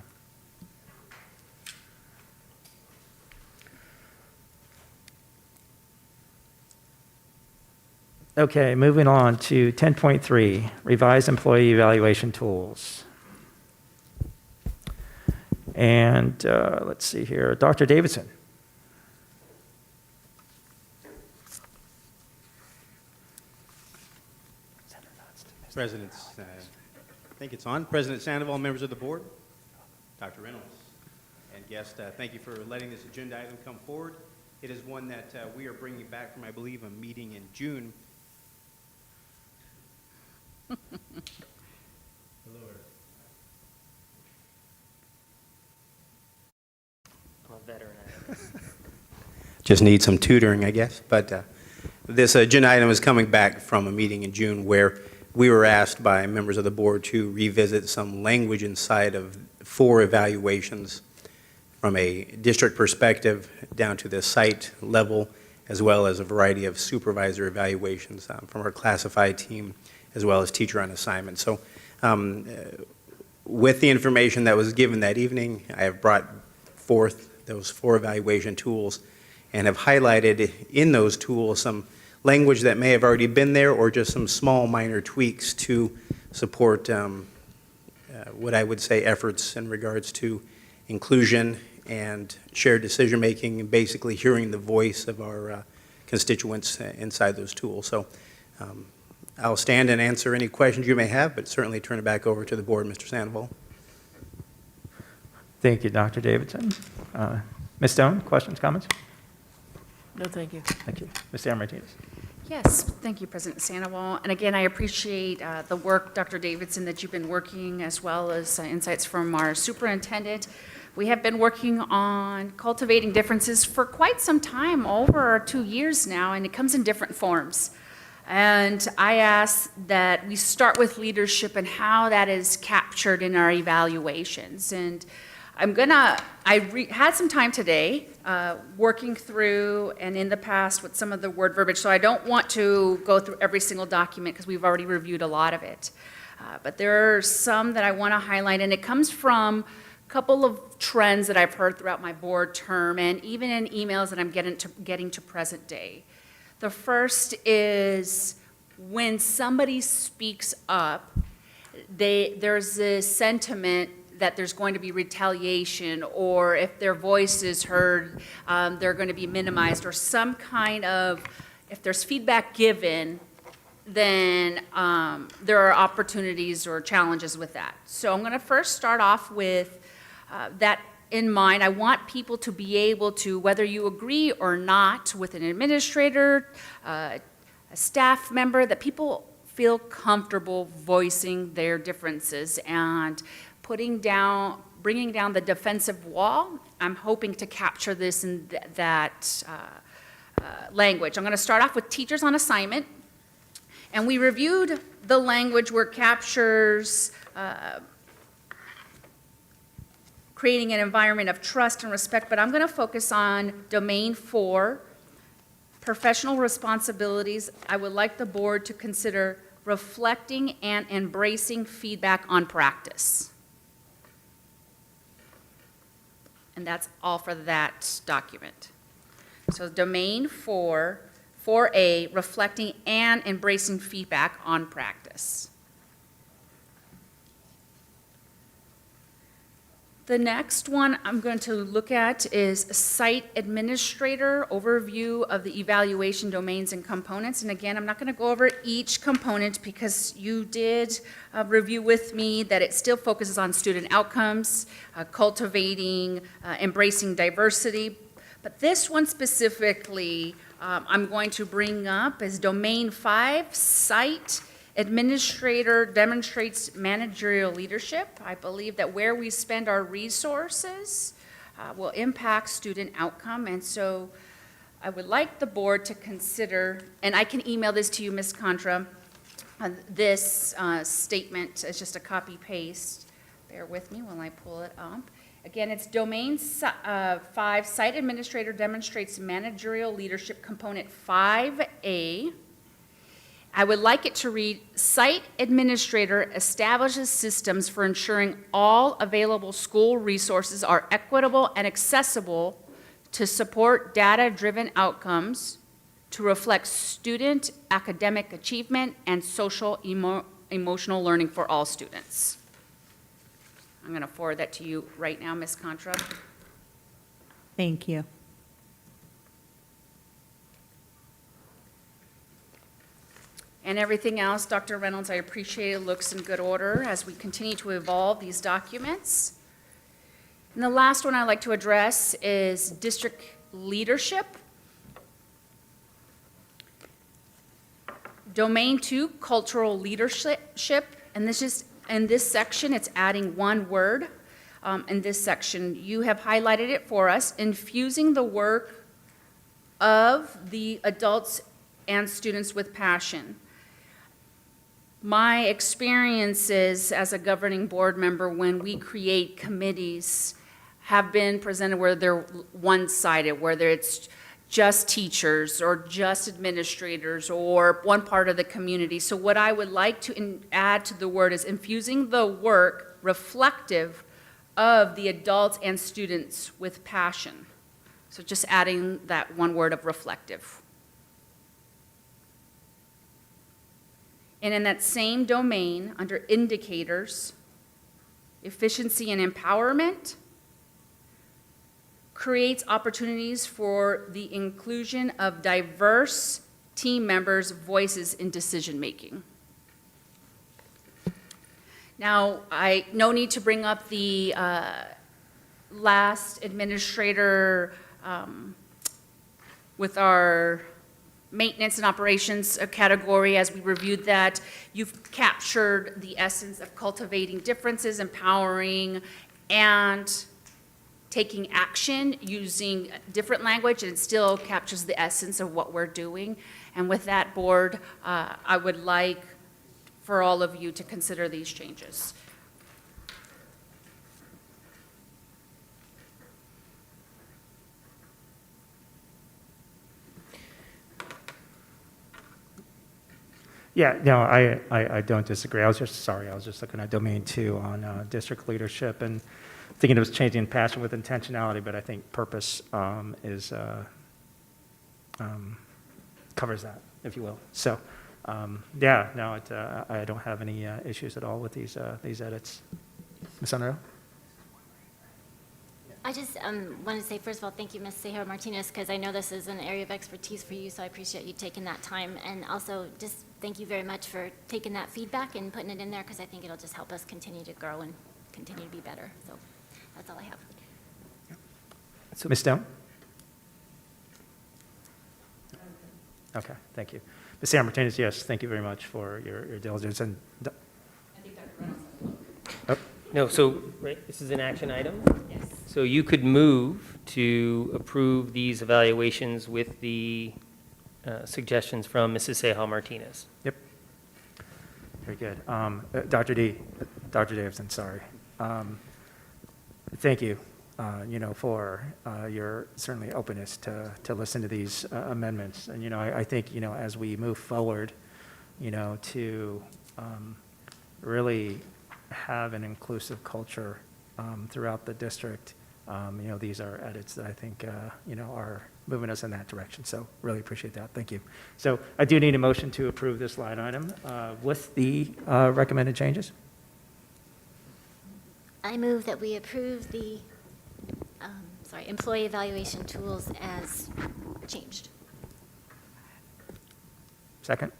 Okay, moving on to 10.3, revised employee evaluation tools. And let's see here, Dr. Davidson. President, I think it's on. President Sandoval, members of the board, Dr. Reynolds, and guests, thank you for letting this agenda item come forward. It is one that we are bringing back from, I believe, a meeting in June. Hello. I'm a veteran. Just need some tutoring, I guess. But This agenda item is coming back from a meeting in June where we were asked by members of the board to revisit some language inside of 4 evaluations from a district perspective down to the site level, as well as a variety of supervisor evaluations from our classified team, as well as teacher on assignment. So with the information that was given that evening, I have brought forth those 4 evaluation tools and have highlighted in those tools some language that may have already been there or just some small minor tweaks to support what I would say efforts in regards to inclusion and shared decision-making, and basically hearing the voice of our constituents inside those tools. So I'll stand and answer any questions you may have, but certainly turn it back over to the board, Mr. Sandoval. Thank you, Dr. Davidson. Ms. Stone, questions, comments? No, thank you. Thank you. Ms. Martinez. Yes, thank you, President Sandoval. And again, I appreciate the work, Dr. Davidson, that you've been working, as well as insights from our superintendent. We have been working on cultivating differences for quite some time, over 2 years now, and it comes in different forms. And I ask that we start with leadership and how that is captured in our evaluations. And I had some time today working through and in the past with some of the word verbiage, so I don't want to go through every single document because we've already reviewed a lot of it. But there are some that I want to highlight, and it comes from a couple of trends that I've heard throughout my board term and even in emails that I'm getting to present day. The first is when somebody speaks up, there's a sentiment that there's going to be retaliation, or if their voice is heard, they're going to be minimized, or some kind of, if there's feedback given, then there are opportunities or challenges with that. So I'm going to first start off with that in mind. I want people to be able to, whether you agree or not with an administrator, a staff member, that people feel comfortable voicing their differences and bringing down the defensive wall. I'm hoping to capture this in that language. I'm going to start off with teachers on assignment. And we reviewed the language where it captures creating an environment of trust and respect, but I'm going to focus on domain 4, professional responsibilities. I would like the board to consider reflecting and embracing feedback on practice. And that's all for that document. So domain 4, 4A, reflecting and embracing feedback on practice. The next one I'm going to look at is site administrator, overview of the evaluation domains and components. And again, I'm not going to go over each component because you did review with me that it still focuses on student outcomes, cultivating, embracing diversity. But this one specifically I'm going to bring up is domain 5, site administrator demonstrates managerial leadership. I believe that where we spend our resources will impact student outcome, and so I would like the board to consider, and I can email this to you, Ms. Contra, this statement is just a copy paste. Bear with me while I pull it up. Again, it's domain 5, site administrator demonstrates managerial leadership, component 5A. I would like it to read, site administrator establishes systems for ensuring all available school resources are equitable and accessible to support data-driven outcomes, to reflect student academic achievement and social emotional learning for all students. I'm going to forward that to you right now, Ms. Contra. Thank you. And everything else, Dr. Reynolds, I appreciate it looks in good order as we continue to evolve these documents. And the last one I'd like to address is district leadership. Domain 2, cultural leadership, and this is, in this section, it's adding one word. In this section, you have highlighted it for us, infusing the work of the adults and students with passion. My experiences as a governing board member when we create committees have been presented where they're one-sided, whether it's just teachers or just administrators or one part of the community. So what I would like to add to the word is infusing the work reflective of the adults and students with passion. So just adding that one word of reflective. And in that same domain, under indicators, efficiency and empowerment creates opportunities for the inclusion of diverse team members' voices in decision-making. Now, no need to bring up the last administrator with our maintenance and operations category. As we reviewed that, you've captured the essence of cultivating differences, empowering, and taking action using different language, and it still captures the essence of what we're doing. And with that, board, I would like for all of you to consider these changes. Yeah, no, I don't disagree. I was just looking at domain 2 on district leadership and thinking it was changing passion with intentionality, but I think purpose covers that, if you will. So, yeah, no, I don't have any issues at all with these edits. Ms. Unruh? I just wanted to say, first of all, thank you, Ms. Ceja Martinez, because I know this is an area of expertise for you, so I appreciate you taking that time. And also, just thank you very much for taking that feedback and putting it in there, because I think it'll just help us continue to grow and continue to be better. So that's all I have. So, Ms. Stone? Okay, thank you. Ms. Ceja Martinez, yes, thank you very much for your diligence. And I think Dr. Reynolds has a look. oh, No, so, right, this is an action item? Yes. So you could move to approve these evaluations with the suggestions from Mrs. Ceja Martinez. yep. Very good. Dr. Davison, sorry. Thank you, for your certainly openness to listen to these amendments. And, I think, as we move forward, to really have an inclusive culture throughout the district, these are edits that I think, are moving us in that direction. So really appreciate that. Thank you. So I do need a motion to approve this line item with the recommended changes. I move that we approve the, employee evaluation tools as changed. Second.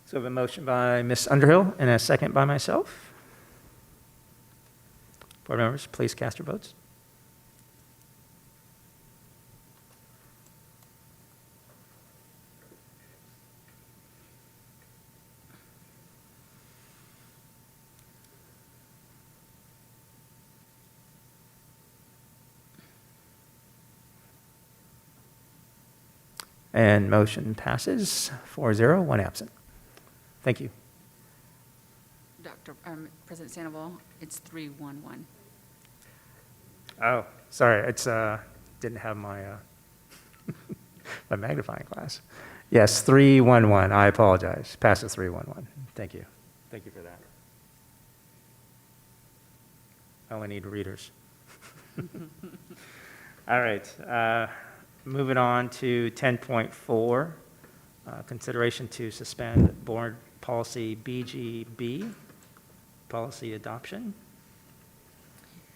So we have a motion by Ms. Underhill and a second by myself. Board members, please cast your votes. And motion passes 4-0, one absent. Thank you. President Sandoval, it's 3-1-1. Oh, sorry, it's didn't have my my magnifying glass. Yes, 3-1-1. I apologize. Passes 3-1-1. Thank you. Thank you for that. I only need readers. All right. Moving on to 10.4, consideration to suspend board policy BGB, policy adoption.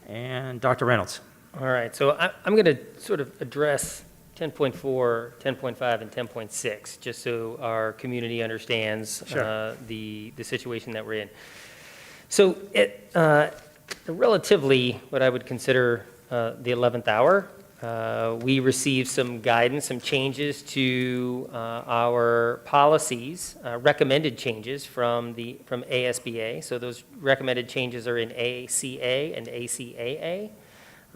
And Dr. Reynolds. All right, so I'm going to sort of address 10.4, 10.5, and 10.6, just so our community understands Sure. The situation that we're in. So relatively what I would consider the 11th hour, we received some guidance, some changes to our policies, recommended changes from ASBA. So those recommended changes are in ACA and ACAA.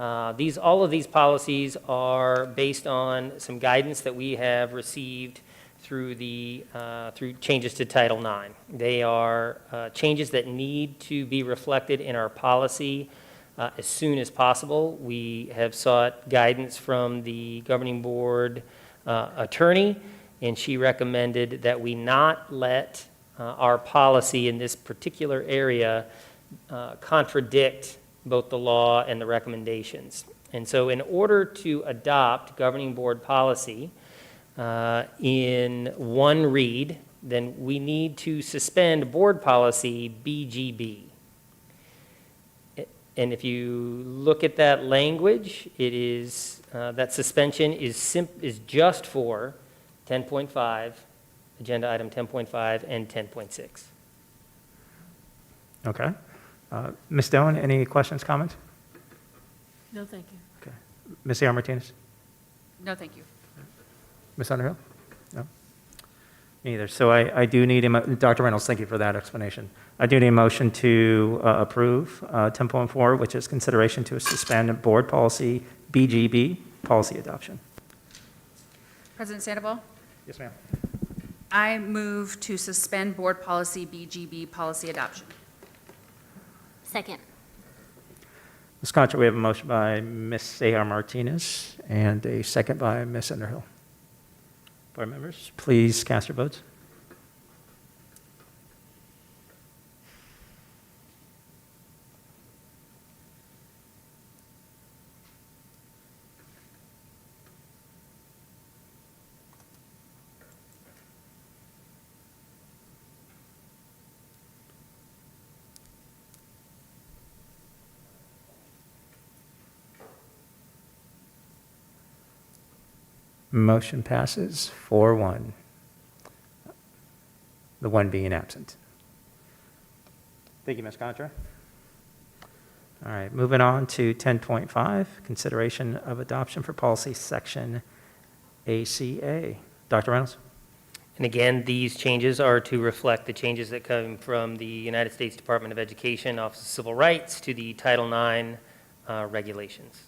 All of these policies are based on some guidance that we have received through through changes to Title IX. They are changes that need to be reflected in our policy as soon as possible. We have sought guidance from the governing board attorney, and she recommended that we not let our policy in this particular area contradict both the law and the recommendations. And so in order to adopt governing board policy in one read, then we need to suspend board policy BGB. And if you look at that language, it is, that suspension is just for 10.5, agenda item 10.5 and 10.6. Okay. Ms. Doan, any questions, comments? No, thank you. Okay. Ms. A.R. Martinez? No, thank you. Ms. Underhill? No? Neither. So I do need, Dr. Reynolds, thank you for that explanation. I do need a motion to approve 10.4, which is consideration to suspend board policy BGB policy adoption. President Sandoval, Yes, ma'am. I move to suspend board policy BGB policy adoption. Second. Ms. Concha, we have a motion by Ms. A.R. Martinez and a second by Ms. Underhill. Board members, please cast your votes. Motion passes 4-1, the one being absent. Thank you, Ms. Contra. All right, moving on to 10.5, consideration of adoption for policy section ACA. Dr. Reynolds? And again, these changes are to reflect the changes that come from the United States Department of Education, Office of Civil Rights, to the Title IX regulations.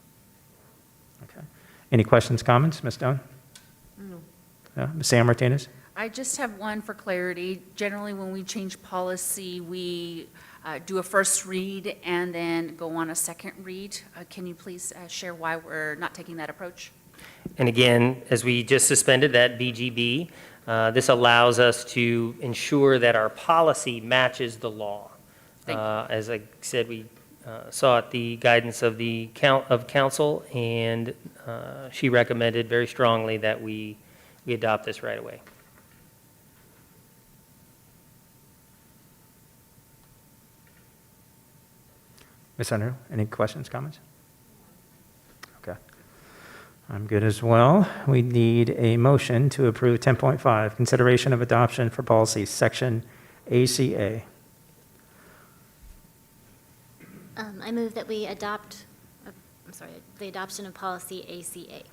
Okay. Any questions, comments, Ms. Doan? No. Ms. Sam Martinez? I just have one for clarity. Generally, when we change policy, we do a first read and then go on a second read. Can you please share why we're not taking that approach? And again, as we just suspended that BGB, this allows us to ensure that our policy matches the law. As I said, we sought the guidance of the council, and she recommended very strongly that we adopt this right away. Ms. Underhill, any questions, comments? Okay. I'm good as well. We need a motion to approve 10.5, consideration of adoption for policy section ACA. I move that we adopt, the adoption of policy ACA.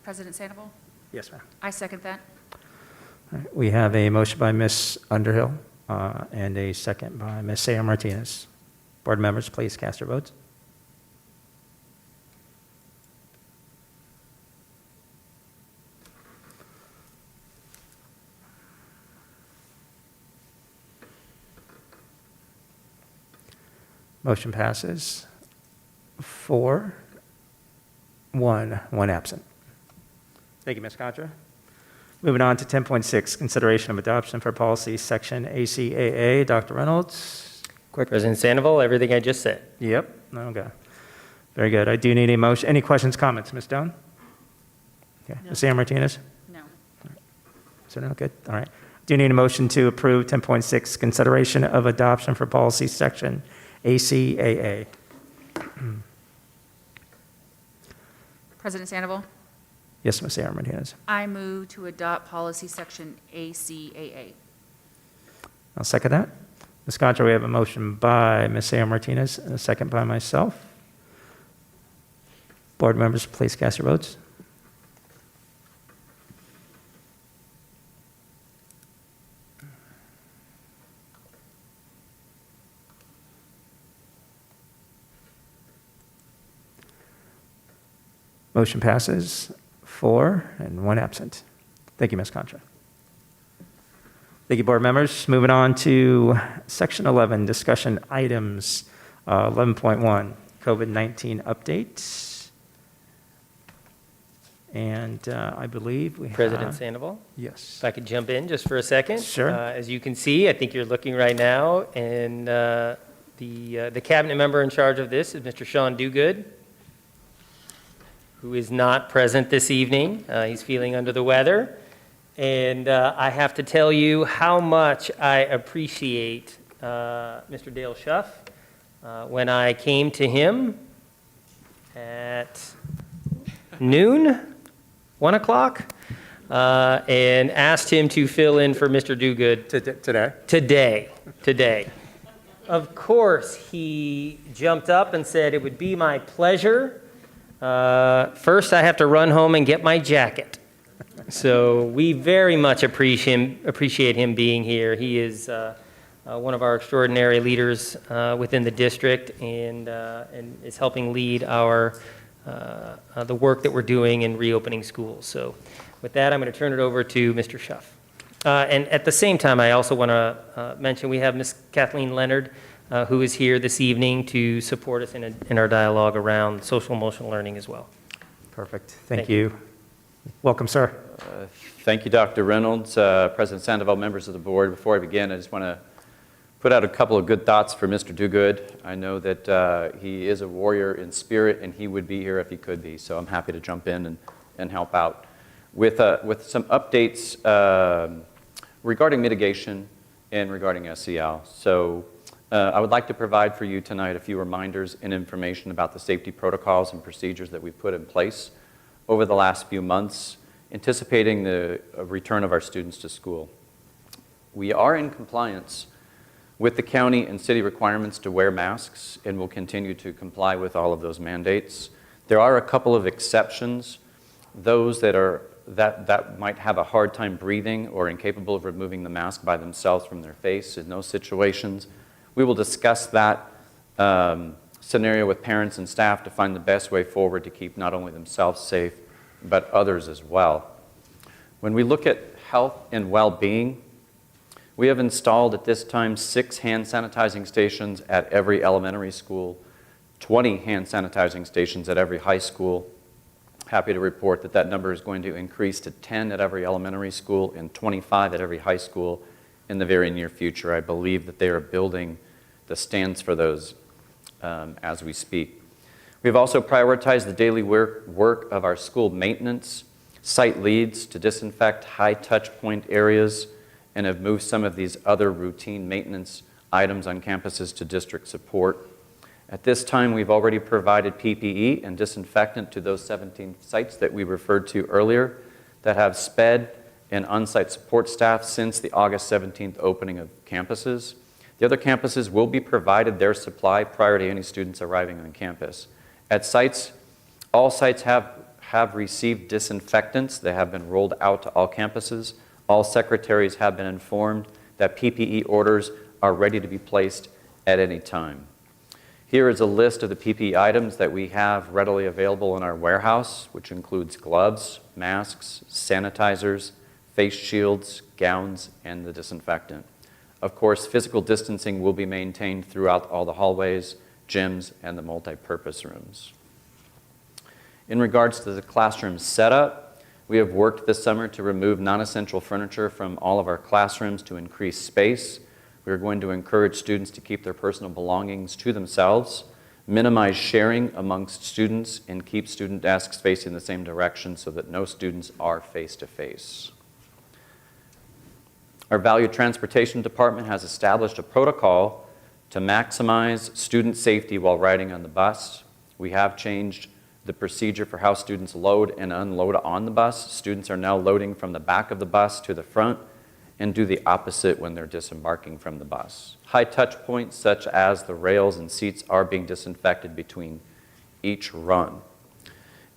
President Sandoval? Yes, ma'am. I second that. All right, we have a motion by Ms. Underhill and a second by Ms. A.R. Martinez. Board members, please cast your votes. Motion passes 4-1, one absent. Thank you, Ms. Contra. Moving on to 10.6, consideration of adoption for policy section ACAA. Dr. Reynolds, quick. President Sandoval, everything I just said. Yep, okay. Very good. I do need a motion. Any questions, comments? Ms. Doan? Okay. No. Ms. Sam Martinez? No. So no, good. All right. Do you need a motion to approve 10.6, consideration of adoption for policy section ACAA? President Sandoval? Yes, Ms. A.R. Martinez. I move to adopt policy section ACAA. I'll second that. Ms. Contra, we have a motion by Ms. A.R. Martinez and a second by myself. Board members, please cast your votes. Motion passes 4 and 1 absent. Thank you, Ms. Contra. Thank you, board members. Moving on to section 11, discussion items. 11.1, COVID-19 updates. And I believe we have... President Sandoval? Yes. If I could jump in just for a second. Sure. As you can see, I think you're looking right now, and the cabinet member in charge of this is Mr. Sean Duguid, who is not present this evening. He's feeling under the weather. And I have to tell you how much I appreciate Mr. Dale Schuff. When I came to him at noon, 1 o'clock, and asked him to fill in for Mr. Duguid. Today. Of course, he jumped up and said, "It would be my pleasure. First, I have to run home and get my jacket." So we very much appreciate him being here. He is one of our extraordinary leaders within the district, and is helping lead the work that we're doing in reopening schools. So with that, I'm going to turn it over to Mr. Schuff. And at the same time, I also want to mention we have Ms. Kathleen Leonard, who is here this evening to support us in our dialogue around social emotional learning as well. Perfect. Thank you. Welcome, sir. Thank you, Dr. Reynolds, President Sandoval, members of the board. Before I begin, I just want to put out a couple of good thoughts for Mr. Duguid. I know that he is a warrior in spirit, and he would be here if he could be, so I'm happy to jump in and help out. With some updates regarding mitigation and regarding SEL. So I would like to provide for you tonight a few reminders and information about the safety protocols and procedures that we've put in place over the last few months, anticipating the return of our students to school. We are in compliance with the county and city requirements to wear masks, and will continue to comply with all of those mandates. There are a couple of exceptions. Those that might have a hard time breathing or incapable of removing the mask by themselves from their face. In those situations, we will discuss that scenario with parents and staff to find the best way forward to keep not only themselves safe, but others as well. When we look at health and well-being, we have installed at this time 6 hand sanitizing stations at every elementary school, 20 hand sanitizing stations at every high school. Happy to report that that number is going to increase to 10 at every elementary school and 25 at every high school in the very near future. I believe that they are building the stands for those as we speak. We've also prioritized the daily work of our school maintenance site leads to disinfect high touch point areas, and have moved some of these other routine maintenance items on campuses to district support. At this time, we've already provided PPE and disinfectant to those 17 sites that we referred to earlier that have SPED and on-site support staff since the August 17th opening of campuses. The other campuses will be provided their supply prior to any students arriving on campus. At sites, all sites have received disinfectants. They have been rolled out to all campuses. All secretaries have been informed that PPE orders are ready to be placed at any time. Here is a list of the PPE items that we have readily available in our warehouse, which includes gloves, masks, sanitizers, face shields, gowns, and the disinfectant. Of course, physical distancing will be maintained throughout all the hallways, gyms, and the multi-purpose rooms. In regards to the classroom setup, we have worked this summer to remove non-essential furniture from all of our classrooms to increase space. We are going to encourage students to keep their personal belongings to themselves, minimize sharing amongst students, and keep student desks facing the same direction so that no students are face-to-face. Our Value Transportation Department has established a protocol to maximize student safety while riding on the bus. We have changed the procedure for how students load and unload on the bus. Students are now loading from the back of the bus to the front and do the opposite when they're disembarking from the bus. High touch points such as the rails and seats are being disinfected between each run.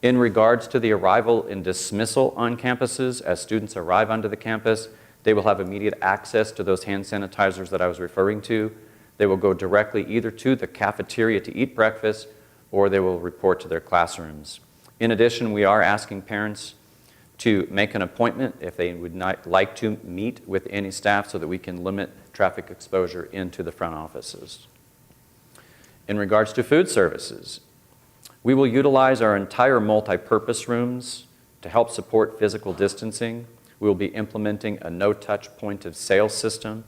In regards to the arrival and dismissal on campuses, as students arrive onto the campus, they will have immediate access to those hand sanitizers that I was referring to. They will go directly either to the cafeteria to eat breakfast, or they will report to their classrooms. In addition, we are asking parents to make an appointment if they would not like to meet with any staff so that we can limit traffic exposure into the front offices. In regards to food services, we will utilize our entire multi-purpose rooms to help support physical distancing. We will be implementing a no-touch point of sale system.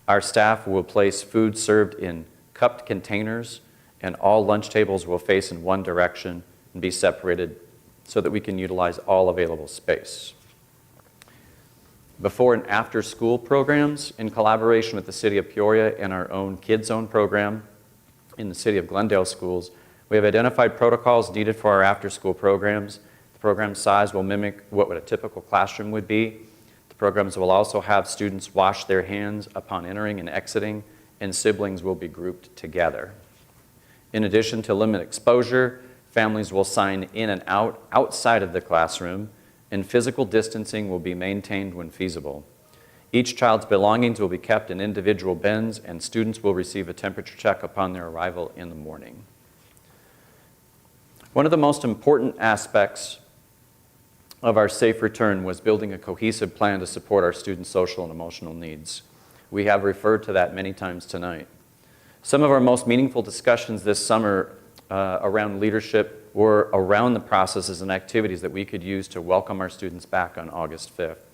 Our staff will place food served in cupped containers, and all lunch tables will face in one direction and be separated so that we can utilize all available space. Before and after school programs, in collaboration with the City of Peoria and our own Kids Zone program in the City of Glendale schools, we have identified protocols needed for our after-school programs. The program size will mimic what a typical classroom would be. The programs will also have students wash their hands upon entering and exiting, and siblings will be grouped together. In addition to limit exposure, families will sign in and out outside of the classroom, and physical distancing will be maintained when feasible. Each child's belongings will be kept in individual bins, and students will receive a temperature check upon their arrival in the morning. One of the most important aspects of our safe return was building a cohesive plan to support our students' social and emotional needs. We have referred to that many times tonight. Some of our most meaningful discussions this summer around leadership were around the processes and activities that we could use to welcome our students back on August 5th.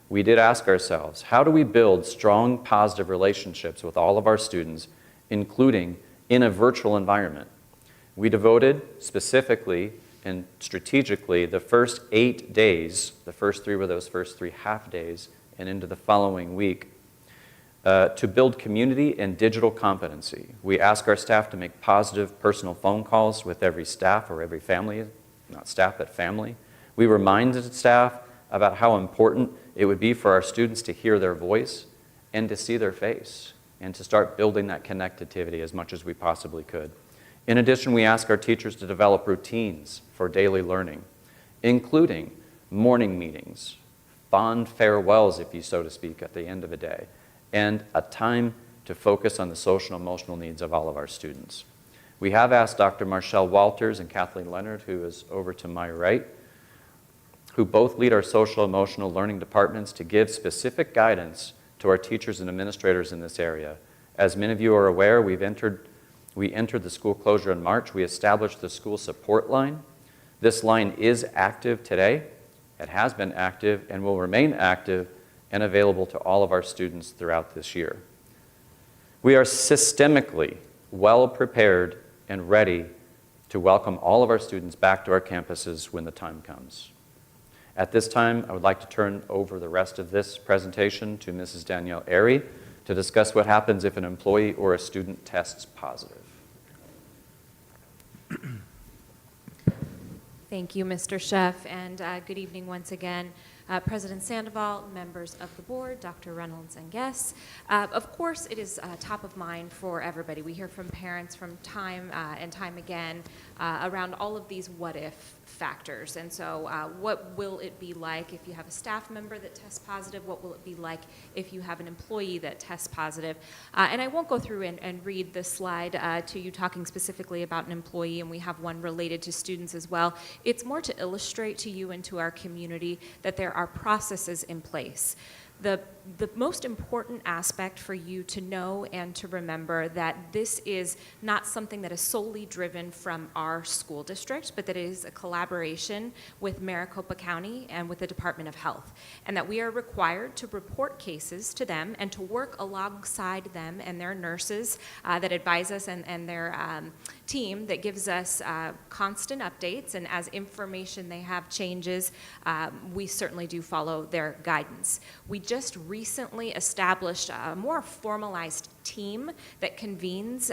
We did ask ourselves, how do we build strong, positive relationships with all of our students, including in a virtual environment? We devoted specifically and strategically the first 8 days, the first 3 were those first 3 half days, and into the following week, to build community and digital competency. We ask our staff to make positive personal phone calls with every staff or every family, not staff, but family. We reminded staff about how important it would be for our students to hear their voice and to see their face and to start building that connectivity as much as we possibly could. In addition, we ask our teachers to develop routines for daily learning, including morning meetings, fond farewells, if you so to speak, at the end of the day, and a time to focus on the social and emotional needs of all of our students. We have asked Dr. Marshall Walters and Kathleen Leonard, who is over to my right, who both lead our social and emotional learning departments, to give specific guidance to our teachers and administrators in this area. As many of you are aware, we entered the school closure in March. We established the school support line. This line is active today. It has been active and will remain active and available to all of our students throughout this year. We are systemically well prepared and ready to welcome all of our students back to our campuses when the time comes. At this time, I would like to turn over the rest of this presentation to Mrs. Danielle Airy to discuss what happens if an employee or a student tests positive. Thank you, Mr. Sheff, and good evening once again. President Sandoval, members of the board, Dr. Reynolds, and guests. Of course, it is top of mind for everybody. We hear from parents from time and time again around all of these what-if factors. And so what will it be like if you have a staff member that tests positive? What will it be like if you have an employee that tests positive? And I won't go through and read this slide to you talking specifically about an employee, and we have one related to students as well. It's more to illustrate to you and to our community that there are processes in place. The most important aspect for you to know and to remember that this is not something that is solely driven from our school district, but that it is a collaboration with Maricopa County and with the Department of Health, and that we are required to report cases to them and to work alongside them and their nurses that advise us and their team that gives us constant updates, and as information they have changes, we certainly do follow their guidance. We just recently established a more formalized team that convenes,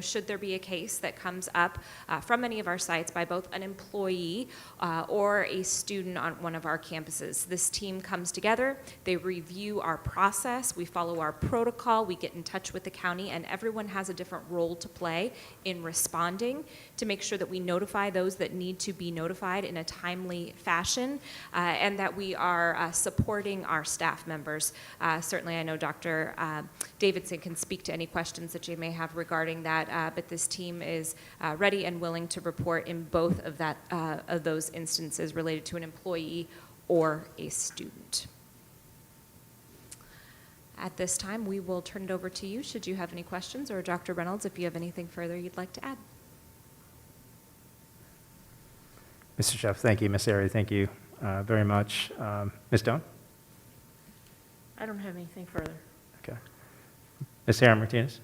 should there be a case that comes up from any of our sites by both an employee or a student on one of our campuses. This team comes together, they review our process, we follow our protocol, we get in touch with the county, and everyone has a different role to play in responding to make sure that we notify those that need to be notified in a timely fashion, and that we are supporting our staff members. Certainly I know Dr. Davidson can and speak to any questions that you may have regarding that. But this team is ready and willing to report in both of those instances related to an employee or a student. At this time, we will turn it over to you should you have any questions, or Dr. Reynolds, if you have anything further you'd like to add. Mr. Chef, thank you. Ms. Airy, thank you very much. Ms. Doan? I don't have anything further. Okay. Ms. Sarah Martinez?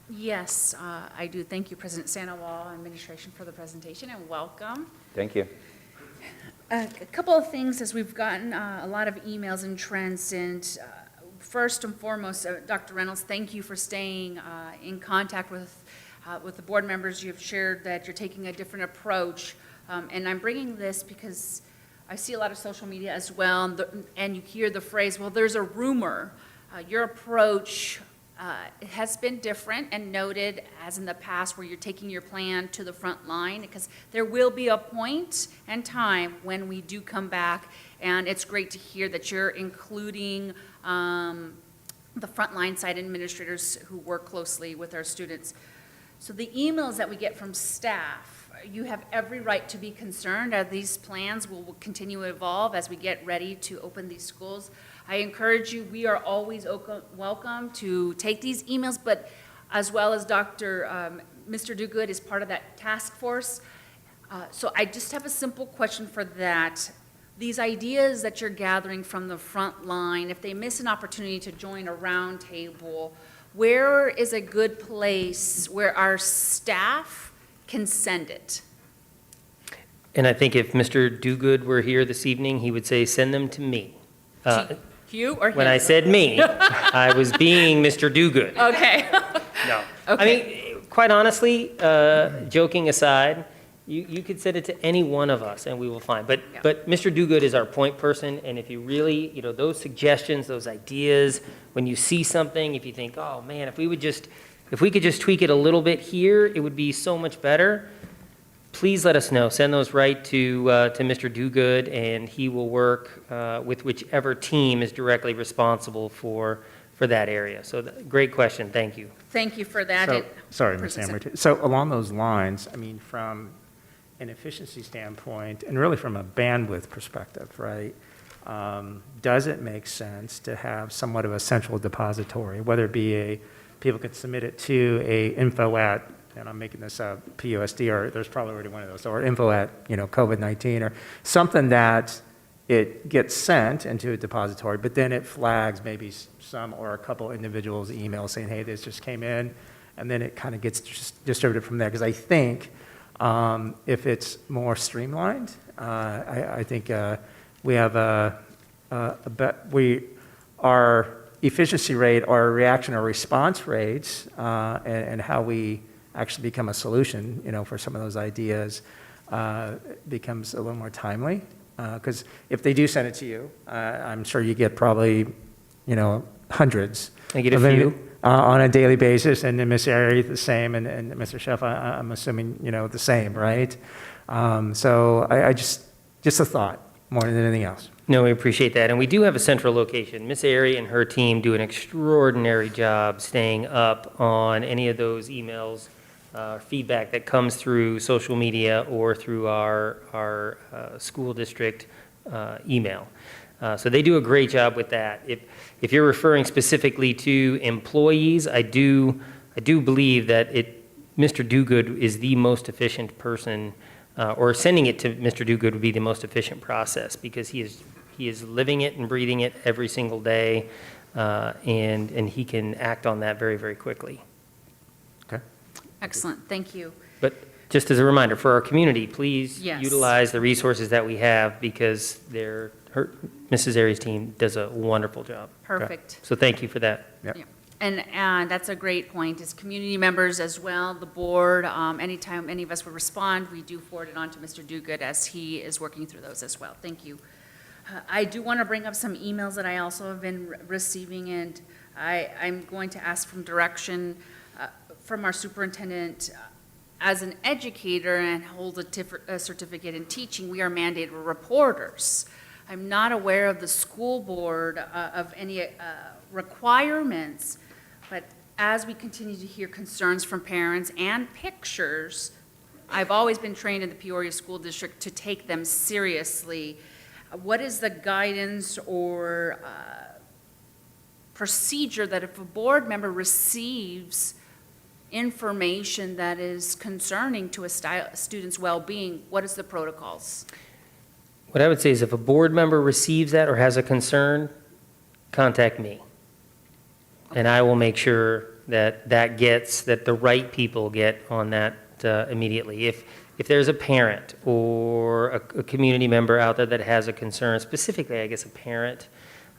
Yes, I do. Thank you, President Sandoval, administration, for the presentation, and welcome. Thank you. A couple of things, as we've gotten a lot of emails and trends, and first and foremost, Dr. Reynolds, thank you for staying in contact with the board members. You've shared that you're taking a different approach, and I'm bringing this because I see a lot of social media as well, and you hear the phrase, well, there's a rumor. Your approach has been different and noted, as in the past, where you're taking your plan to the front line, because there will be a point and time when we do come back, and it's great to hear that you're including the frontline side administrators who work closely with our students. So the emails that we get from staff, you have every right to be concerned as these plans will continue to evolve as we get ready to open these schools. I encourage you, we are always welcome to take these emails, but as well as Mr. Duguid is part of that task force. So I just have a simple question for that. These ideas that you're gathering from the front line, if they miss an opportunity to join a round table, where is a good place where our staff can send it? And I think if Mr. Duguid were here this evening, he would say, send them to me. You or him? When I said me, I was being Mr. Dogood. Okay. No. Okay. I mean, quite honestly, joking aside, you could send it to any one of us and we will find. But Mr. Dogood is our point person, and if you really, those suggestions, those ideas, when you see something, if you think, oh man, if we could just tweak it a little bit here, it would be so much better. Please let us know. Send those right to Mr. Dogood, and he will work with whichever team is directly responsible for that area. So great question. Thank you. Thank you for that. So, sorry, Ms. Amber. So along those lines, I mean, from an efficiency standpoint, and really from a bandwidth perspective, right, does it make sense to have somewhat of a central depository, whether it be people could submit it to a info at, and I'm making this up, PUSD, or there's probably already one of those, or info at, COVID-19, or something that it gets sent into a depository, but then it flags maybe some or a couple individuals' emails saying, hey, this just came in, and then it kind of gets distributed from there. Because I think if it's more streamlined, I think we have our efficiency rate, our reaction or response rates, and how we actually become a solution, for some of those ideas, becomes a little more timely. Because if they do send it to you, I'm sure you get probably, hundreds. I get a few. On a daily basis, and then Ms. Airy the same, and Mr. Chef, I'm assuming, the same, right? So I just a thought more than anything else. No, we appreciate that. And we do have a central location. Miss Airy and her team do an extraordinary job staying up on any of those emails, feedback that comes through social media or through our school district email. So they do a great job with that. If you're referring specifically to employees, I do believe that Mr. Dogood is the most efficient person, or sending it to Mr. Dogood would be the most efficient process, because he is living it and breathing it every single day, and he can act on that very, very quickly. Okay. Excellent. Thank you. But just as a reminder, for our community, please Yes. utilize the resources that we have, because Mrs. Airy's team does a wonderful job. Perfect. So thank you for that. Yep. Yeah. And that's a great point, is community members as well, the board, anytime any of us would respond, we do forward it on to Mr. Dogood as he is working through those as well. Thank you. I do want to bring up some emails that I also have been receiving, and I'm going to ask from direction from our superintendent. As an educator and hold a certificate in teaching, we are mandated reporters. I'm not aware of the school board of any requirements, but as we continue to hear concerns from parents and pictures, I've always been trained in the Peoria School District to take them seriously. What is the guidance or procedure that if a board member receives information that is concerning to a student's well-being, what is the protocols? What I would say is if a board member receives that or has a concern, contact me. And I will make sure that that the right people get on that immediately. If there's a parent or a community member out there that has a concern, specifically, I guess, a parent,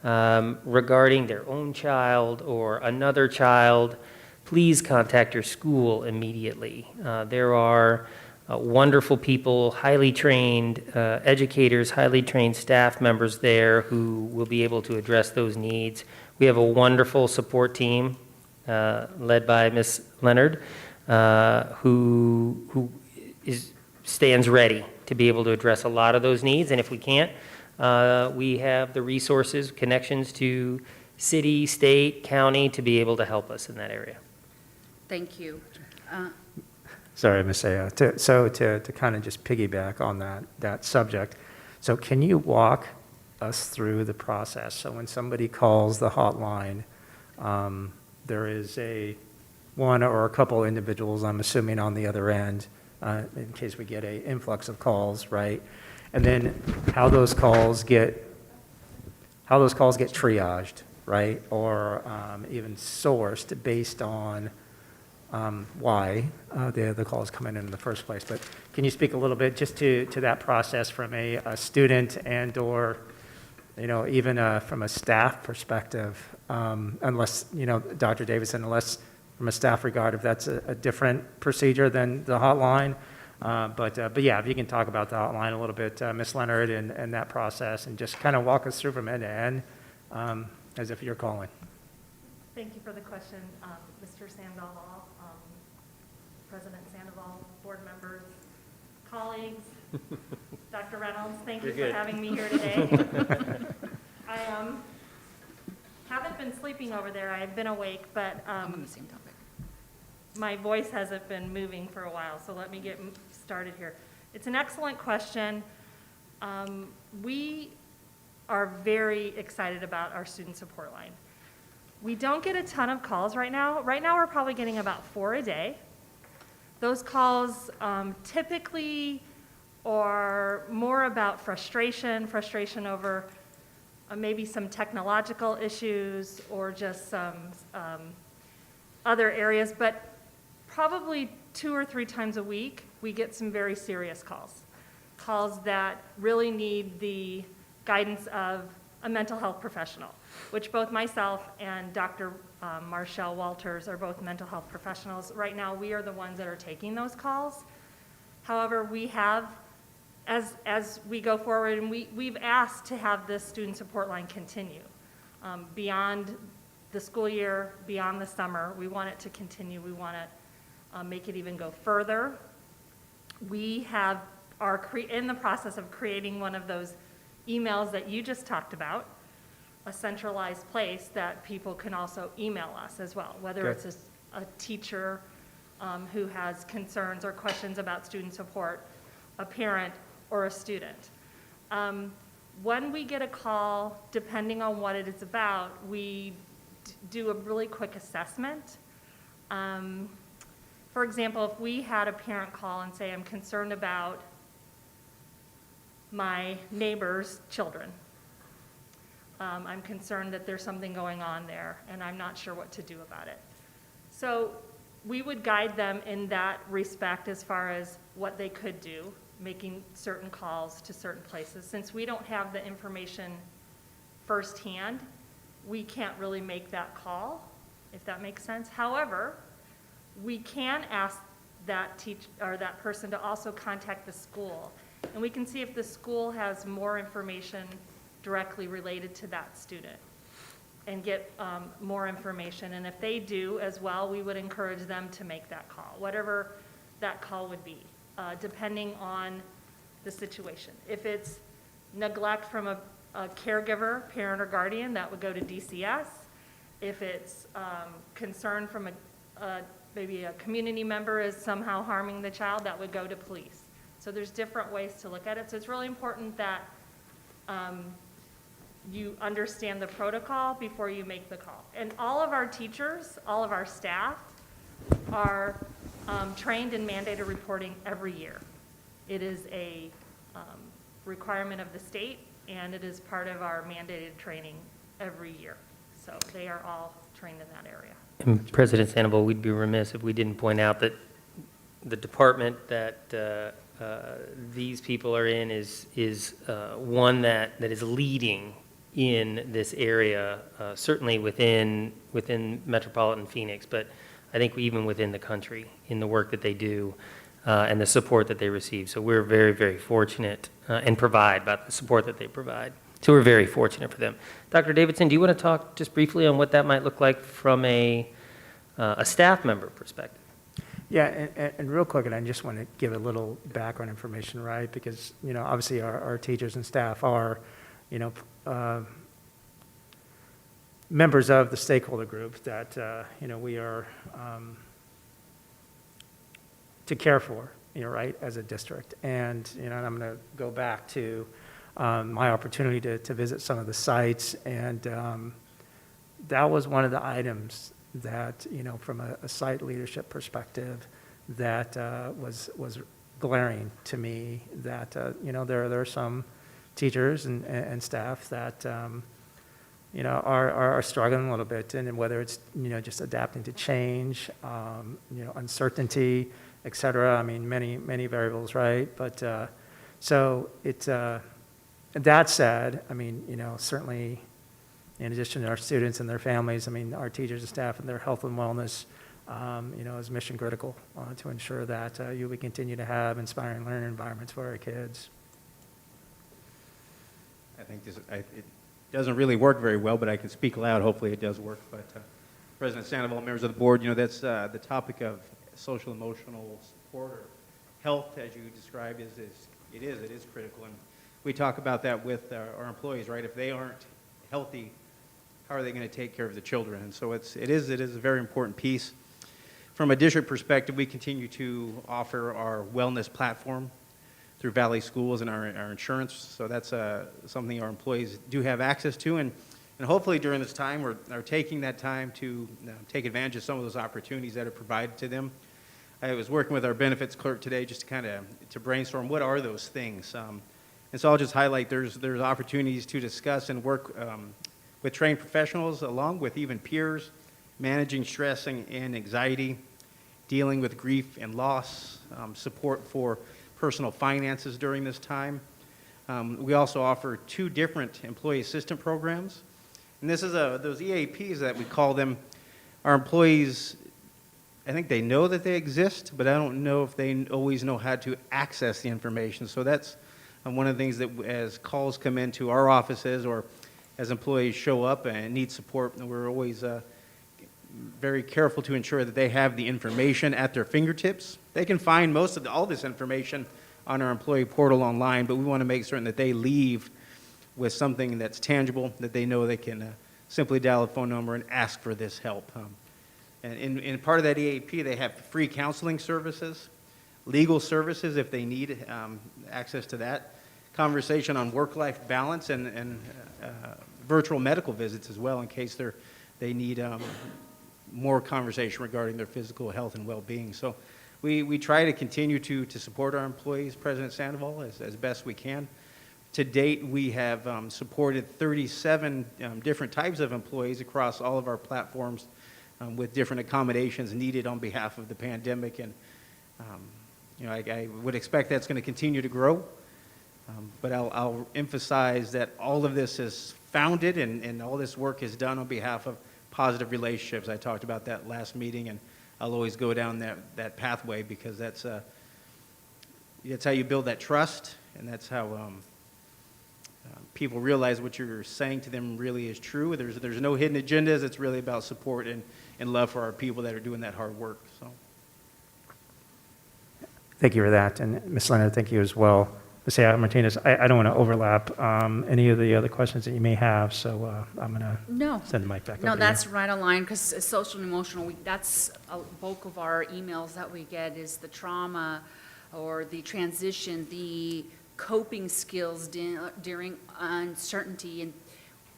regarding their own child or another child, please contact your school immediately. There are wonderful people, highly trained educators, highly trained staff members there who will be able to address those needs. We have a wonderful support team led by Ms. Leonard, who stands ready to be able to address a lot of those needs. And if we can't, we have the resources, connections to city, state, county to be able to help us in that area. Thank you. Sorry, Ms. Aya. To kind of just piggyback on that subject, so can you walk us through the process? So when somebody calls the hotline, there is one or a couple individuals, I'm assuming, on the other end, in case we get an influx of calls, right? And then how those calls get triaged, right? Or even sourced based on why the calls come in the first place. But can you speak a little bit just to that process from a student and or, even from a staff perspective, unless, Dr. Davidson, unless from a staff regard, if that's a different procedure than the hotline. But yeah, if you can talk about the hotline a little bit, Ms. Leonard, and that process, and just kind of walk us through from end to end, as if you're calling. Thank you for the question, Mr. Sandoval, President Sandoval, board members, colleagues, Dr. Reynolds, thank you for having me here today. I haven't been sleeping over there. I've been awake, but I'm on the same topic. my voice hasn't been moving for a while, so let me get started here. It's an excellent question. We are very excited about our student support line. We don't get a ton of calls right now. Right now, we're probably getting about 4 a day. Those calls typically are more about frustration over maybe some technological issues or just some other areas, but probably 2 or 3 times a week, we get some very serious calls that really need the guidance of a mental health professional, which both myself and Dr. Marshall Walters are both mental health professionals. Right now, we are the ones that are taking those calls. However, we have, as we go forward, and we've asked to have this student support line continue beyond the school year, beyond the summer. We want it to continue. We want to make it even go further. We are in the process of creating one of those emails that you just talked about, a centralized place that people can also email us as well, whether it's a teacher who has concerns or questions about student support, a parent, or a student. When we get a call, depending on what it is about, we do a really quick assessment. For example, if we had a parent call and say, I'm concerned about my neighbor's children. I'm concerned that there's something going on there, and I'm not sure what to do about it. So we would guide them in that respect as far as what they could do, making certain calls to certain places. Since we don't have the information firsthand, we can't really make that call, if that makes sense. However, we can ask that that person to also contact the school, and we can see if the school has more information directly related to that student and get more information. And if they do as well, we would encourage them to make that call, whatever that call would be, depending on the situation. If it's neglect from a caregiver, parent or guardian, that would go to DCS. If it's concern from maybe a community member is somehow harming the child, that would go to police. So there's different ways to look at it. So it's really important that you understand the protocol before you make the call. And all of our teachers, all of our staff are trained in mandated reporting every year. It is a requirement of the state, and it is part of our mandated training every year. So they are all trained in that area. And President Sandoval, we'd be remiss if we didn't point out that the department that these people are in is one that is leading in this area, certainly within metropolitan Phoenix, but I think even within the country in the work that they do and the support that they receive. So we're very, very fortunate and provide about the support that they provide. So we're very fortunate for them. Dr. Davidson, do you want to talk just briefly on what that might look like from a staff member perspective? Yeah, and real quick, and I just want to give a little background information, right? Because, obviously our teachers and staff are, members of the stakeholder group that, we are to care for, right, as a district. And, and I'm going to go back to my opportunity to visit some of the sites, and that was one of the items that, from a site leadership perspective, that was glaring to me, that, there are some teachers and staff that, are struggling a little bit, and whether it's, just adapting to change, uncertainty, et cetera. I mean, many variables, right? But so that said, I mean, certainly, in addition to our students and their families, I mean, our teachers and staff and their health and wellness, is mission critical to ensure that we continue to have inspiring learning environments for our kids. I think it doesn't really work very well, but I can speak loud. Hopefully it does work. But President Sandoval, members of the board, that's the topic of social emotional support or health, as you described, it is critical. And we talk about that with our employees, right? If they aren't healthy, how are they going to take care of the children? And so it is a very important piece. From a district perspective, we continue to offer our wellness platform through Valley Schools and our insurance. So that's something our employees do have access to. And hopefully during this time, we're taking that time to take advantage of some of those opportunities that are provided to them. I was working with our benefits clerk today just to brainstorm what are those things. And so I'll just highlight there's opportunities to discuss and work with trained professionals along with even peers, managing stress and anxiety, dealing with grief and loss, support for personal finances during this time. We also offer 2 different employee assistant programs. And this is those EAPs that we call them. Our employees, I think they know that they exist, but I don't know if they always know how to access the information. So that's one of the things that as calls come into our offices or as employees show up and need support, we're always very careful to ensure that they have the information at their fingertips. They can find all this information on our employee portal online, but we want to make certain that they leave with something that's tangible, that they know they can simply dial a phone number and ask for this help. And in part of that EAP, they have free counseling services, legal services if they need access to that, conversation on work-life balance, and virtual medical visits as well in case they need more conversation regarding their physical health and well-being. So we try to continue to support our employees, President Sandoval, as best we can. To date, we have supported 37 different types of employees across all of our platforms with different accommodations needed on behalf of the pandemic. And I would expect that's going to continue to grow. But I'll emphasize that all of this is founded and all this work is done on behalf of positive relationships. I talked about that last meeting, and I'll always go down that pathway because that's how you build that trust, and that's how people realize what you're saying to them really is true. There's no hidden agendas. It's really about support and love for our people that are doing that hard work. So, Thank you for that. And Ms. Leonard, thank you as well. Ms. Martinez, I don't want to overlap any of the other questions that you may have, so I'm going to No. send the mic back over No, to that's you. right on line, because social and emotional, that's a bulk of our emails that we get is the trauma or the transition, the coping skills during uncertainty. And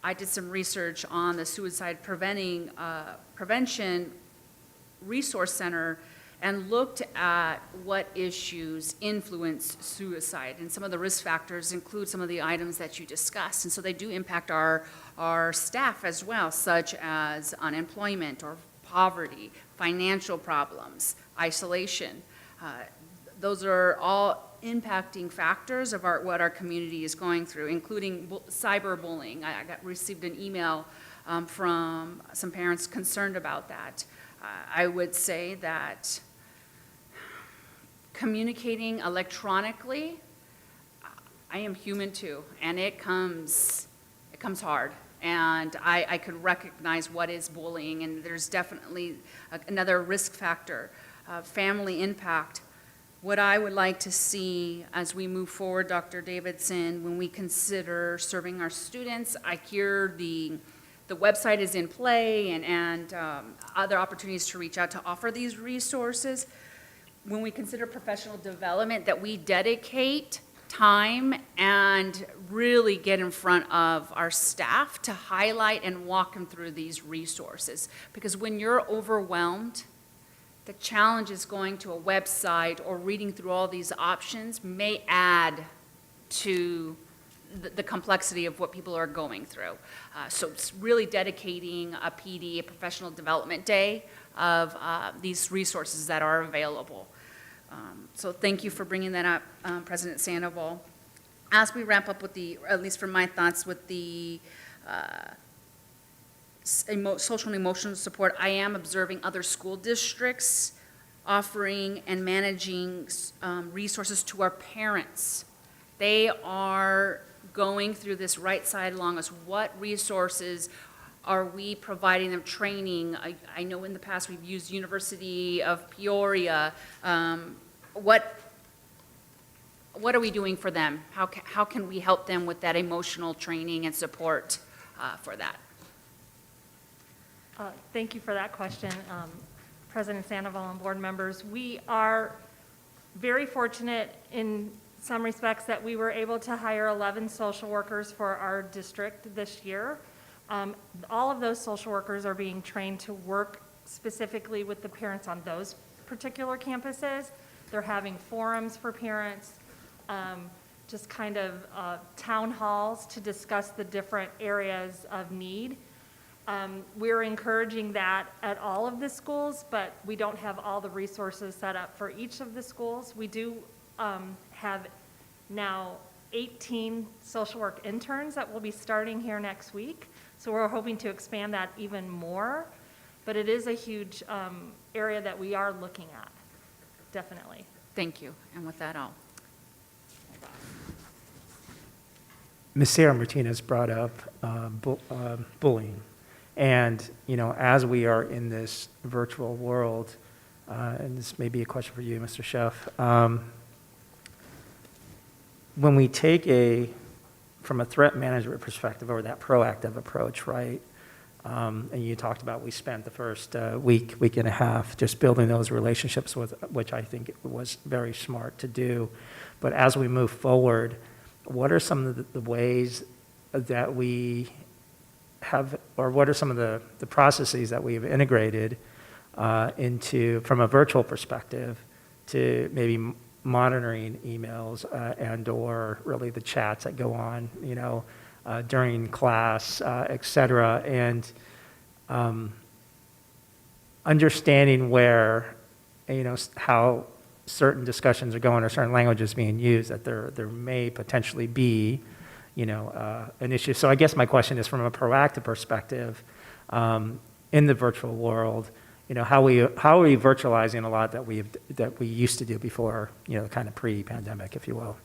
I did some research on the Suicide Prevention Resource Center and looked at what issues influence suicide. And some of the risk factors include some of the items that you discussed. And so they do impact our staff as well, such as unemployment or poverty, financial problems, isolation. Those are all impacting factors of what our community is going through, including cyberbullying. I received an email from some parents concerned about that. I would say that communicating electronically, I am human too, and it comes hard. And I could recognize what is bullying, and there's definitely another risk factor, family impact. What I would like to see as we move forward, Dr. Davidson, when we consider serving our students, I hear the website is in play and other opportunities to reach out to offer these resources. When we consider professional development, that we dedicate time and really get in front of our staff to highlight and walk them through these resources. Because when you're overwhelmed, the challenge is going to a website or reading through all these options may add to the complexity of what people are going through. So it's really dedicating a PD, a professional development day, of these resources that are available. So thank you for bringing that up, President Sandoval. As we wrap up with at least from my thoughts, with the social and emotional support, I am observing other school districts offering and managing resources to our parents. They are going through this right side along us. What resources are we providing them? Training? I know in the past we've used University of Peoria. What are we doing for them? How can we help them with that emotional training and support for that? Thank you for that question, President Sandoval and board members. We are very fortunate in some respects that we were able to hire 11 social workers for our district this year. All of those social workers are being trained to work specifically with the parents on those particular campuses. They're having forums for parents, just kind of town halls to discuss the different areas of need. We're encouraging that at all of the schools, but we don't have all the resources set up for each of the schools. We do have now 18 social work interns that will be starting here next week. So we're hoping to expand that even more, but it is a huge area that we are looking at, definitely. Thank you. And with that, I'll. Ms. Sarah Martinez brought up bullying. And, as we are in this virtual world, and this may be a question for you, Mr. Chef, when we take from a threat management perspective, or that proactive approach, right? And you talked about we spent the first week and a half just building those relationships, which I think was very smart to do. But as we move forward, what are some of the ways that we have, or what are some of the processes that we've integrated into, from a virtual perspective, to maybe monitoring emails and or really the chats that go on, during class, et cetera, and understanding where, how certain discussions are going or certain languages being used, that there may potentially be, an issue. So I guess my question is, from a proactive perspective, in the virtual world, how are we virtualizing a lot that we used to do before, kind of pre-pandemic, if you will?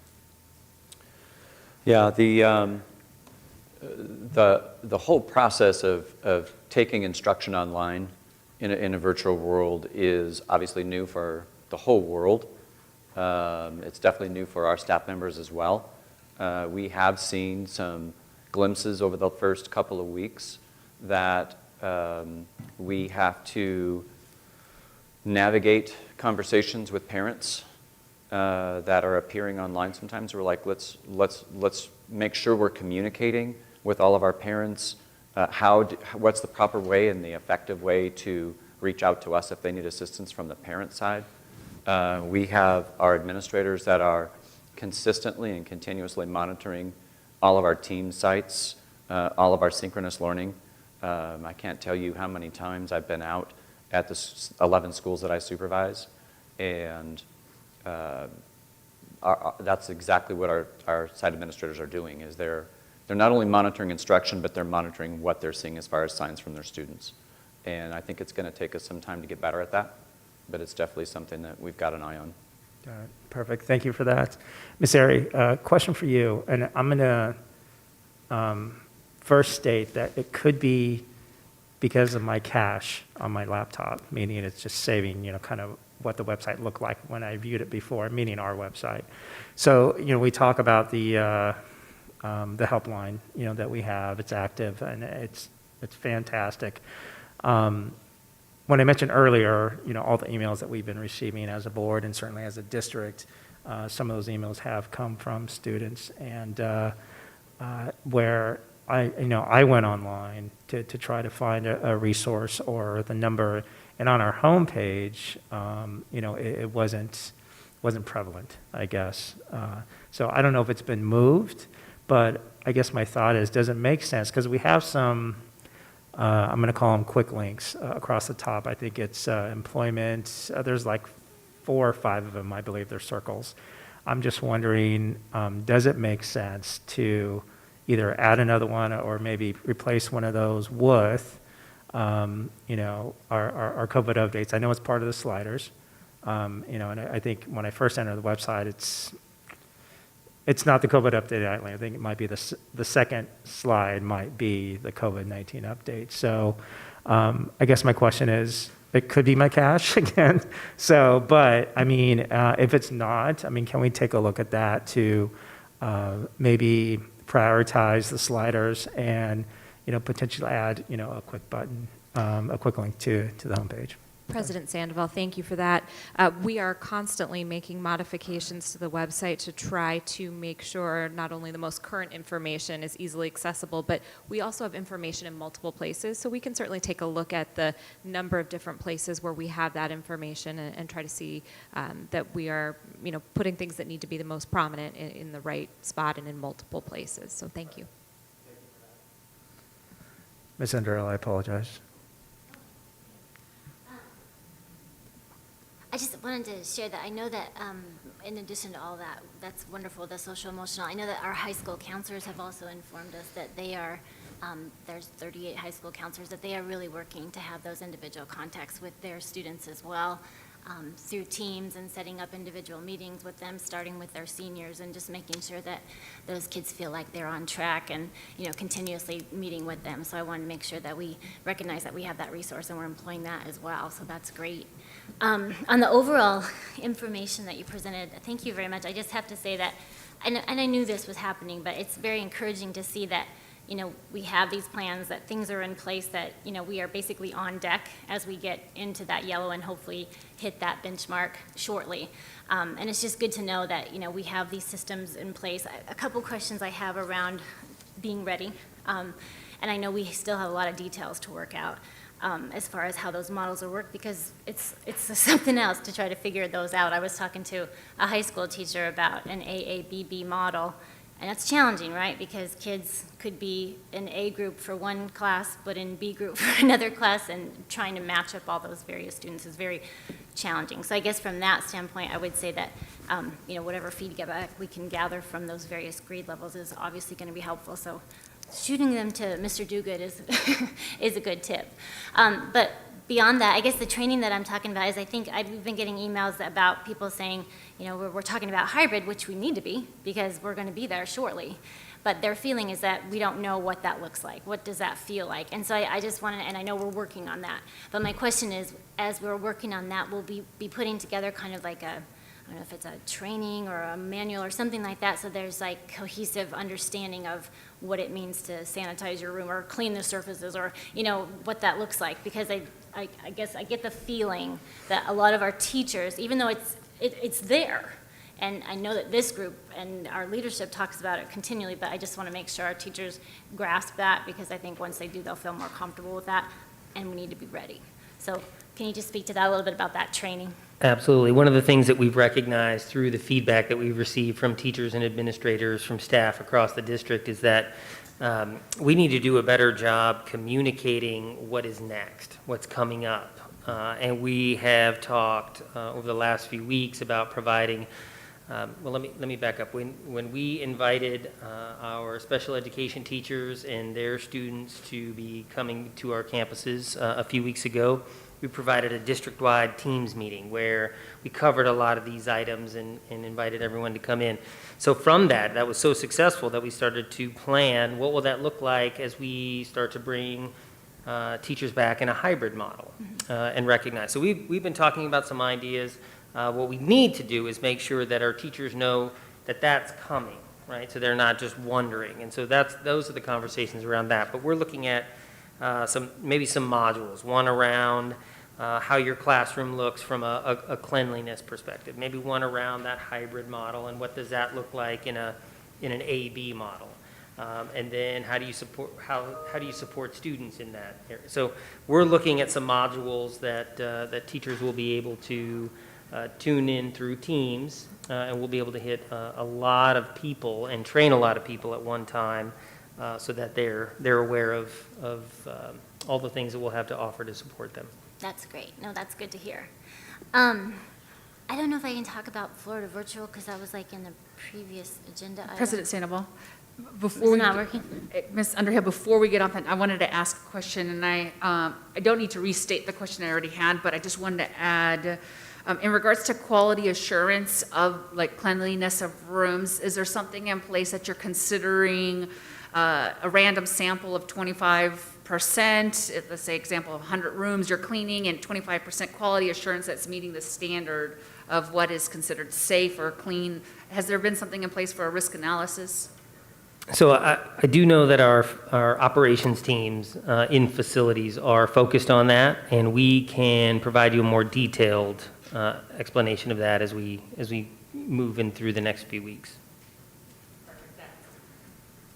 Yeah, the whole process of taking instruction online in a virtual world is obviously new for the whole world. It's definitely new for our staff members as well. We have seen some glimpses over the first couple of weeks that we have to navigate conversations with parents that are appearing online sometimes. We're like, let's make sure we're communicating with all of our parents. What's the proper way and the effective way to reach out to us if they need assistance from the parent side? We have our administrators that are consistently and continuously monitoring all of our team sites, all of our synchronous learning. I can't tell you how many times I've been out at the 11 schools that I supervise, and that's exactly what our site administrators are doing, is they're not only monitoring instruction, but they're monitoring what they're seeing as far as signs from their students. And I think it's going to take us some time to get better at that, but it's definitely something that we've got an eye on. Got it. Perfect. Thank you for that. Ms. Airy, question for you, and I'm going to first state that it could be because of my cache on my laptop, meaning it's just saving, kind of what the website looked like when I viewed it before, meaning our website. So, we talk about the helpline, that we have. It's active and it's fantastic. When I mentioned earlier, all the emails that we've been receiving as a board and certainly as a district, some of those emails have come from students, and where I went online to try to find a resource or the number, and on our homepage, it wasn't prevalent, I guess. So I don't know if it's been moved, but I guess my thought is, does it make sense? Because we have some, I'm going to call them quick links across the top. I think it's employment. There's like 4 or 5 of them, I believe they're circles. I'm just wondering, does it make sense to either add another one or maybe replace one of those with, our COVID updates? I know it's part of the sliders, and I think when I first entered the website, it's not the COVID update only. I think it might be the second slide might be the COVID-19 update. So I guess my question is, it could be my cache again. So, but I mean, if it's not, can we take a look at that to maybe prioritize the sliders and, potentially add, a quick button, a quick link to the homepage? President Sandoval, thank you for that. We are constantly making modifications to the website to try to make sure not only the most current information is easily accessible, but we also have information in multiple places. So we can certainly take a look at the number of different places where we have that information and try to see that we are, putting things that need to be the most prominent in the right spot and in multiple places. So thank you. Ms. Andrell, I apologize. I just wanted to share that I know that in addition to all that, that's wonderful, the social emotional, I know that our high school counselors have also informed us that they are, there's 38 high school counselors, that they are really working to have those individual contacts with their students as well, through teams and setting up individual meetings with them, starting with their seniors, and just making sure that those kids feel like they're on track and, continuously meeting with them. So I wanted to make sure that we recognize that we have that resource and we're employing that as well, so that's great. On the overall information that you presented, thank you very much. I just have to say that, and I knew this was happening, but it's very encouraging to see that, we have these plans, that things are in place, that, we are basically on deck as we get into that yellow and hopefully hit that benchmark shortly. And it's just good to know that, we have these systems in place. A couple questions I have around being ready, and I know we still have a lot of details to work out. As far as how those models will work, because it's something else to try to figure those out. I was talking to a high school teacher about an AABB model, and it's challenging, right? Because kids could be in A group for one class, but in B group for another class, and trying to match up all those various students is very challenging. So I guess from that standpoint, I would say that, whatever feedback we can gather from those various grade levels is obviously going to be helpful. So shooting them to Mr. Dogood is a good tip. But beyond that, I guess the training that I'm talking about is, I think we've been getting emails about people saying, we're talking about hybrid, which we need to be, because we're going to be there shortly. But their feeling is that we don't know what that looks like. What does that feel like? And so I just want to, and I know we're working on that. But my question is, as we're working on that, we'll be putting together kind of like I don't know if it's a training or a manual or something like that, so there's like cohesive understanding of what it means to sanitize your room or clean the surfaces, or, you know, what that looks like, because I guess I get the feeling that a lot of our teachers, even though it's there, and I know that this group and our leadership talks about it continually, but I just want to make sure our teachers grasp that, because I think once they do, they'll feel more comfortable with that, and we need to be ready. So can you just speak to that a little bit about that training? Absolutely. One of the things that we've recognized through the feedback that we've received from teachers and administrators, from staff across the district, is that we need to do a better job communicating what is next, what's coming up. And we have talked over the last few weeks about providing, well, let me back up. When we invited our special education teachers and their students to be coming to our campuses a few weeks ago, we provided a district-wide teams meeting where we covered a lot of these items and invited everyone to come in. So from that was so successful that we started to plan, what will that look like as we start to bring teachers back in a hybrid model and recognize. So we've been talking about some ideas. What we need to do is make sure that our teachers know that that's coming, right? So they're not just wondering. And so those are the conversations around that. But we're looking at maybe some modules, one around how your classroom looks from a cleanliness perspective, maybe one around that hybrid model and what does that look like in an A-B model. And then how do you support students in that area? So we're looking at some modules that teachers will be able to tune in through Teams, and we'll be able to hit a lot of people and train a lot of people at one time, so that they're aware of all the things that we'll have to offer to support them. That's great. No, that's good to hear. I don't know if I can talk about Florida Virtual, because that was like in the previous agenda item. President Sandoval, Ms. Underhill, before we get off that, I wanted to ask a question, and I don't need to restate the question I already had, but I just wanted to add, in regards to quality assurance of like cleanliness of rooms, is there something in place that you're considering, a random sample of 25%, let's say example of 100 rooms you're cleaning, and 25% quality assurance that's meeting the standard of what is considered safe or clean? Has there been something in place for a risk analysis? So I do know that our operations teams in facilities are focused on that, and we can provide you a more detailed explanation of that as we move in through the next few weeks.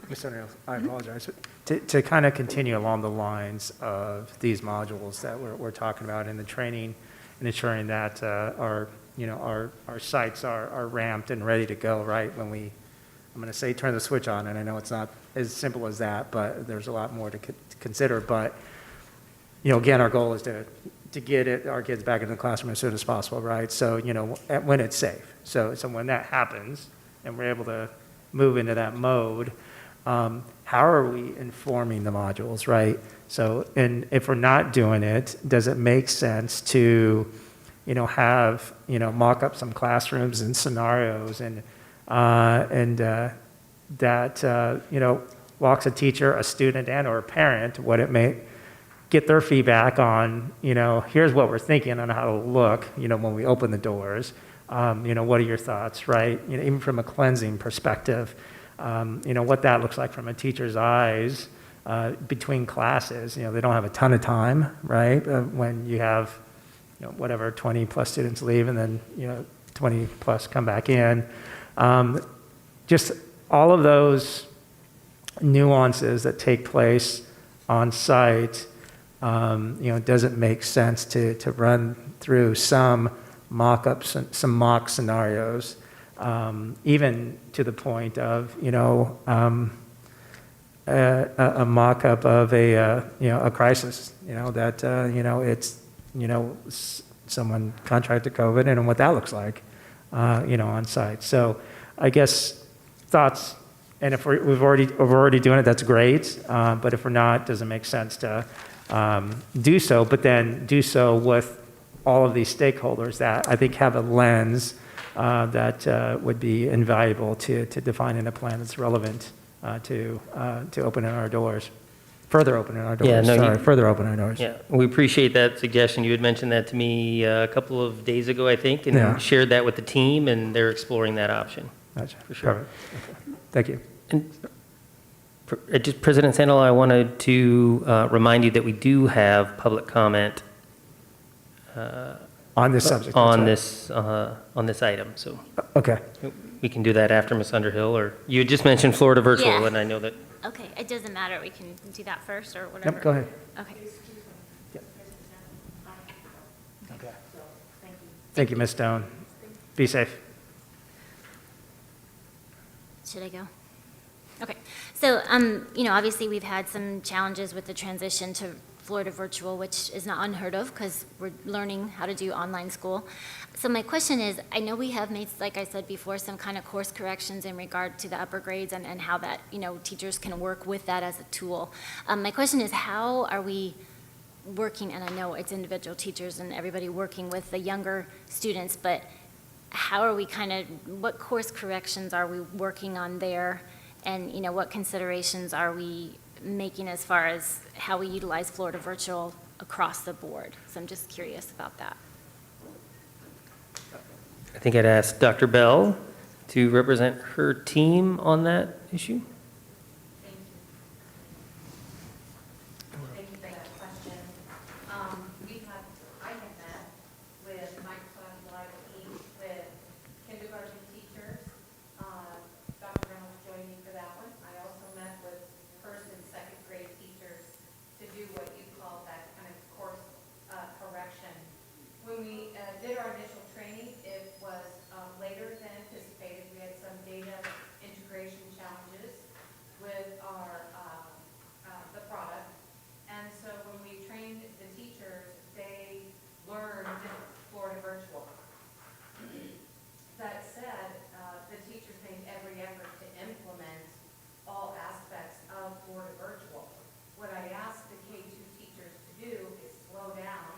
Mr. O'Neill, I apologize. To kind of continue along the lines of these modules that we're talking about in the training and ensuring that our sites are ramped and ready to go, right, when I'm going to say turn the switch on, and I know it's not as simple as that, but there's a lot more to consider. But, again, our goal is to get our kids back into the classroom as soon as possible, right? So, when it's safe. So when that happens and we're able to move into that mode, how are we informing the modules, right? So, and if we're not doing it, does it make sense to, have, mock up some classrooms and scenarios and that, walks a teacher, a student, and or a parent, what it may get their feedback on, here's what we're thinking on how to look, when we open the doors. What are your thoughts, right? Even from a cleansing perspective, what that looks like from a teacher's eyes between classes. They don't have a ton of time, right? When you have, 20 plus students leave and then, 20 plus come back in. Just all of those nuances that take place on site, does it make sense to run through some mock-ups, some mock scenarios, even to the point of, a mock-up of a crisis, it's, someone contracted COVID and what that looks like, on site. So I guess thoughts, and if we're already doing it, that's great. But if we're not, does it make sense to do so? But then do so with all of these stakeholders that I think have a lens that would be invaluable to defining a plan that's relevant to opening our doors. Further opening our doors. Yeah, no, Sorry, further opening our doors. Yeah, we appreciate that suggestion. You had mentioned that to me a couple of days ago, I think, and Yeah. shared that with the team, and they're exploring that option. Gotcha. For sure. Perfect. Thank you. And just President Sandoval, I wanted to remind you that we do have public comment On this subject. on that's on this item. So right. Okay. we can do that after Ms. Underhill, or you just mentioned Florida Virtual, Yeah. and I know that. Okay, it doesn't matter. We can do that first or whatever. Yep, go ahead. Okay. Thank you, Ms. Stone. Be safe. Should I go? Okay. So, you know, obviously we've had some challenges with the transition to Florida Virtual, which is not unheard of because we're learning how to do online school. So my question is, I know we have made, like I said before, some kind of course corrections in regard to the upper grades and how that, you know, teachers can work with that as a tool. My question is, how are we working, and I know it's individual teachers and everybody working with the younger students, but how are we what course corrections are we working on there? And, you know, what considerations are we making as far as how we utilize Florida Virtual across the board? So I'm just curious about that. I think I'd ask Dr. Bell to represent her team on that issue. Thank you for that question. I have met with Microsoft Live Team with kindergarten teachers. Dr. Reynolds joined me for that one. I also met with first and second grade teachers to do what you call that kind of course correction. When we did our initial training, it was later than anticipated. We had some data integration challenges with our the product. And so when we trained the teachers, they learned Florida Virtual. That said, the teachers made every effort to implement all aspects of Florida Virtual. What I asked the K-2 teachers to do is slow down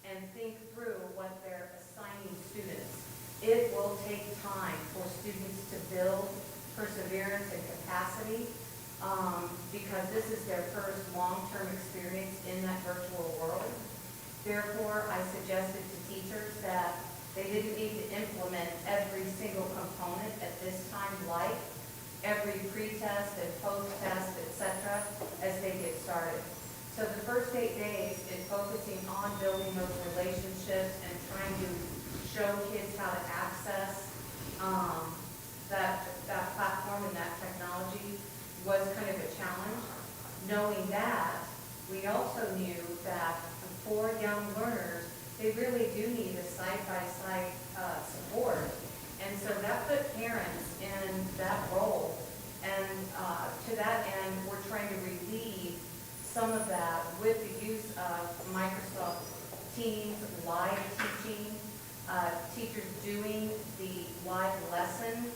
and think through what they're assigning students. It will take time for students to build perseverance and capacity because this is their first long-term experience in that virtual world. Therefore, I suggested to teachers that they didn't need to implement every single component at this time, like every pre-test and post-test, etc., as they get started. So the first 8 days is focusing on building those relationships and trying to show kids how to access that platform and that technology was kind of a challenge. Knowing that, we also knew that for young learners, they really do need a side-by-side support. And so that put parents in that role. And to that end, we're trying to relieve some of that with the use of Microsoft Teams, live teaching, teachers doing the live lesson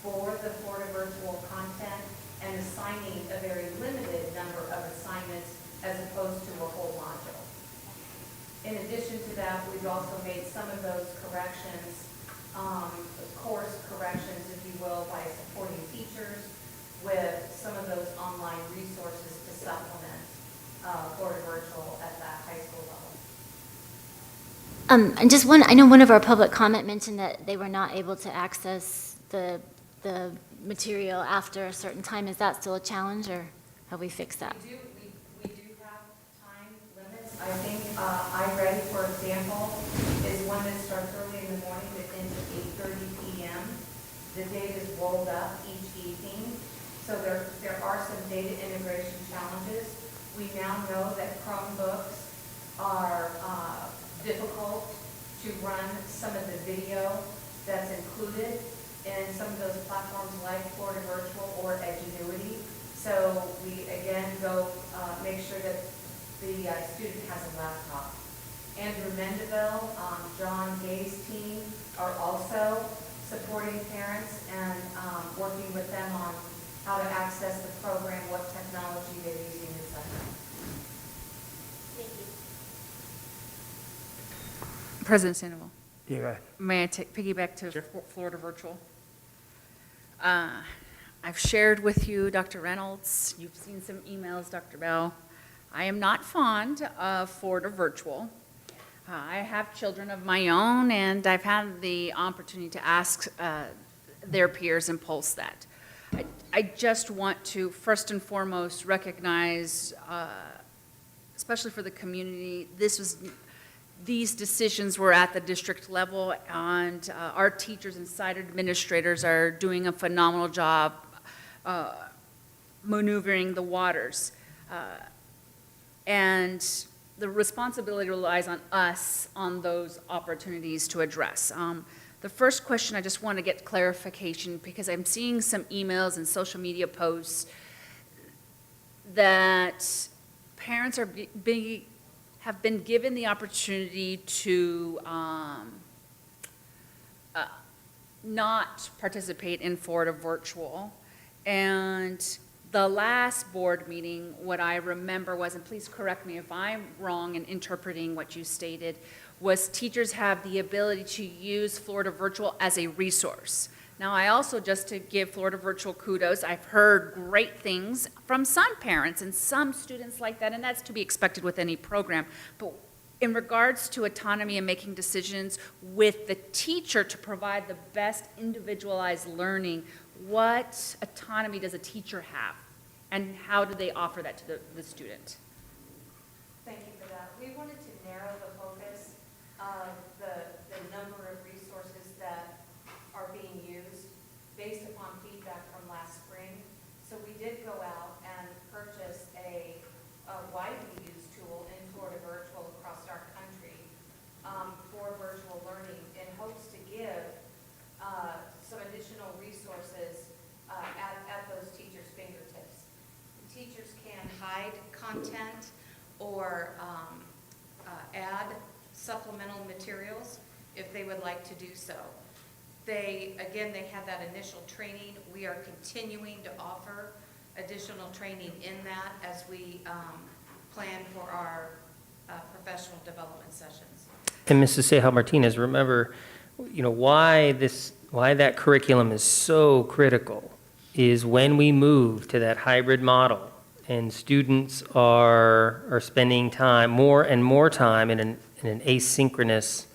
for the Florida Virtual content, and assigning a very limited number of assignments as opposed to a whole module. In addition to that, we've also made some of those corrections, course corrections, if you will, by supporting teachers with some of those online resources to supplement Florida Virtual at that high school level. And just I know one of our public comment mentioned that they were not able to access the material after a certain time. Is that still a challenge, or have we fixed that? We do have time limits. I think iReady, for example, is one that starts early in the morning but ends at 8:30 p.m. The data is rolled up each evening. So there are some data integration challenges. We now know that Chromebooks are difficult to run some of the video that's included in some of those platforms like Florida Virtual or Edgenuity. So we again go make sure that the student has a laptop. Andrew Mendeville, John Gay's team are also supporting parents and working with them on how to access the program, what technology they're using, etc. Thank you. President Sandoval. Yeah, go ahead. May I piggyback to Florida Virtual? I've shared with you, Dr. Reynolds, you've seen some emails, Dr. Bell. I am not fond of Florida virtual. I have children of my own, and I've had the opportunity to ask their peers and pulse that. I just want to, first and foremost, recognize, especially for the community, these decisions were at the district level, and our teachers and site administrators are doing a phenomenal job maneuvering the waters. And the responsibility relies on us on those opportunities to address. The first question, I just want to get clarification because I'm seeing some emails and social media posts that parents are have been given the opportunity to not participate in Florida virtual. And the last board meeting, what I remember was, and please correct me if I'm wrong in interpreting what you stated, was teachers have the ability to use Florida virtual as a resource. Now, I also, just to give Florida virtual kudos, I've heard great things from some parents and some students like that, and that's to be expected with any program. But in regards to autonomy and making decisions with the teacher to provide the best individualized learning, what autonomy does a teacher have? And how do they offer that to the student? Thank you for that. We wanted to narrow the focus of the number of resources that are being used based upon feedback from last spring. So we did go out and purchase a widely used tool in Florida Virtual across our country for virtual learning in hopes to give some additional resources at those teachers' fingertips. Teachers can hide content or add supplemental materials if they would like to do so. They had that initial training. We are continuing to offer additional training in that as we plan for our professional development sessions. And Mrs. Ceja Martinez, remember, why that curriculum is so critical is when we move to that hybrid model and students are spending time, more and more time in an asynchronous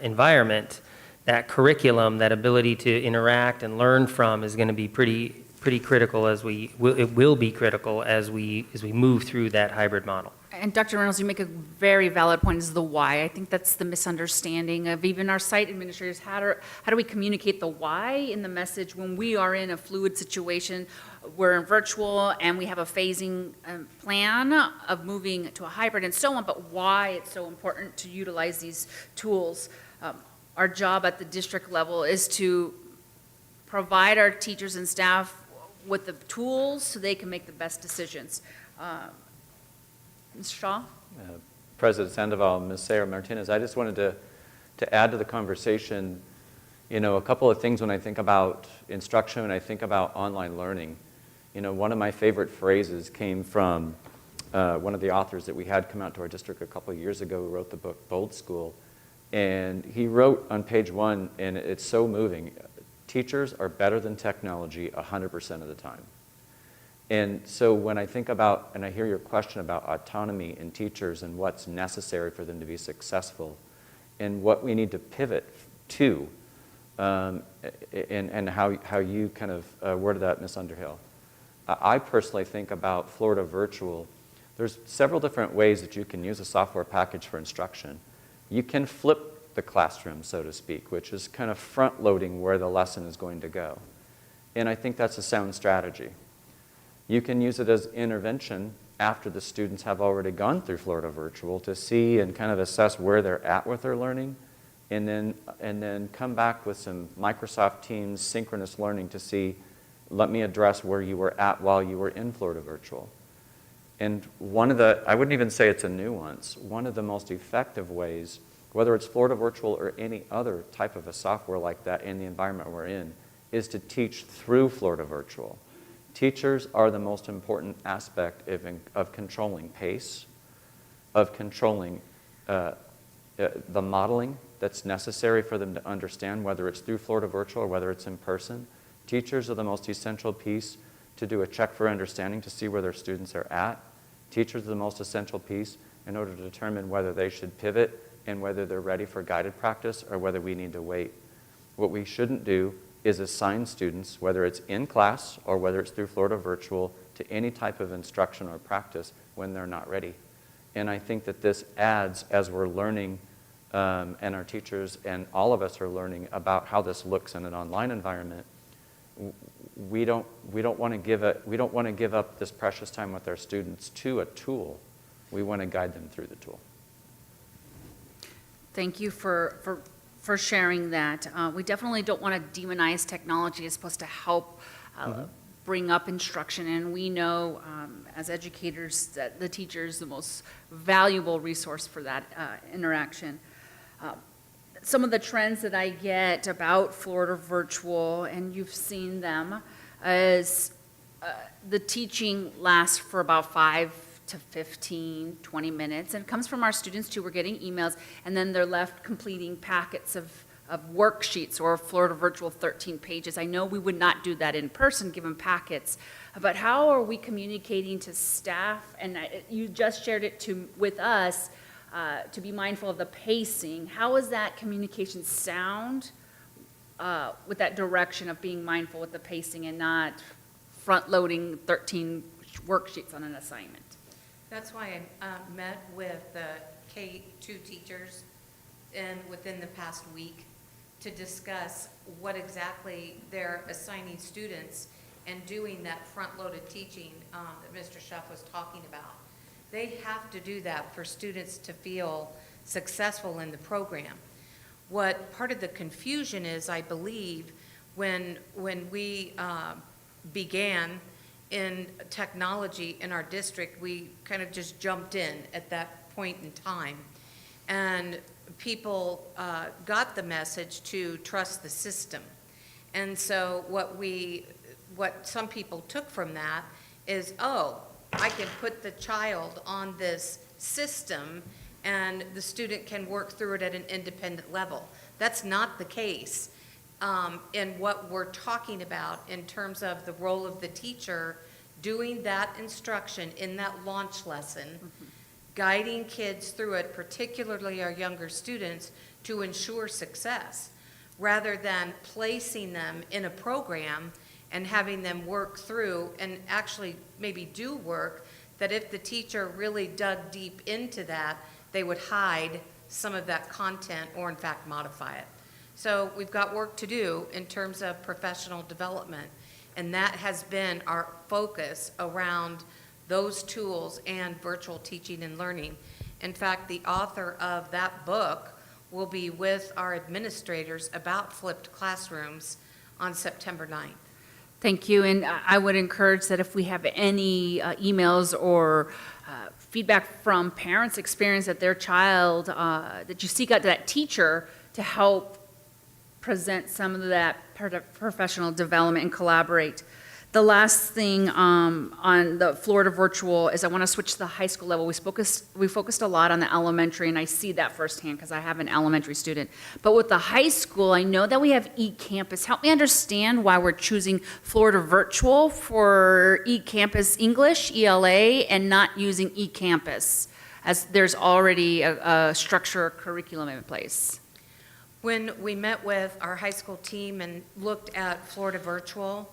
environment, that curriculum, that ability to interact and learn from is going to be pretty critical it will be critical as we move through that hybrid model. And Dr. Reynolds, you make a very valid point, is the why. I think that's the misunderstanding of even our site administrators. How do we communicate the why in the message when we are in a fluid situation? We're in virtual and we have a phasing plan of moving to a hybrid and so on, but why it's so important to utilize these tools. Our job at the district level is to provide our teachers and staff with the tools so they can make the best decisions. Ms. Shaw? President Sandoval, Ms. Ceja Martinez, I just wanted to add to the conversation, a couple of things when I think about instruction, when I think about online learning. One of my favorite phrases came from one of the authors that we had come out to our district a couple of years ago who wrote the book Bold School. And he wrote on page 1, and it's so moving, teachers are better than technology 100% of the time. And so when I think about, and I hear your question about autonomy in teachers and what's necessary for them to be successful and what we need to pivot to, and how you kind of worded that, Ms. Underhill. I personally think about Florida Virtual. There's several different ways that you can use a software package for instruction. You can flip the classroom, so to speak, which is kind of front-loading where the lesson is going to go. And I think that's a sound strategy. You can use it as intervention after the students have already gone through Florida Virtual to see and kind of assess where they're at with their learning, and then come back with some Microsoft Teams synchronous learning to see, let me address where you were at while you were in Florida Virtual. And I wouldn't even say it's a nuance, one of the most effective ways, whether it's Florida Virtual or any other type of a software like that in the environment we're in, is to teach through Florida Virtual. Teachers are the most important aspect of controlling pace, of controlling the modeling that's necessary for them to understand, whether it's through Florida Virtual or whether it's in person. Teachers are the most essential piece to do a check for understanding to see where their students are at. Teachers are the most essential piece in order to determine whether they should pivot and whether they're ready for guided practice or whether we need to wait. What we shouldn't do is assign students, whether it's in class or whether it's through Florida Virtual, to any type of instruction or practice when they're not ready. And I think that this adds, as we're learning, and our teachers and all of us are learning about how this looks in an online environment, we don't want to give up this precious time with our students to a tool. We want to guide them through the tool. Thank you for sharing that. We definitely don't want to demonize technology. It's supposed to help bring up instruction, and we know as educators that the teacher is the most valuable resource for that interaction. Some of the trends that I get about Florida Virtual, and you've seen them, is the teaching lasts for about 5 to 15, 20 minutes, and it comes from our students too. We're getting emails, and then they're left completing packets of worksheets or Florida Virtual 13 pages. I know we would not do that in person, give them packets, but how are we communicating to staff? And you just shared it with us, to be mindful of the pacing. How is that communication sound with that direction of being mindful with the pacing and not front-loading 13 worksheets on an assignment? That's why I met with the K-2 teachers within the past week to discuss what exactly they're assigning students and doing that front-loaded teaching that Mr. Schuff was talking about. They have to do that for students to feel successful in the program. What part of the confusion is, I believe, when we began in technology in our district, we kind of just jumped in at that point in time. And people got the message to trust the system. And so what some people took from that is, oh, I can put the child on this system and the student can work through it at an independent level. That's not the case. In what we're talking about in terms of the role of the teacher doing that instruction in that launch lesson, guiding kids through it, particularly our younger students, to ensure success, rather than placing them in a program and having them work through and actually maybe do work that if the teacher really dug deep into that, they would hide some of that content or in fact modify it. So we've got work to do in terms of professional development, and that has been our focus around those tools and virtual teaching and learning. In fact, the author of that book will be with our administrators about flipped classrooms on September 9th. Thank you, and I would encourage that if we have any emails or feedback from parents' experience that their child, that you seek out that teacher to help present some of that professional development and collaborate. The last thing on the Florida Virtual is I want to switch to the high school level. We focused a lot on the elementary, and I see that firsthand because I have an elementary student. But with the high school, I know that we have eCampus. Help me understand why we're choosing Florida Virtual for eCampus English, ELA, and not using eCampus, as there's already a structure or curriculum in place. When we met with our high school team and looked at Florida Virtual,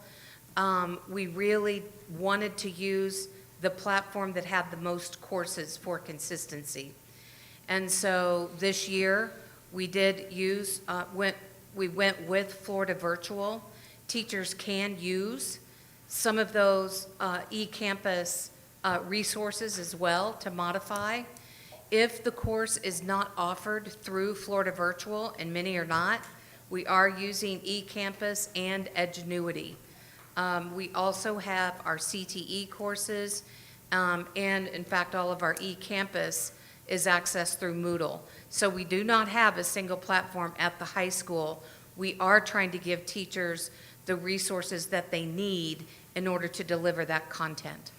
we really wanted to use the platform that had the most courses for consistency. And so this year, we did use, we went with Florida Virtual. Teachers can use some of those eCampus resources as well to modify. If the course is not offered through Florida Virtual, and many are not, we are using eCampus and Edgenuity. We also have our CTE courses, and in fact, all of our eCampus is accessed through Moodle. So we do not have a single platform at the high school. We are trying to give teachers the resources that they need in order to deliver that content.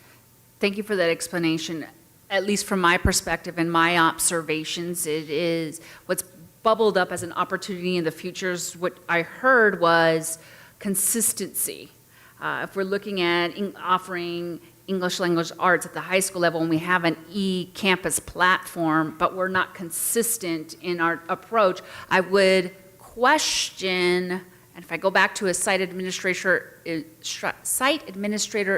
Thank you for that explanation. At least from my perspective and my observations, it is what's bubbled up as an opportunity in the futures. What I heard was consistency. If we're looking at offering English language arts at the high school level and we have an e-campus platform, but we're not consistent in our approach, I would question, and if I go back to a site administrator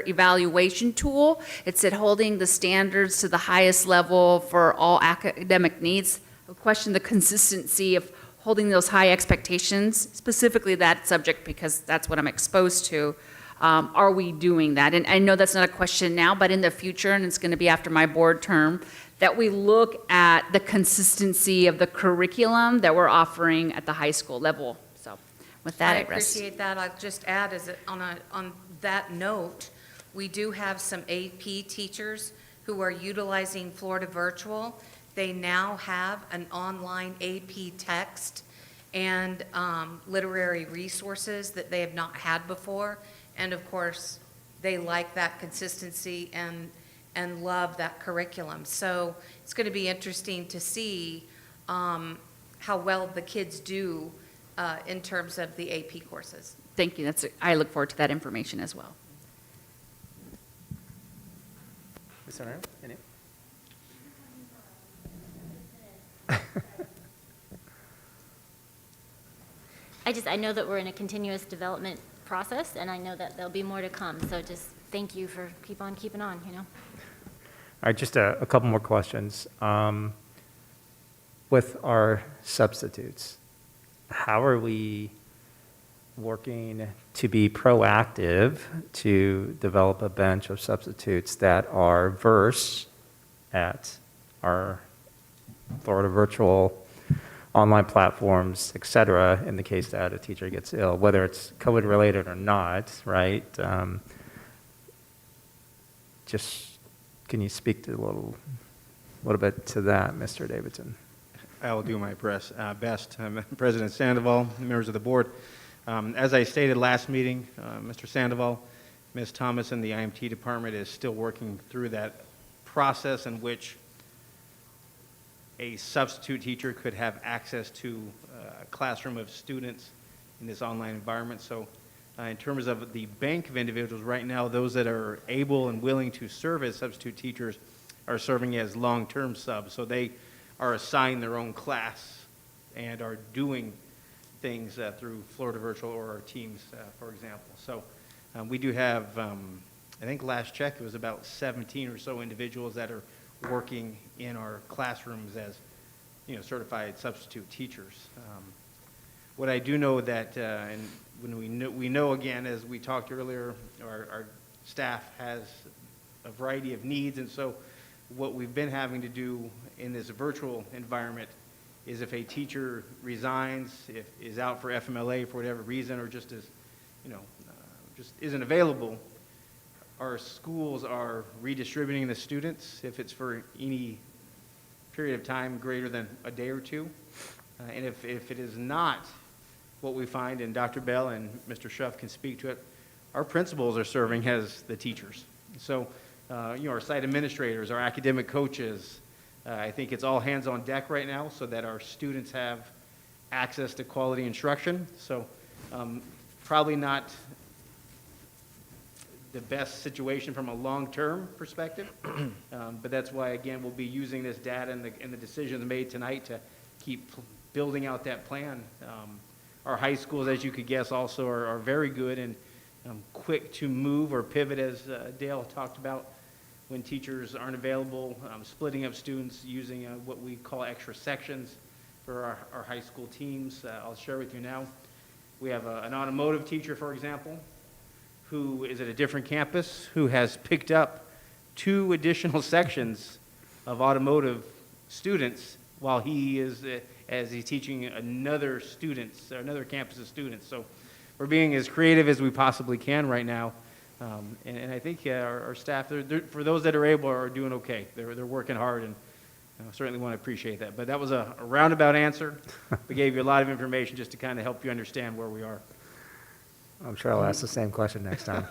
evaluation tool, it said holding the standards to the highest level for all academic needs. I would question the consistency of holding those high expectations, specifically that subject, because that's what I'm exposed to. Are we doing that? And I know that's not a question now, but in the future, and it's going to be after my board term, that we look at the consistency of the curriculum that we're offering at the high school level. So with that, I I rest. appreciate that. I'll just add, on that note, we do have some AP teachers who are utilizing Florida Virtual. They now have an online AP text and literary resources that they have not had before. And of course, they like that consistency and love that curriculum. So it's going to be interesting to see how well the kids do in terms of the AP courses. Thank you. I look forward to that information as well. Ms. O'Neill, any? I know that we're in a continuous development process, and I know that there'll be more to come. So just thank you for keep on keeping on, you know. All right, just a couple more questions. With our substitutes, how are we working to be proactive to develop a bench of substitutes that are versed at our Florida virtual online platforms, et cetera, in the case that a teacher gets ill, whether it's COVID related or not, right? Just, can you speak to a little bit to that, Mr. Davidson? I will do my best. President Sandoval, members of the board. As I stated last meeting, Mr. Sandoval, Ms. Thomas and the IMT department is still working through that process in which a substitute teacher could have access to a classroom of students in this online environment. So in terms of the bank of individuals right now, those that are able and willing to serve as substitute teachers are serving as long-term subs. So they are assigned their own class and are doing things through Florida Virtual or our teams, for example. So we do have, I think last check, it was about 17 or so individuals that are working in our classrooms as, certified substitute teachers. What I do know that, and when we know again, as we talked earlier, our staff has a variety of needs, and so what we've been having to do in this virtual environment is if a teacher resigns, is out for FMLA for whatever reason, or just just isn't available, our schools are redistributing the students if it's for any period of time greater than a day or two. And if it is not what we find, and Dr. Bell and Mr. Schuff can speak to it, our principals are serving as the teachers. So, our site administrators, our academic coaches, I think it's all hands on deck right now so that our students have access to quality instruction. So, probably not the best situation from a long-term perspective, but that's why, again, we'll be using this data and the decisions made tonight to keep building out that plan. Our high schools, as you could guess, also are very good and quick to move or pivot, as Dale talked about, when teachers aren't available, splitting up students using what we call extra sections for our high school teams. I'll share with you now. We have an automotive teacher, for example, who is at a different campus, who has picked up 2 additional sections of automotive students while he is, as he's teaching another campus of students. So we're being as creative as we possibly can right now. And I think our staff, for those that are able, are doing okay. They're working hard, and I certainly want to appreciate that. But that was a roundabout answer. We gave you a lot of information just to kind of help you understand where we are. I'm sure I'll ask the same question next time.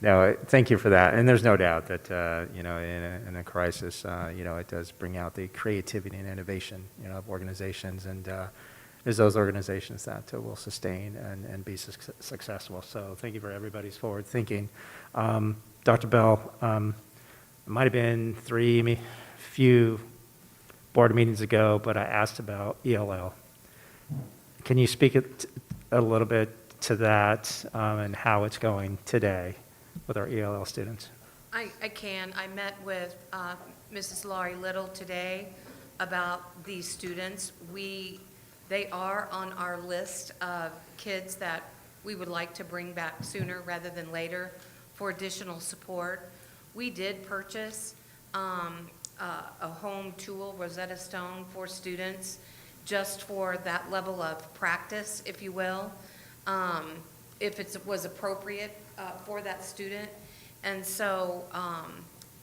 No, thank you for that. And there's no doubt that, in a crisis, it does bring out the creativity and innovation, of organizations. And is those organizations that will sustain and be successful. So thank you for everybody's forward thinking. Dr. Bell, it might have been few board meetings ago, but I asked about ELL. Can you speak a little bit to that and how it's going today with our ELL students? I can. I met with Mrs. Laurie Little today about these students. They are on our list of kids that we would like to bring back sooner rather than later for additional support. We did purchase a home tool, Rosetta Stone, for students just for that level of practice, if you will, if it was appropriate for that student. And so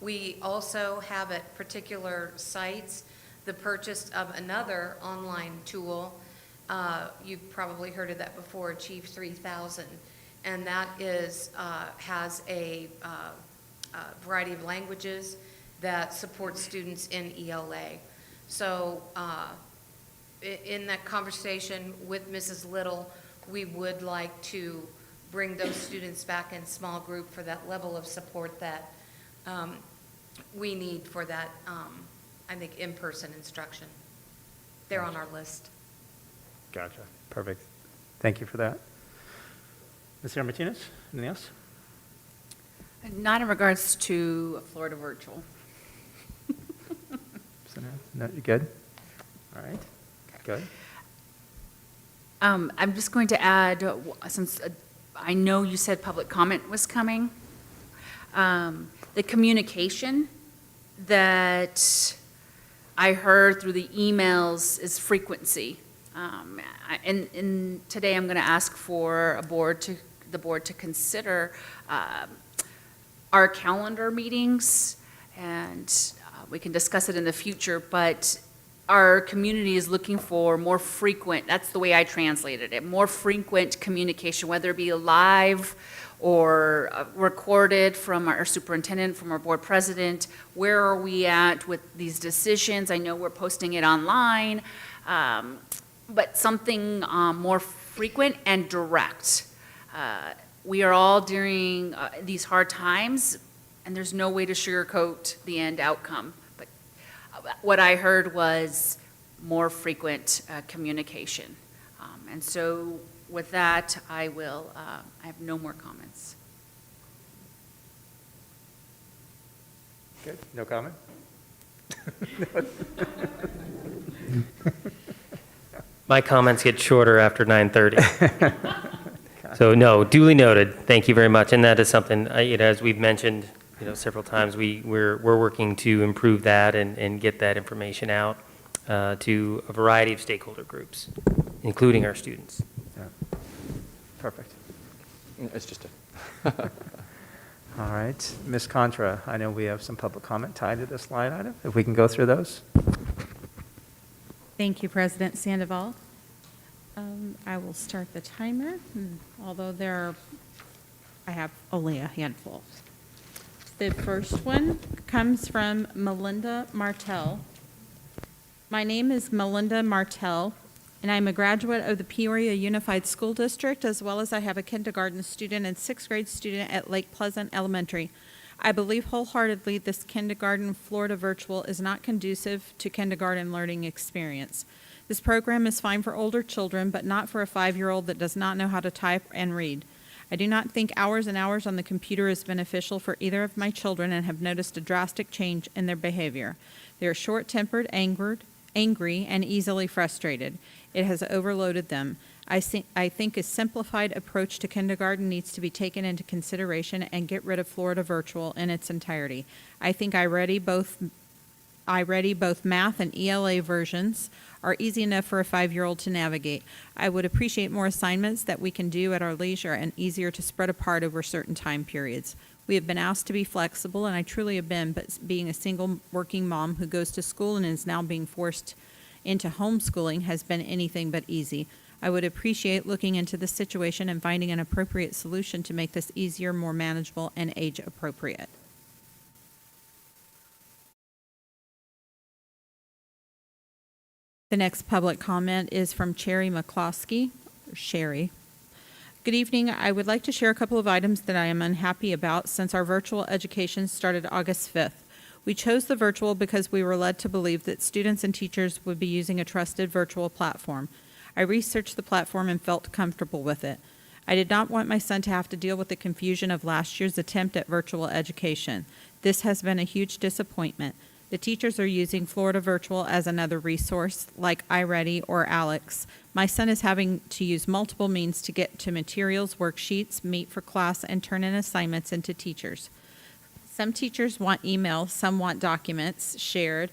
we also have at particular sites the purchase of another online tool. You've probably heard of that before, Achieve 3000. And that has a variety of languages that support students in ELA. So in that conversation with Mrs. Little, we would like to bring those students back in small group for that level of support that we need for that, I think, in-person instruction. They're on our list. Gotcha. Perfect. Thank you for that. Ms. Martinez, anything else? Not in regards to Florida Virtual. No, you good? All right. Good. I'm just going to add, since I know you said public comment was coming, the communication that I heard through the emails is frequency. And today I'm going to ask for the board to consider our calendar meetings, and we can discuss it in the future, but our community is looking for more frequent, that's the way I translated it, more frequent communication, whether it be live or recorded from our superintendent, from our board president. Where are we at with these decisions? I know we're posting it online, but something more frequent and direct. We are all during these hard times, and there's no way to sugarcoat the end outcome. But what I heard was more frequent communication. And so with that, I have no more comments. Good. No comment? My comments get shorter after 9:30. So no, duly noted. Thank you very much. And that is something, as we've mentioned, several times, we're working to improve that and get that information out to a variety of stakeholder groups, including our students. Yeah. Perfect. It's just All right. Ms. Contra, I know we have some public comment tied to this line item. If we can go through those. Thank you, President Sandoval. I will start the timer, although I have only a handful. The first one comes from Melinda Martell. My name is Melinda Martell, and I'm a graduate of the Peoria Unified School District, as well as I have a kindergarten student and sixth grade student at Lake Pleasant Elementary. I believe wholeheartedly this kindergarten Florida virtual is not conducive to kindergarten learning experience. This program is fine for older children, but not for a 5-year-old that does not know how to type and read. I do not think hours and hours on the computer is beneficial for either of my children and have noticed a drastic change in their behavior. They are short-tempered, angry, and easily frustrated. It has overloaded them. I think a simplified approach to kindergarten needs to be taken into consideration and get rid of Florida Virtual in its entirety. I think I ready both math and ELA versions are easy enough for a 5-year-old to navigate. I would appreciate more assignments that we can do at our leisure and easier to spread apart over certain time periods. We have been asked to be flexible, and I truly have been, but being a single working mom who goes to school and is now being forced into homeschooling has been anything but easy. I would appreciate looking into this situation and finding an appropriate solution to make this easier, more manageable, and age appropriate. The next public comment is from Cherry McCloskey, or Sherry. Good evening. I would like to share a couple of items that I am unhappy about since our virtual education started August 5th. We chose the virtual because we were led to believe that students and teachers would be using a trusted virtual platform. I researched the platform and felt comfortable with it. I did not want my son to have to deal with the confusion of last year's attempt at virtual education. This has been a huge disappointment. The teachers are using Florida Virtual as another resource, like iReady or Alex. My son is having to use multiple means to get to materials, worksheets, meet for class, and turn in assignments into teachers. Some teachers want email, some want documents shared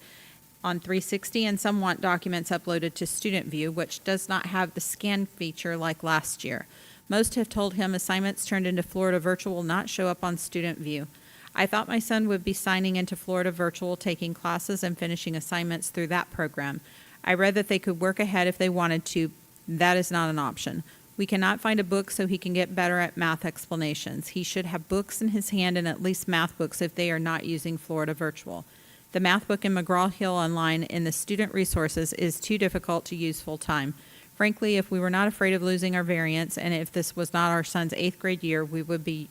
on 360, and some want documents uploaded to Student View, which does not have the scan feature like last year. Most have told him assignments turned into Florida Virtual will not show up on Student View. I thought my son would be signing into Florida Virtual, taking classes and finishing assignments through that program. I read that they could work ahead if they wanted to. That is not an option. We cannot find a book so he can get better at math explanations. He should have books in his hand and at least math books if they are not using Florida Virtual. The math book in McGraw-Hill Online in the student resources is too difficult to use full-time. Frankly, if we were not afraid of losing our variance and if this was not our son's 8th grade year, we would be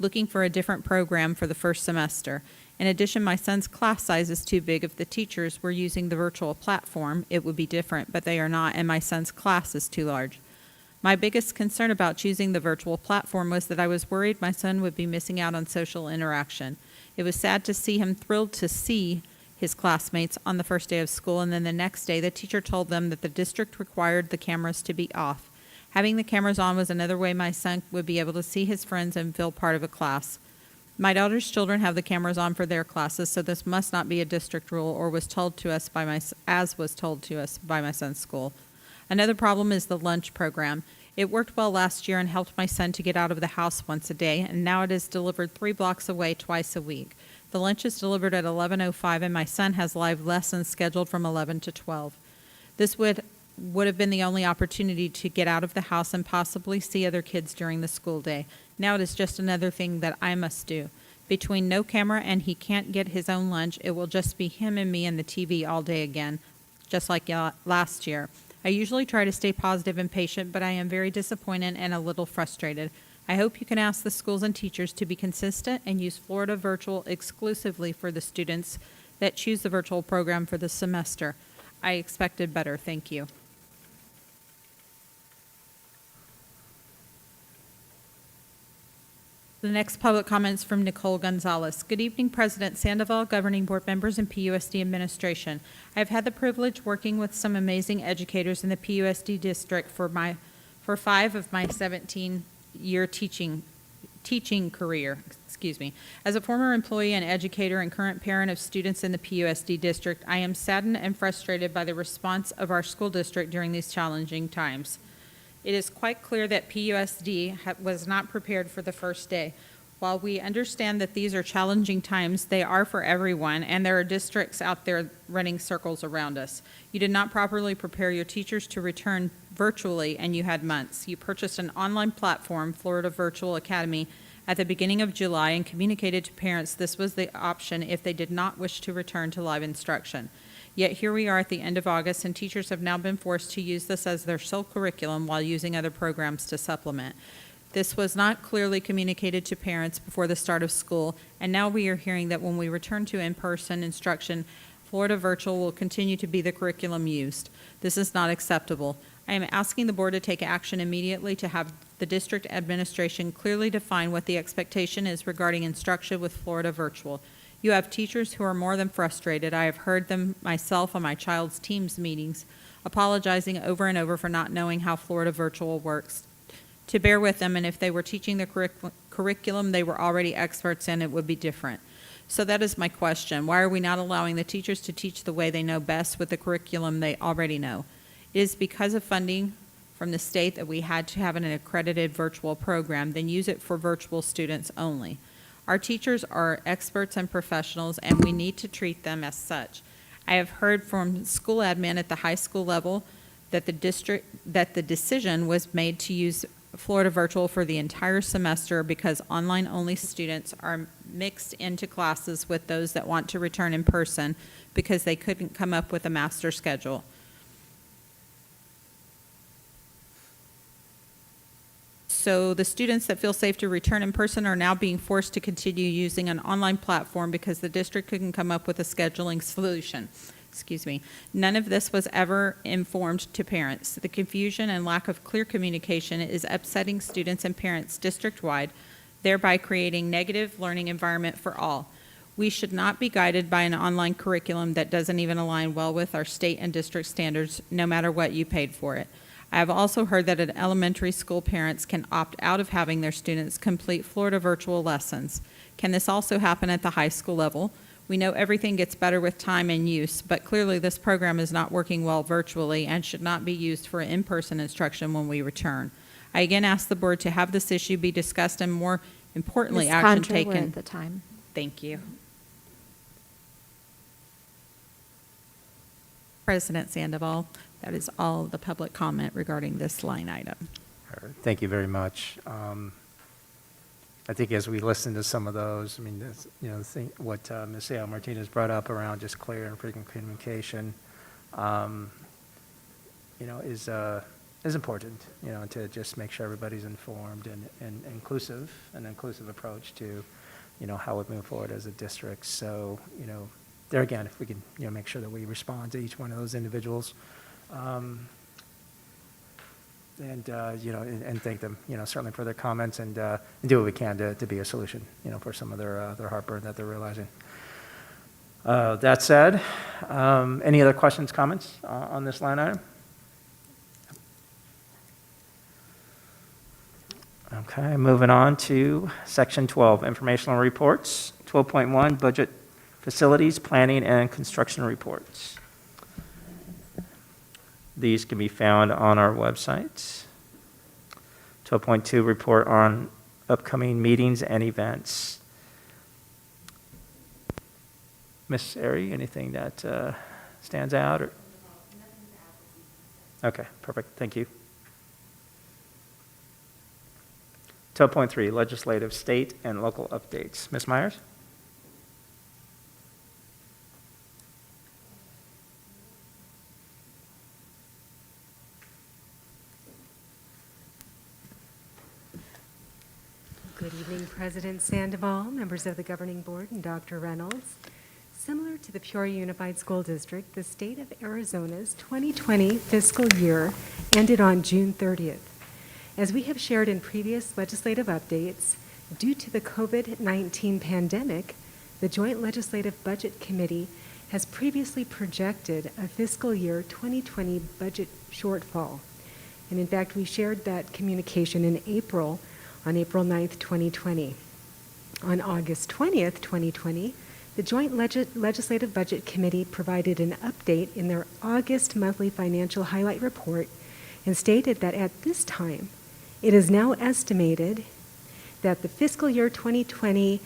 looking for a different program for the first semester. In addition, my son's class size is too big. If the teachers were using the virtual platform, it would be different, but they are not, and my son's class is too large. My biggest concern about choosing the virtual platform was that I was worried my son would be missing out on social interaction. It was sad to see him thrilled to see his classmates on the first day of school, and then the next day the teacher told them that the district required the cameras to be off. Having the cameras on was another way my son would be able to see his friends and feel part of a class. My daughter's children have the cameras on for their classes, so this must not be a district rule or was told to us by my son's school. Another problem is the lunch program. It worked well last year and helped my son to get out of the house once a day, and now it is delivered 3 blocks away twice a week. The lunch is delivered at 11:05, and my son has live lessons scheduled from 11 to 12. This would have been the only opportunity to get out of the house and possibly see other kids during the school day. Now it is just another thing that I must do. Between no camera and he can't get his own lunch, it will just be him and me and the TV all day again, just like last year. I usually try to stay positive and patient, but I am very disappointed and a little frustrated. I hope you can ask the schools and teachers to be consistent and use Florida Virtual exclusively for the students that choose the virtual program for the semester. I expected better. Thank you. The next public comment is from Nicole Gonzalez. Good evening, President Sandoval, governing board members, and PUSD administration. I have had the privilege working with some amazing educators in the PUSD district for 5 of my 17-year teaching career. As a former employee and educator and current parent of students in the PUSD district, I am saddened and frustrated by the response of our school district during these challenging times. It is quite clear that PUSD was not prepared for the first day. While we understand that these are challenging times, they are for everyone, and there are districts out there running circles around us. You did not properly prepare your teachers to return virtually, and you had months. You purchased an online platform, Florida Virtual Academy, at the beginning of July and communicated to parents this was the option if they did not wish to return to live instruction. Yet here we are at the end of August, and teachers have now been forced to use this as their sole curriculum while using other programs to supplement. This was not clearly communicated to parents before the start of school, and now we are hearing that when we return to in-person instruction, Florida Virtual will continue to be the curriculum used. This is not acceptable. I am asking the board to take action immediately to have the district administration clearly define what the expectation is regarding instruction with Florida Virtual. You have teachers who are more than frustrated. I have heard them myself on my child's Teams meetings, apologizing over and over for not knowing how Florida Virtual works. To bear with them, and if they were teaching the curriculum they were already experts in, it would be different. So that is my question. Why are we not allowing the teachers to teach the way they know best with the curriculum they already know? It is because of funding from the state that we had to have an accredited virtual program, then use it for virtual students only. Our teachers are experts and professionals, and we need to treat them as such. I have heard from school admin at the high school level that the decision was made to use Florida Virtual for the entire semester because online-only students are mixed into classes with those that want to return in person because they couldn't come up with a master schedule. So the students that feel safe to return in person are now being forced to continue using an online platform because the district couldn't come up with a scheduling solution. Excuse me. None of this was ever informed to parents. The confusion and lack of clear communication is upsetting students and parents district-wide, thereby creating negative learning environment for all. We should not be guided by an online curriculum that doesn't even align well with our state and district standards, no matter what you paid for it. I have also heard that at elementary school parents can opt out of having their students complete Florida virtual lessons. Can this also happen at the high school level? We know everything gets better with time and use, but clearly this program is not working well virtually and should not be used for in-person instruction when we return. I again ask the board to have this issue be discussed and, more importantly, Ms. action Contra, we're taken. at the time. Thank you. President Sandoval, that is all the public comment regarding this line item. Thank you very much. I think as we listen to some of those, I mean, what Ms. Sale Martinez brought up around just clear and frequent communication, is important, to just make sure everybody's informed and inclusive, an inclusive approach to, how we move forward as a district. So, there again, if we can, make sure that we respond to each one of those individuals, and thank them, certainly for their comments, and do what we can to be a solution, for some of their heartburn that they're realizing. That said, any other questions, comments on this line item? Okay, moving on to Section 12, Informational Reports. 12.1, Budget, Facilities, Planning, and Construction Reports. These can be found on our website. 12.2, Report on Upcoming Meetings and Events. Ms. Ari, anything that stands out? Or? Okay, perfect, thank you. 12.3, Legislative, State, and Local Updates. Ms. Myers? Good evening, President Sandoval, members of the Governing Board, and Dr. Reynolds. Similar to the Peoria Unified School District, the state of Arizona's 2020 fiscal year ended on June 30th. As we have shared in previous legislative updates, due to the COVID-19 pandemic, the Joint Legislative Budget Committee has previously projected a fiscal year 2020 budget shortfall. And in fact, we shared that communication in April, on April 9th, 2020. On August 20th, 2020, the Joint Legislative Budget Committee provided an update in their August monthly financial highlight report and stated that at this time, it is now estimated that the fiscal year 2020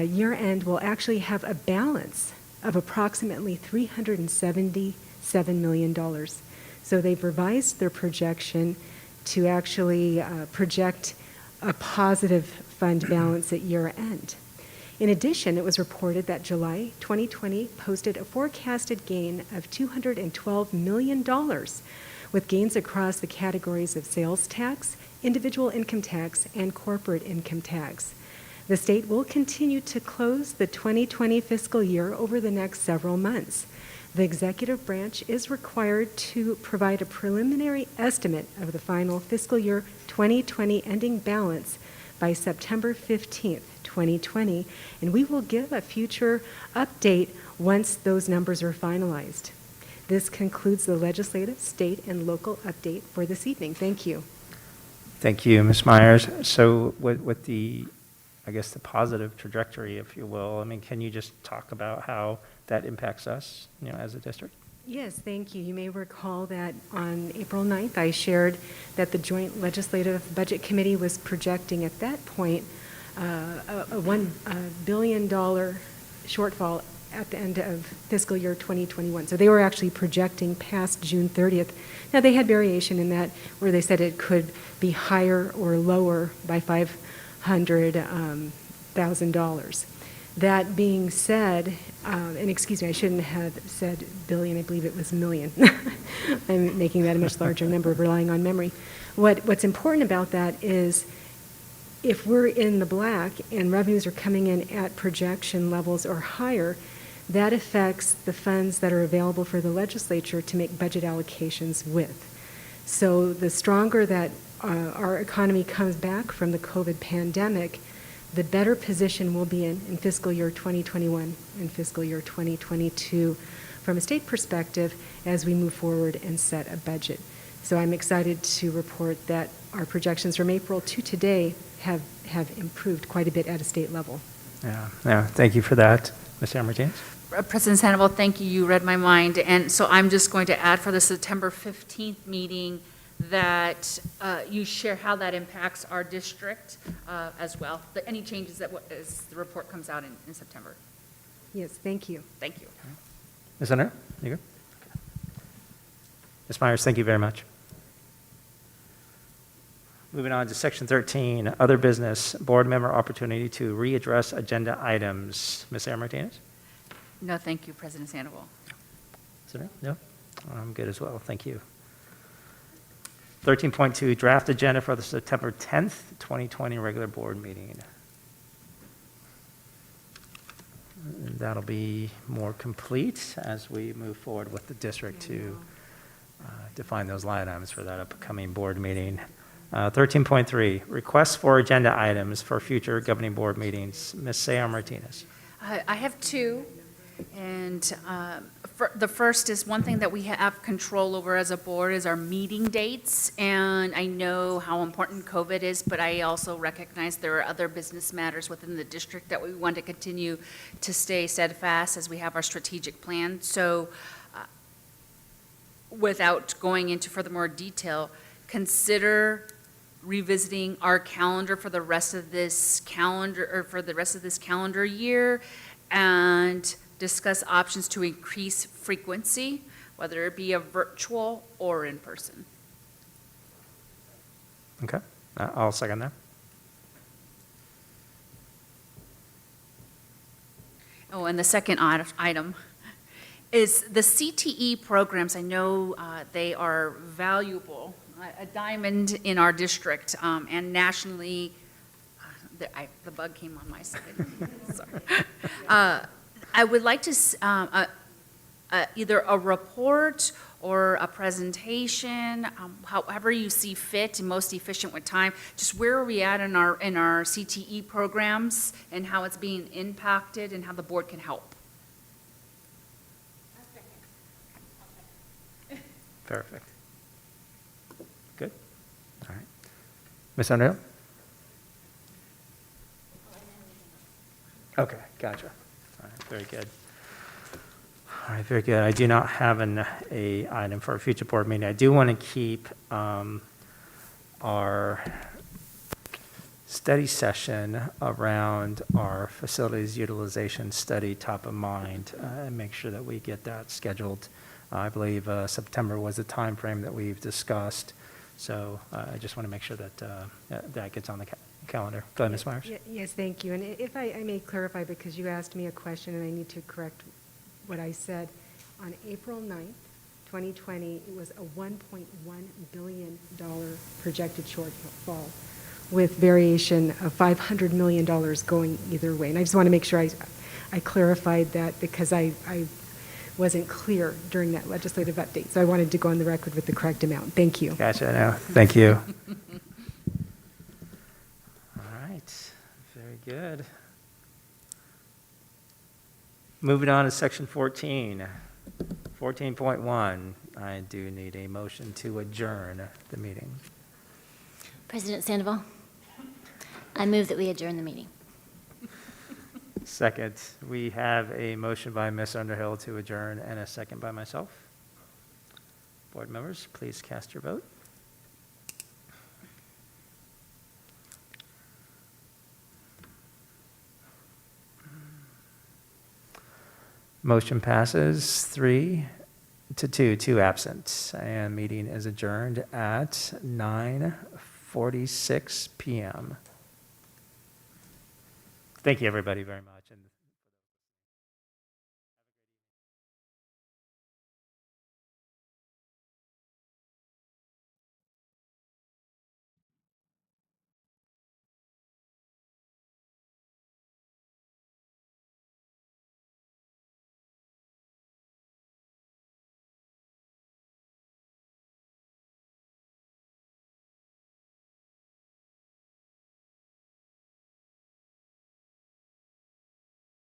year end will actually have a balance of approximately $377 million. So they've revised their projection to actually project a positive fund balance at year end. In addition, it was reported that July 2020 posted a forecasted gain of $212 million, with gains across the categories of sales tax, individual income tax, and corporate income tax. The state will continue to close the 2020 fiscal year over the next several months. The executive branch is required to provide a preliminary estimate of the final fiscal year 2020 ending balance by September 15th, 2020, and we will give a future update once those numbers are finalized. This concludes the legislative, state, and local update for this evening. Thank you. Thank you, Ms. Myers. So with the, I guess, the positive trajectory, if you will, I mean, can you just talk about how that impacts us, as a district? Yes, thank you. You may recall that on April 9th, I shared that the Joint Legislative Budget Committee was projecting at that point a $1 billion shortfall at the end of fiscal year 2021. So they were actually projecting past June 30th. Now, they had variation in that where they said it could be higher or lower by $500,000. That being said, and excuse me, I shouldn't have said billion, I believe it was million. I'm making that a much larger number, relying on memory. What's important about that is if we're in the black and revenues are coming in at projection levels or higher, that affects the funds that are available for the legislature to make budget allocations with. So the stronger that our economy comes back from the COVID pandemic, the better position we'll be in fiscal year 2021 and fiscal year 2022 from a state perspective as we move forward and set a budget. So I'm excited to report that our projections from April to today have improved quite a bit at a state level. Yeah, thank you for that. Ms. Martinez? President Sandoval, thank you. You read my mind. And so I'm just going to add for the September 15th meeting that you share how that impacts our district as well. Any changes that as the report comes out in September. Yes, thank you. Thank you. Ms. Hunter, you good? Ms. Myers, thank you very much. Moving on to section 13, other business, board member opportunity to readdress agenda items. Ms. Martinez? No, thank you, President Sandoval. No? I'm good as well, thank you. 13.2, draft agenda for the September 10th, 2020 regular board meeting. And that'll be more complete as we move forward with the district to define those line items for that upcoming board meeting. 13.3, requests for agenda items for future governing board meetings. Ms. Sayar Martinez. I have two. And the first is one thing that we have control over as a board is our meeting dates. And I know how important COVID is, but I also recognize there are other business matters within the district that we want to continue to stay steadfast as we have our strategic plan. So without going into further more detail, consider revisiting our calendar for the rest of this calendar year and discuss options to increase frequency, whether it be a virtual or in person. Okay, I'll second that. Oh, and the second item is the CTE programs. I know they are valuable, a diamond in our district and nationally. The bug came on my side. Sorry. I would like to either a report or a presentation, however you see fit and most efficient with time. Just where are we at in our CTE programs and how it's being impacted and how the board can help. Perfect. Good. All right. Ms. Underhill? Okay, gotcha. All right, very good. All right, very good. I do not have an item for a future board meeting. I do want to keep our study session around our facilities utilization study top of mind and make sure that we get that scheduled. I believe September was the time frame that we've discussed. So I just want to make sure that that gets on the calendar. Go ahead, Ms. Myers. Yes, thank you. And if I may clarify, because you asked me a question and I need to correct what I said. On April 9th, 2020, it was a $1.1 billion projected shortfall with variation of $500 million going either way. And I just want to make sure I clarified that because I wasn't clear during that legislative update. So I wanted to go on the record with the correct amount. Thank you. Gotcha. No, thank you. All right. Very good. Moving on to section 14. 14.1. I do need a motion to adjourn the meeting. President Sandoval, I move that we adjourn the meeting. Second, we have a motion by Ms. Underhill to adjourn and a second by myself. Board members, please cast your vote. Motion passes 3-2, 2 absent, and meeting is adjourned at 9:46 p.m. Thank you, everybody, very much.